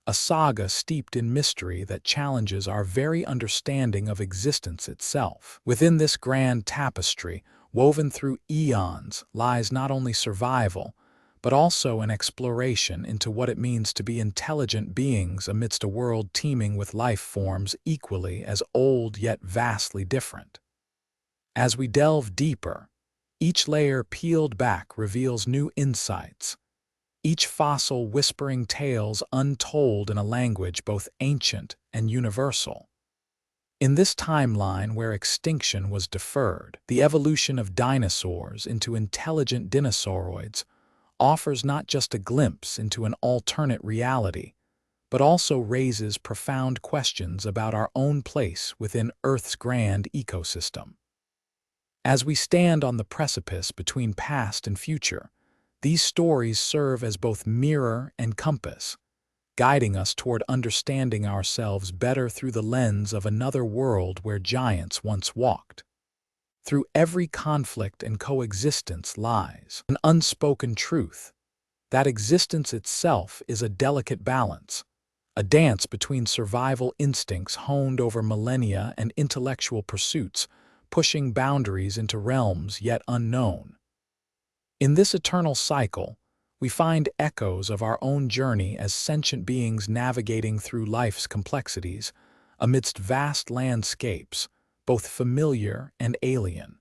Speaker 1: a saga steeped in mystery that challenges our very understanding of existence itself. Within this grand tapestry, woven through eons, lies not only survival, but also an exploration into what it means to be intelligent beings amidst a world teeming with life forms equally as old yet vastly different. As we delve deeper, each layer peeled back reveals new insights, each fossil whispering tales untold in a language both ancient and universal. In this timeline where extinction was deferred, the evolution of dinosaurs into intelligent dinosauroids offers not just a glimpse into an alternate reality, but also raises profound questions about our own place within Earth's grand ecosystem. As we stand on the precipice between past and future, these stories serve as both mirror and compass, guiding us toward understanding ourselves better through the lens of another world where giants once walked. Through every conflict and coexistence lies an unspoken truth, that existence itself is a delicate balance, a dance between survival instincts honed over millennia and intellectual pursuits, pushing boundaries into realms yet unknown. In this eternal cycle, we find echoes of our own journey as sentient beings navigating through life's complexities, amidst vast landscapes, both familiar and alien.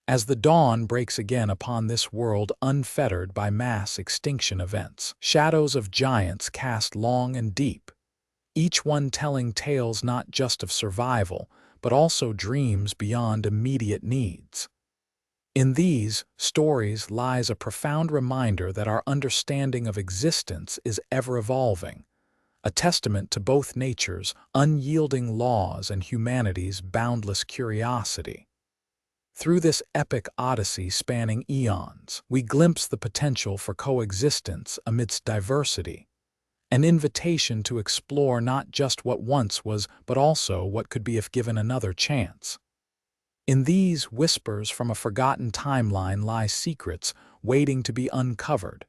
Speaker 1: As the dawn breaks again upon this world unfettered by mass extinction events, shadows of giants cast long and deep, each one telling tales not just of survival, but also dreams beyond immediate needs. In these stories lies a profound reminder that our understanding of existence is ever-evolving, a testament to both nature's unyielding laws and humanity's boundless curiosity. Through this epic odyssey spanning eons, we glimpse the potential for coexistence amidst diversity, an invitation to explore not just what once was, but also what could be if given another chance. In these whispers from a forgotten timeline lie secrets waiting to be uncovered,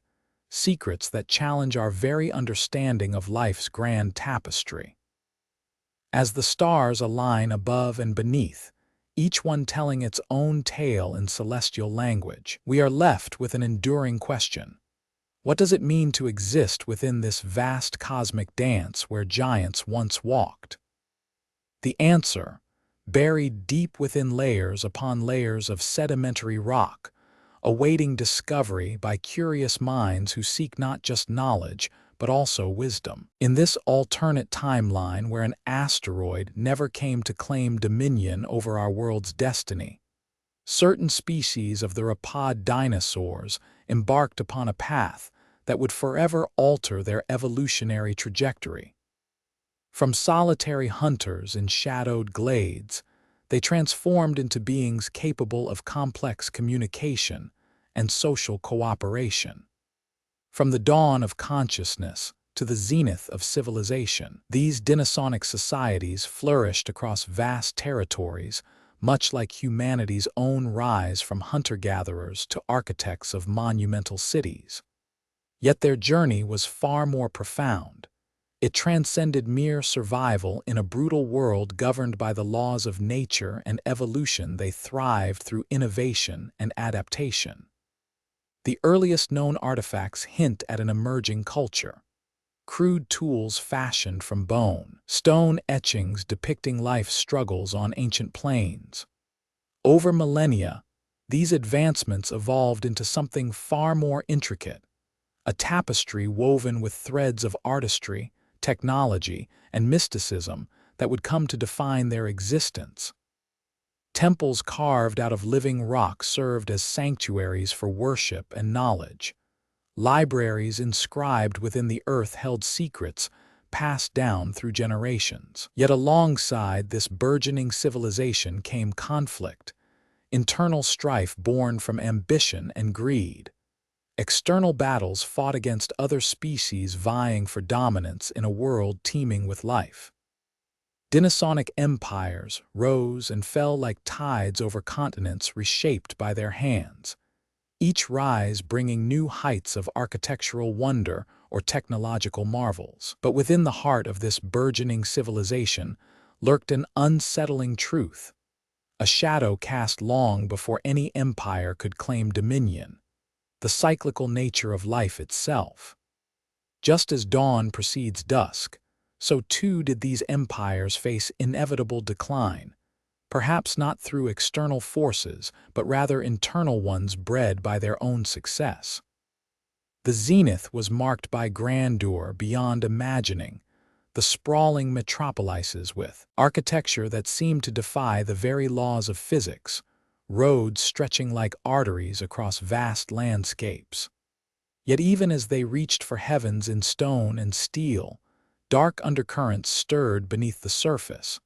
Speaker 1: secrets that challenge our very understanding of life's grand tapestry. As the stars align above and beneath, each one telling its own tale in celestial language, we are left with an enduring question. What does it mean to exist within this vast cosmic dance where giants once walked? The answer, buried deep within layers upon layers of sedimentary rock, awaiting discovery by curious minds who seek not just knowledge, but also wisdom. In this alternate timeline where an asteroid never came to claim dominion over our world's destiny, certain species of the Theropod dinosaurs embarked upon a path that would forever alter their evolutionary trajectory. From solitary hunters in shadowed glades, they transformed into beings capable of complex communication and social cooperation. From the dawn of consciousness to the zenith of civilization, these Dinosauric societies flourished across vast territories, much like humanity's own rise from hunter-gatherers to architects of monumental cities. Yet their journey was far more profound. It transcended mere survival in a brutal world governed by the laws of nature and evolution. They thrived through innovation and adaptation. The earliest known artifacts hint at an emerging culture. Crude tools fashioned from bone, stone etchings depicting life's struggles on ancient plains. Over millennia, these advancements evolved into something far more intricate, a tapestry woven with threads of artistry, technology, and mysticism that would come to define their existence. Temples carved out of living rock served as sanctuaries for worship and knowledge. Libraries inscribed within the earth held secrets passed down through generations. Yet alongside this burgeoning civilization came conflict, internal strife born from ambition and greed. External battles fought against other species vying for dominance in a world teeming with life. Dinosauric empires rose and fell like tides over continents reshaped by their hands, each rise bringing new heights of architectural wonder or technological marvels. But within the heart of this burgeoning civilization lurked an unsettling truth, a shadow cast long before any empire could claim dominion: the cyclical nature of life itself. Just as dawn precedes dusk, so too did these empires face inevitable decline, perhaps not through external forces, but rather internal ones bred by their own success. The zenith was marked by grandeur beyond imagining, the sprawling metropolises with architecture that seemed to defy the very laws of physics, roads stretching like arteries across vast landscapes. Yet even as they reached for heavens in stone and steel, dark undercurrents stirred beneath the surface,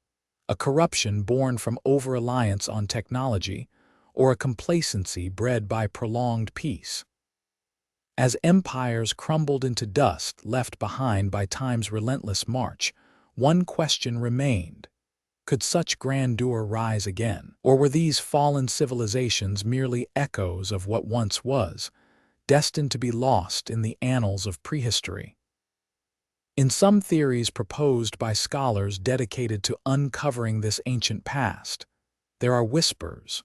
Speaker 1: a corruption born from over-reliance on technology or a complacency bred by prolonged peace. As empires crumbled into dust left behind by time's relentless march, one question remained: could such grandeur rise again? Or were these fallen civilizations merely echoes of what once was, destined to be lost in the annals of prehistory? In some theories proposed by scholars dedicated to uncovering this ancient past, there are whispers,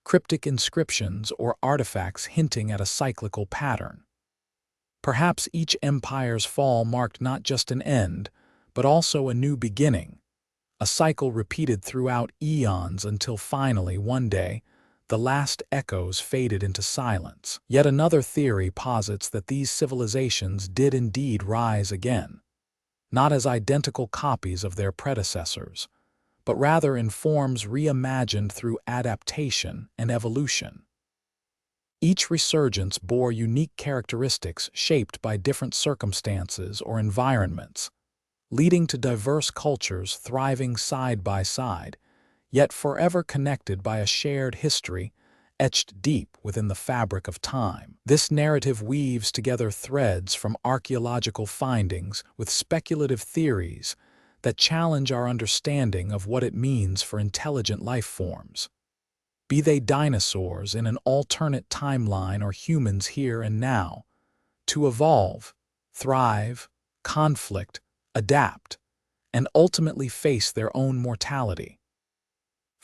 Speaker 1: cryptic inscriptions, or artifacts hinting at a cyclical pattern. Perhaps each empire's fall marked not just an end, but also a new beginning, a cycle repeated throughout eons until finally, one day, the last echoes faded into silence. Yet another theory posits that these civilizations did indeed rise again, not as identical copies of their predecessors, but rather in forms reimagined through adaptation and evolution. Each resurgence bore unique characteristics shaped by different circumstances or environments, leading to diverse cultures thriving side by side, yet forever connected by a shared history etched deep within the fabric of time. This narrative weaves together threads from archaeological findings with speculative theories that challenge our understanding of what it means for intelligent life forms, be they dinosaurs in an alternate timeline or humans here and now, to evolve, thrive, conflict, adapt, and ultimately face their own mortality.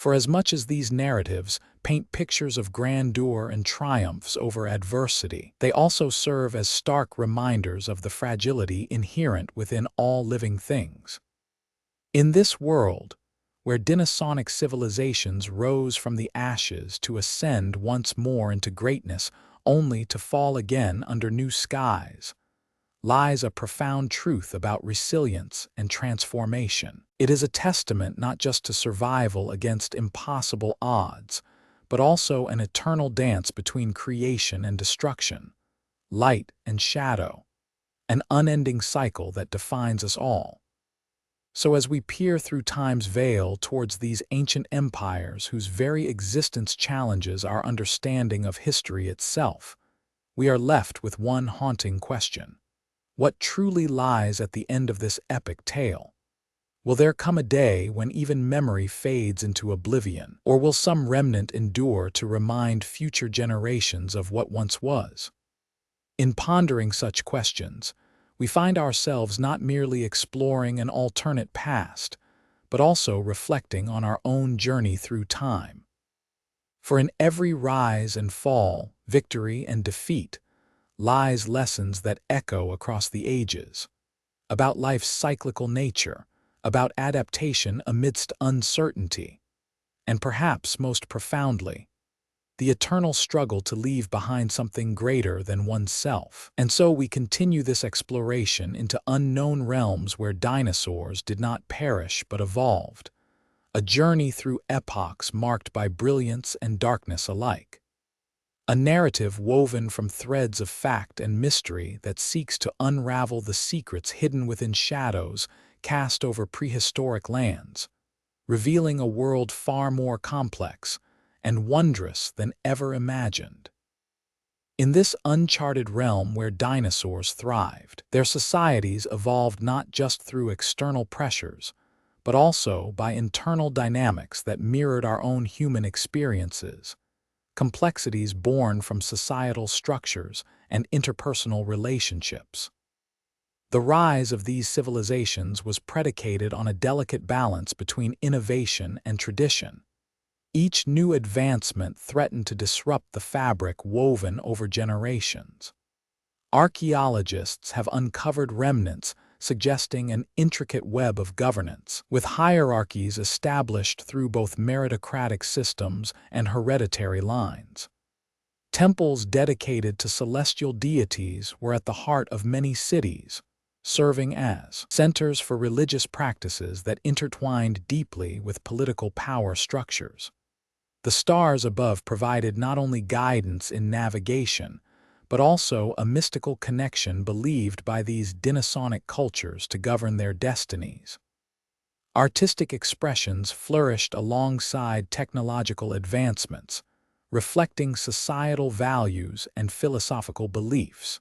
Speaker 1: For as much as these narratives paint pictures of grandeur and triumphs over adversity, they also serve as stark reminders of the fragility inherent within all living things. In this world, where Dinosauric civilizations rose from the ashes to ascend once more into greatness only to fall again under new skies, lies a profound truth about resilience and transformation. It is a testament not just to survival against impossible odds, but also an eternal dance between creation and destruction, light and shadow, an unending cycle that defines us all. So as we peer through time's veil towards these ancient empires whose very existence challenges our understanding of history itself, we are left with one haunting question. What truly lies at the end of this epic tale? Will there come a day when even memory fades into oblivion, or will some remnant endure to remind future generations of what once was? In pondering such questions, we find ourselves not merely exploring an alternate past, but also reflecting on our own journey through time. For in every rise and fall, victory and defeat, lies lessons that echo across the ages, about life's cyclical nature, about adaptation amidst uncertainty, and perhaps most profoundly, the eternal struggle to leave behind something greater than oneself. And so we continue this exploration into unknown realms where dinosaurs did not perish but evolved, a journey through epochs marked by brilliance and darkness alike. A narrative woven from threads of fact and mystery that seeks to unravel the secrets hidden within shadows cast over prehistoric lands, revealing a world far more complex and wondrous than ever imagined. In this uncharted realm where dinosaurs thrived, their societies evolved not just through external pressures, but also by internal dynamics that mirrored our own human experiences, complexities born from societal structures and interpersonal relationships. The rise of these civilizations was predicated on a delicate balance between innovation and tradition. Each new advancement threatened to disrupt the fabric woven over generations. Archaeologists have uncovered remnants suggesting an intricate web of governance, with hierarchies established through both meritocratic systems and hereditary lines. Temples dedicated to celestial deities were at the heart of many cities, serving as centers for religious practices that intertwined deeply with political power structures. The stars above provided not only guidance in navigation, but also a mystical connection believed by these Dinosauric cultures to govern their destinies. Artistic expressions flourished alongside technological advancements, reflecting societal values and philosophical beliefs.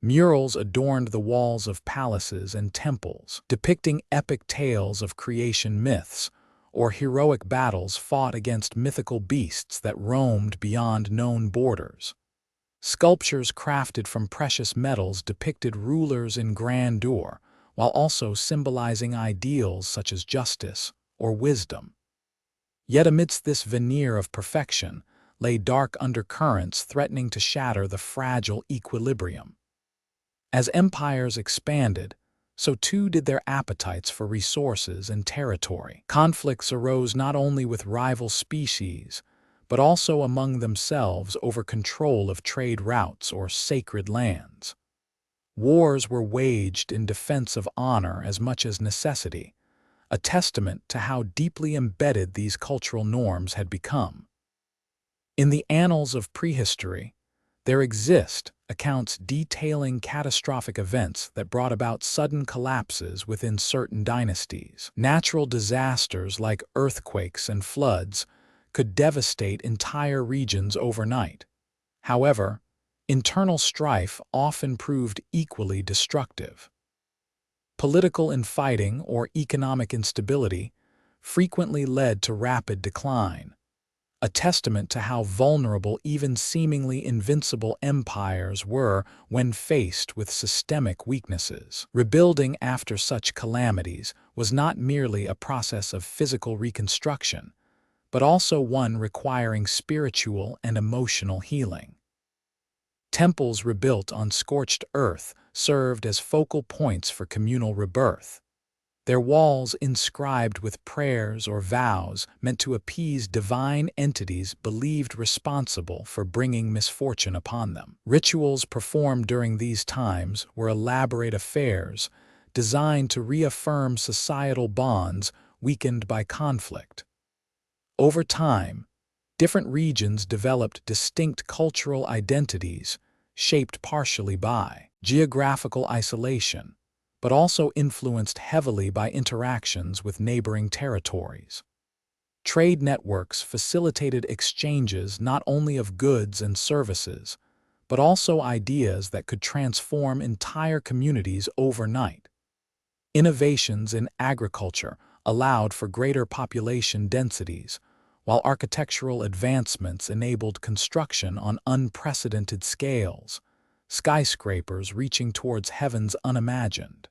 Speaker 1: Murals adorned the walls of palaces and temples, depicting epic tales of creation myths or heroic battles fought against mythical beasts that roamed beyond known borders. Sculptures crafted from precious metals depicted rulers in grandeur, while also symbolizing ideals such as justice or wisdom. Yet amidst this veneer of perfection lay dark undercurrents threatening to shatter the fragile equilibrium. As empires expanded, so too did their appetites for resources and territory. Conflicts arose not only with rival species, but also among themselves over control of trade routes or sacred lands. Wars were waged in defense of honor as much as necessity, a testament to how deeply embedded these cultural norms had become. In the annals of prehistory, there exist accounts detailing catastrophic events that brought about sudden collapses within certain dynasties. Natural disasters like earthquakes and floods could devastate entire regions overnight. However, internal strife often proved equally destructive. Political infighting or economic instability frequently led to rapid decline, a testament to how vulnerable even seemingly invincible empires were when faced with systemic weaknesses. Rebuilding after such calamities was not merely a process of physical reconstruction, but also one requiring spiritual and emotional healing. Temples rebuilt on scorched earth served as focal points for communal rebirth, their walls inscribed with prayers or vows meant to appease divine entities believed responsible for bringing misfortune upon them. Rituals performed during these times were elaborate affairs designed to reaffirm societal bonds weakened by conflict. Over time, different regions developed distinct cultural identities shaped partially by geographical isolation, but also influenced heavily by interactions with neighboring territories. Trade networks facilitated exchanges not only of goods and services, but also ideas that could transform entire communities overnight. Innovations in agriculture allowed for greater population densities, while architectural advancements enabled construction on unprecedented scales, skyscrapers reaching towards heavens unimagined.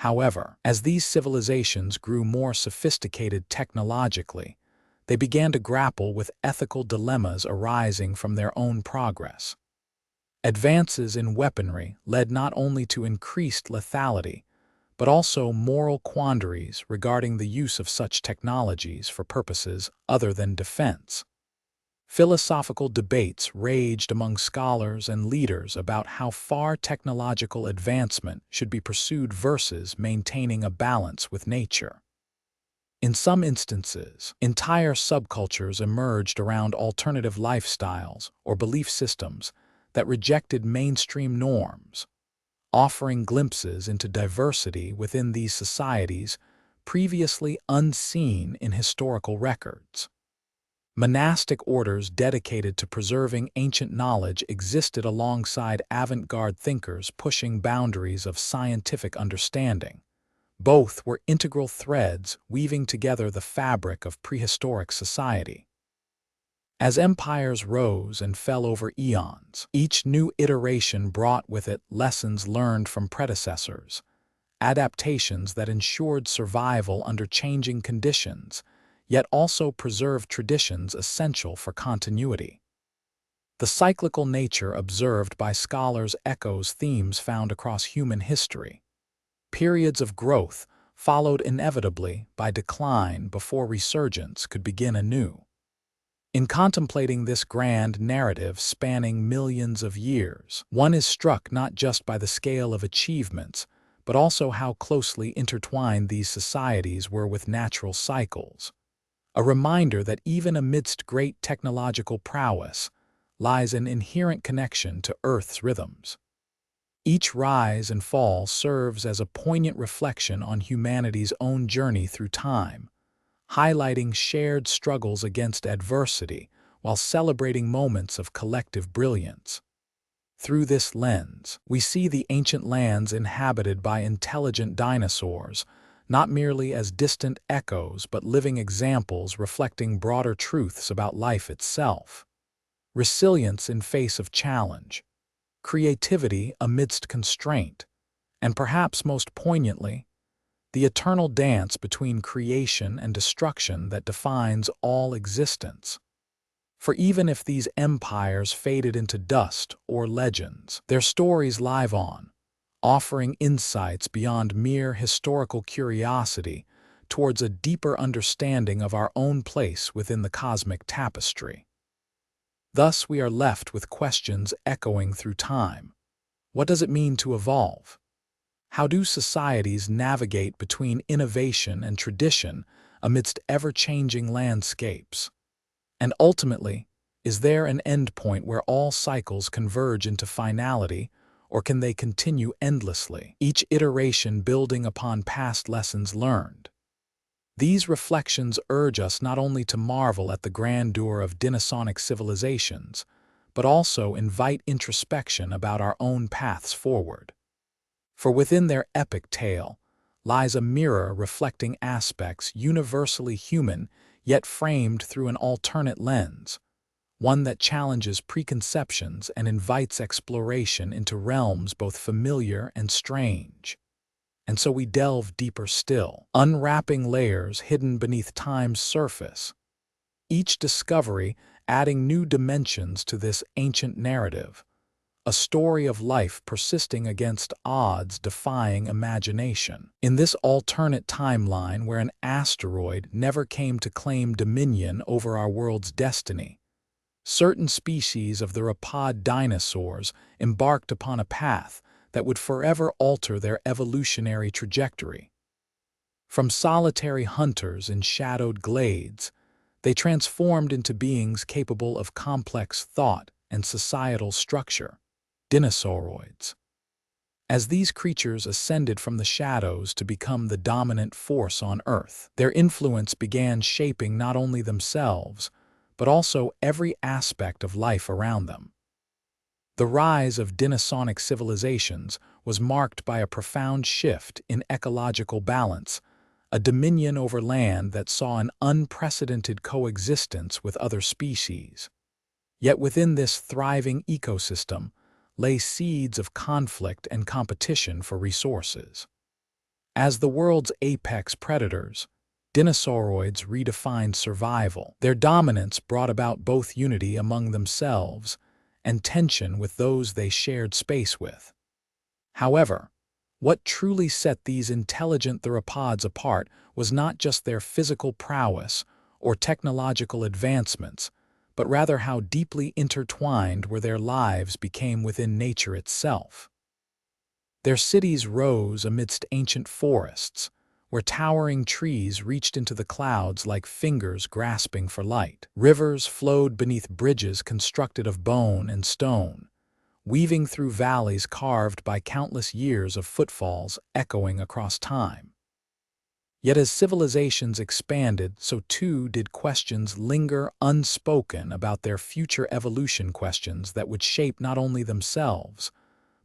Speaker 1: However, as these civilizations grew more sophisticated technologically, they began to grapple with ethical dilemmas arising from their own progress. Advances in weaponry led not only to increased lethality, but also moral quandaries regarding the use of such technologies for purposes other than defense. Philosophical debates raged among scholars and leaders about how far technological advancement should be pursued versus maintaining a balance with nature. In some instances, entire subcultures emerged around alternative lifestyles or belief systems that rejected mainstream norms, offering glimpses into diversity within these societies previously unseen in historical records. Monastic orders dedicated to preserving ancient knowledge existed alongside avant-garde thinkers pushing boundaries of scientific understanding. Both were integral threads weaving together the fabric of prehistoric society. As empires rose and fell over eons, each new iteration brought with it lessons learned from predecessors, adaptations that ensured survival under changing conditions, yet also preserved traditions essential for continuity. The cyclical nature observed by scholars echoes themes found across human history. Periods of growth followed inevitably by decline before resurgence could begin anew. In contemplating this grand narrative spanning millions of years, one is struck not just by the scale of achievements, but also how closely intertwined these societies were with natural cycles. A reminder that even amidst great technological prowess lies an inherent connection to Earth's rhythms. Each rise and fall serves as a poignant reflection on humanity's own journey through time, highlighting shared struggles against adversity while celebrating moments of collective brilliance. Through this lens, we see the ancient lands inhabited by intelligent dinosaurs not merely as distant echoes but living examples reflecting broader truths about life itself. Resilience in face of challenge, creativity amidst constraint, and perhaps most poignantly, the eternal dance between creation and destruction that defines all existence. For even if these empires faded into dust or legends, their stories live on, offering insights beyond mere historical curiosity towards a deeper understanding of our own place within the cosmic tapestry. Thus, we are left with questions echoing through time. What does it mean to evolve? How do societies navigate between innovation and tradition amidst ever-changing landscapes? And ultimately, is there an endpoint where all cycles converge into finality, or can they continue endlessly, each iteration building upon past lessons learned? These reflections urge us not only to marvel at the grandeur of Dinosauric civilizations, but also invite introspection about our own paths forward. For within their epic tale lies a mirror reflecting aspects universally human yet framed through an alternate lens, one that challenges preconceptions and invites exploration into realms both familiar and strange. And so we delve deeper still, unwrapping layers hidden beneath time's surface, each discovery adding new dimensions to this ancient narrative, a story of life persisting against odds defying imagination. In this alternate timeline where an asteroid never came to claim dominion over our world's destiny, certain species of the Theropod dinosaurs embarked upon a path that would forever alter their evolutionary trajectory. From solitary hunters in shadowed glades, they transformed into beings capable of complex thought and societal structure, Dinosauroids. As these creatures ascended from the shadows to become the dominant force on Earth, their influence began shaping not only themselves, but also every aspect of life around them. The rise of Dinosaunic civilizations was marked by a profound shift in ecological balance, a dominion over land that saw an unprecedented coexistence with other species. Yet within this thriving ecosystem lay seeds of conflict and competition for resources. As the world's apex predators, Dinosauroids redefined survival. Their dominance brought about both unity among themselves and tension with those they shared space with. However, what truly set these intelligent theropods apart was not just their physical prowess or technological advancements, but rather how deeply intertwined were their lives became within nature itself. Their cities rose amidst ancient forests, where towering trees reached into the clouds like fingers grasping for light. Rivers flowed beneath bridges constructed of bone and stone, weaving through valleys carved by countless years of footfalls echoing across time. Yet as civilizations expanded, so too did questions linger unspoken about their future evolution, questions that would shape not only themselves,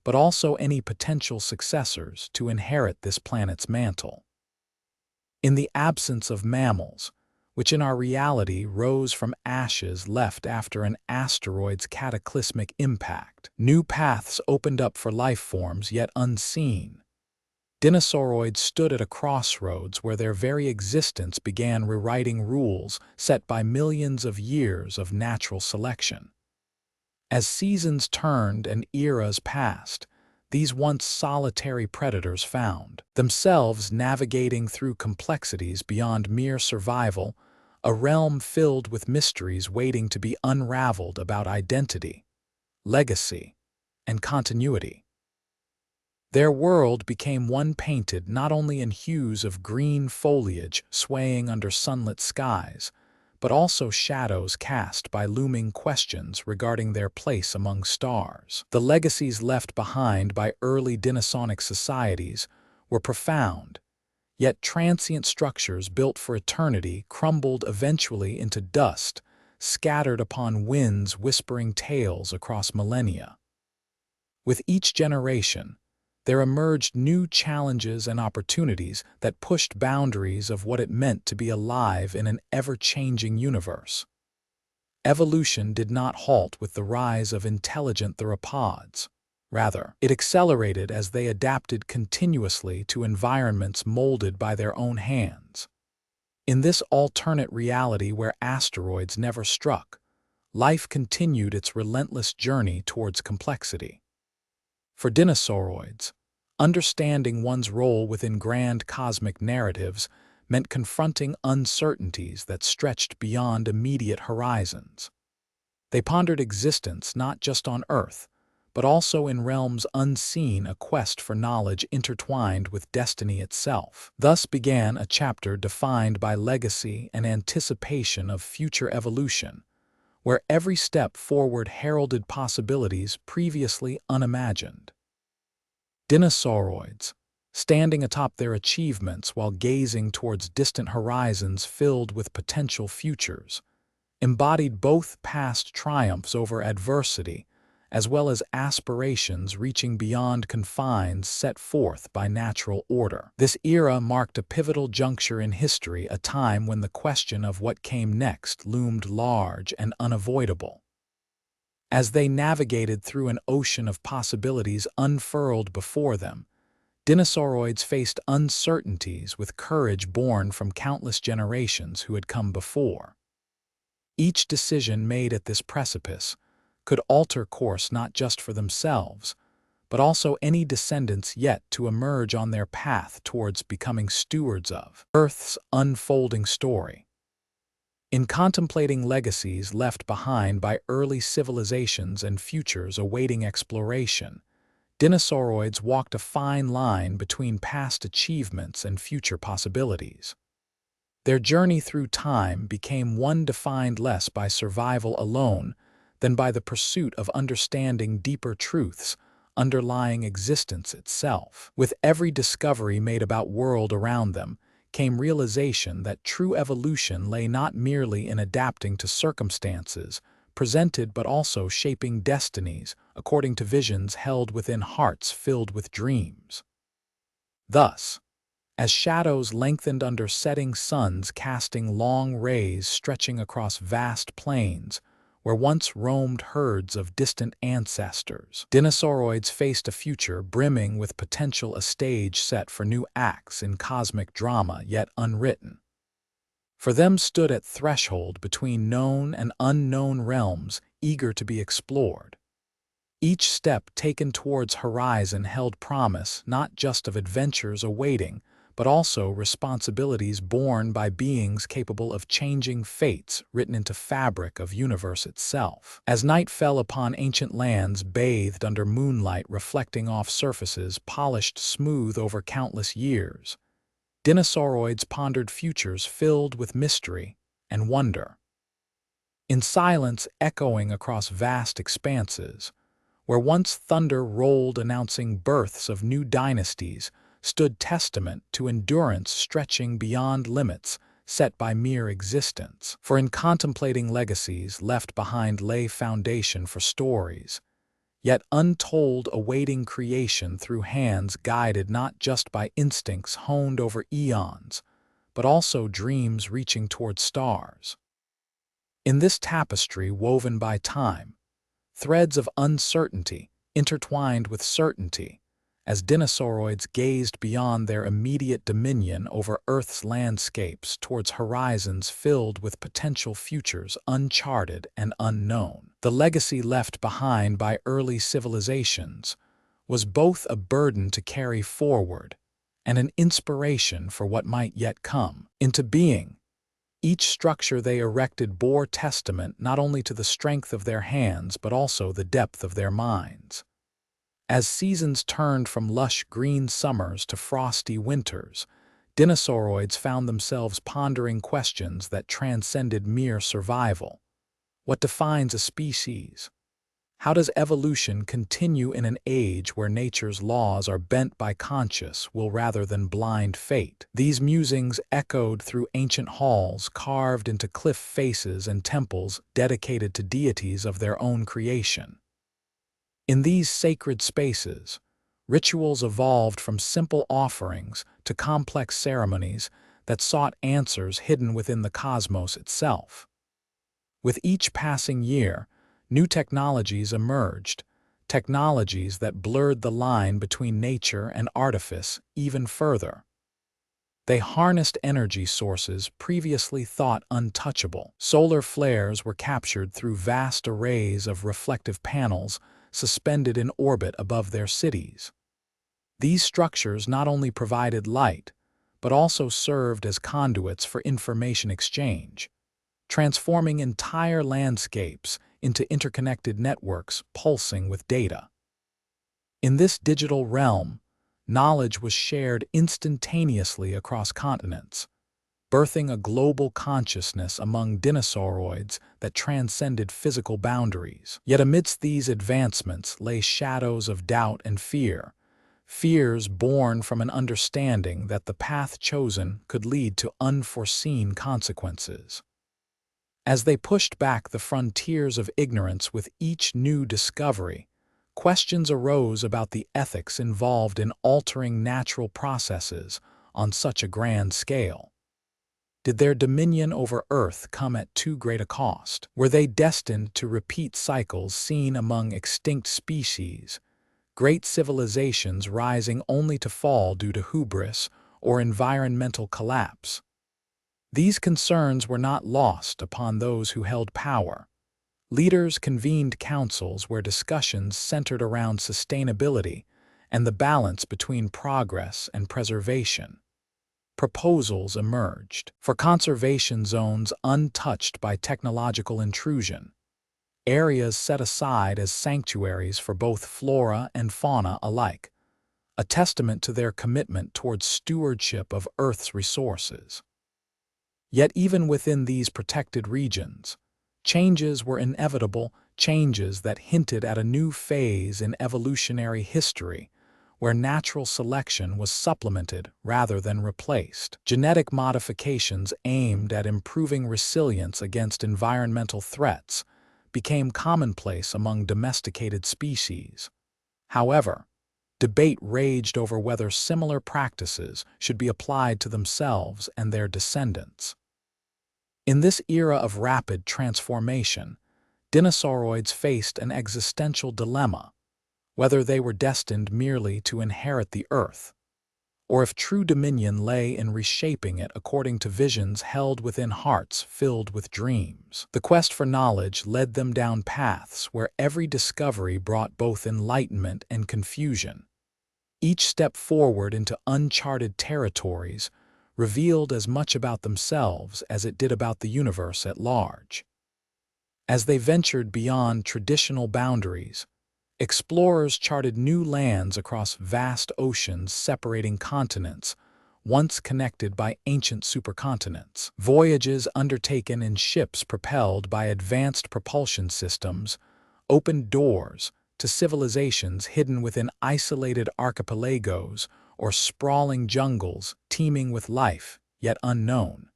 Speaker 1: but also any potential successors to inherit this planet's mantle. In the absence of mammals, which in our reality rose from ashes left after an asteroid's cataclysmic impact, new paths opened up for life forms yet unseen. Dinosauroids stood at a crossroads where their very existence began rewriting rules set by millions of years of natural selection. As seasons turned and eras passed, these once solitary predators found themselves navigating through complexities beyond mere survival, a realm filled with mysteries waiting to be unraveled about identity, legacy, and continuity. Their world became one painted not only in hues of green foliage swaying under sunlit skies, but also shadows cast by looming questions regarding their place among stars. The legacies left behind by early Dinosauric societies were profound, yet transient structures built for eternity crumbled eventually into dust, scattered upon winds whispering tales across millennia. With each generation, there emerged new challenges and opportunities that pushed boundaries of what it meant to be alive in an ever-changing universe. Evolution did not halt with the rise of intelligent theropods. Rather, it accelerated as they adapted continuously to environments molded by their own hands. In this alternate reality where asteroids never struck, life continued its relentless journey towards complexity. For Dinosauroids, understanding one's role within grand cosmic narratives meant confronting uncertainties that stretched beyond immediate horizons. They pondered existence not just on Earth, but also in realms unseen, a quest for knowledge intertwined with destiny itself. Thus began a chapter defined by legacy and anticipation of future evolution, where every step forward heralded possibilities previously unimagined. Dinosauroids, standing atop their achievements while gazing towards distant horizons filled with potential futures, embodied both past triumphs over adversity as well as aspirations reaching beyond confines set forth by natural order. This era marked a pivotal juncture in history, a time when the question of what came next loomed large and unavoidable. As they navigated through an ocean of possibilities unfurled before them, Dinosauroids faced uncertainties with courage born from countless generations who had come before. Each decision made at this precipice could alter course not just for themselves, but also any descendants yet to emerge on their path towards becoming stewards of Earth's unfolding story. In contemplating legacies left behind by early civilizations and futures awaiting exploration, Dinosauroids walked a fine line between past achievements and future possibilities. Their journey through time became one defined less by survival alone than by the pursuit of understanding deeper truths underlying existence itself. With every discovery made about world around them came realization that true evolution lay not merely in adapting to circumstances presented but also shaping destinies according to visions held within hearts filled with dreams. Thus, as shadows lengthened under setting suns casting long rays stretching across vast plains where once roamed herds of distant ancestors, Dinosauroids faced a future brimming with potential, a stage set for new acts in cosmic drama yet unwritten. For them stood at threshold between known and unknown realms eager to be explored. Each step taken towards horizon held promise not just of adventures awaiting, but also responsibilities borne by beings capable of changing fates written into fabric of universe itself. As night fell upon ancient lands bathed under moonlight reflecting off surfaces polished smooth over countless years, Dinosauroids pondered futures filled with mystery and wonder. In silence echoing across vast expanses, where once thunder rolled announcing births of new dynasties, stood testament to endurance stretching beyond limits set by mere existence. For in contemplating legacies left behind lay foundation for stories, yet untold awaiting creation through hands guided not just by instincts honed over eons, but also dreams reaching toward stars. In this tapestry woven by time, threads of uncertainty intertwined with certainty, as Dinosauroids gazed beyond their immediate dominion over Earth's landscapes towards horizons filled with potential futures uncharted and unknown. The legacy left behind by early civilizations was both a burden to carry forward and an inspiration for what might yet come into being. Each structure they erected bore testament not only to the strength of their hands but also the depth of their minds. As seasons turned from lush green summers to frosty winters, Dinosauroids found themselves pondering questions that transcended mere survival. What defines a species? How does evolution continue in an age where nature's laws are bent by conscious will rather than blind fate? These musings echoed through ancient halls carved into cliff faces and temples dedicated to deities of their own creation. In these sacred spaces, rituals evolved from simple offerings to complex ceremonies that sought answers hidden within the cosmos itself. With each passing year, new technologies emerged, technologies that blurred the line between nature and artifice even further. They harnessed energy sources previously thought untouchable. Solar flares were captured through vast arrays of reflective panels suspended in orbit above their cities. These structures not only provided light, but also served as conduits for information exchange, transforming entire landscapes into interconnected networks pulsing with data. In this digital realm, knowledge was shared instantaneously across continents, birthing a global consciousness among Dinosauroids that transcended physical boundaries. Yet amidst these advancements lay shadows of doubt and fear, fears born from an understanding that the path chosen could lead to unforeseen consequences. As they pushed back the frontiers of ignorance with each new discovery, questions arose about the ethics involved in altering natural processes on such a grand scale. Did their dominion over Earth come at too great a cost? Were they destined to repeat cycles seen among extinct species, great civilizations rising only to fall due to hubris or environmental collapse? These concerns were not lost upon those who held power. Leaders convened councils where discussions centered around sustainability and the balance between progress and preservation. Proposals emerged for conservation zones untouched by technological intrusion, areas set aside as sanctuaries for both flora and fauna alike, a testament to their commitment towards stewardship of Earth's resources. Yet even within these protected regions, changes were inevitable, changes that hinted at a new phase in evolutionary history, where natural selection was supplemented rather than replaced. Genetic modifications aimed at improving resilience against environmental threats became commonplace among domesticated species. However, debate raged over whether similar practices should be applied to themselves and their descendants. In this era of rapid transformation, Dinosauroids faced an existential dilemma: whether they were destined merely to inherit the Earth, or if true dominion lay in reshaping it according to visions held within hearts filled with dreams. The quest for knowledge led them down paths where every discovery brought both enlightenment and confusion. Each step forward into uncharted territories revealed as much about themselves as it did about the universe at large. As they ventured beyond traditional boundaries, explorers charted new lands across vast oceans separating continents, once connected by ancient supercontinents. Voyages undertaken in ships propelled by advanced propulsion systems opened doors to civilizations hidden within isolated archipelagos or sprawling jungles teeming with life, yet unknown.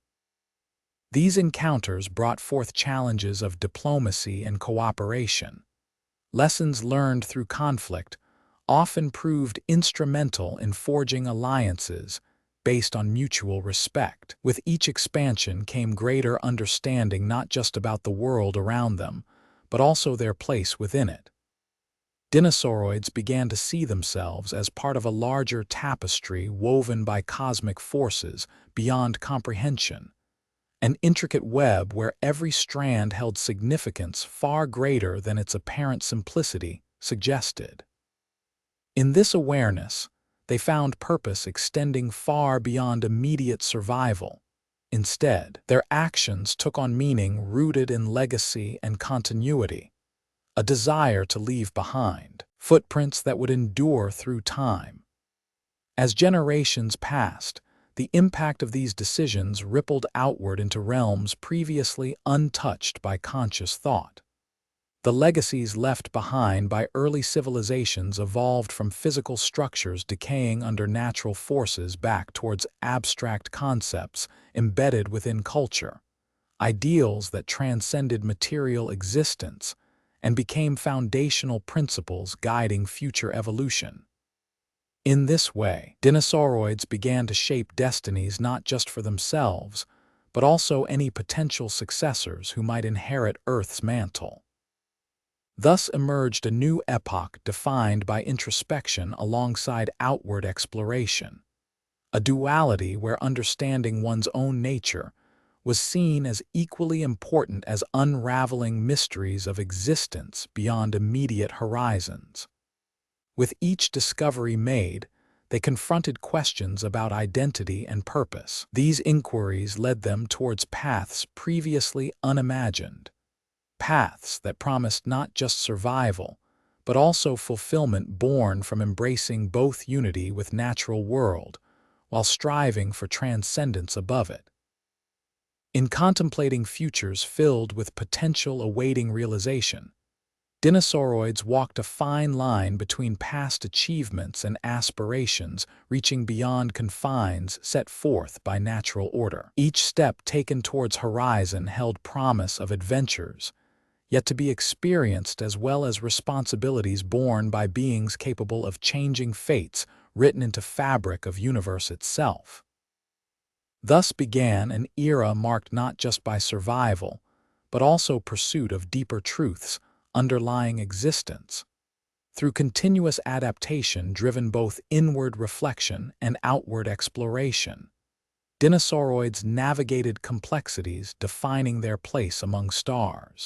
Speaker 1: These encounters brought forth challenges of diplomacy and cooperation. Lessons learned through conflict often proved instrumental in forging alliances based on mutual respect. With each expansion came greater understanding not just about the world around them, but also their place within it. Dinosauroids began to see themselves as part of a larger tapestry woven by cosmic forces beyond comprehension, an intricate web where every strand held significance far greater than its apparent simplicity suggested. In this awareness, they found purpose extending far beyond immediate survival. Instead, their actions took on meaning rooted in legacy and continuity, a desire to leave behind footprints that would endure through time. As generations passed, the impact of these decisions rippled outward into realms previously untouched by conscious thought. The legacies left behind by early civilizations evolved from physical structures decaying under natural forces back towards abstract concepts embedded within culture, ideals that transcended material existence and became foundational principles guiding future evolution. In this way, Dinosauroids began to shape destinies not just for themselves, but also any potential successors who might inherit Earth's mantle. Thus emerged a new epoch defined by introspection alongside outward exploration, a duality where understanding one's own nature was seen as equally important as unraveling mysteries of existence beyond immediate horizons. With each discovery made, they confronted questions about identity and purpose. These inquiries led them towards paths previously unimagined, paths that promised not just survival, but also fulfillment born from embracing both unity with natural world, while striving for transcendence above it. In contemplating futures filled with potential awaiting realization, Dinosauroids walked a fine line between past achievements and aspirations, reaching beyond confines set forth by natural order. Each step taken towards horizon held promise of adventures, yet to be experienced as well as responsibilities borne by beings capable of changing fates written into fabric of universe itself. Thus began an era marked not just by survival, but also pursuit of deeper truths underlying existence. Through continuous adaptation driven both inward reflection and outward exploration, Dinosauroids navigated complexities, defining their place among stars.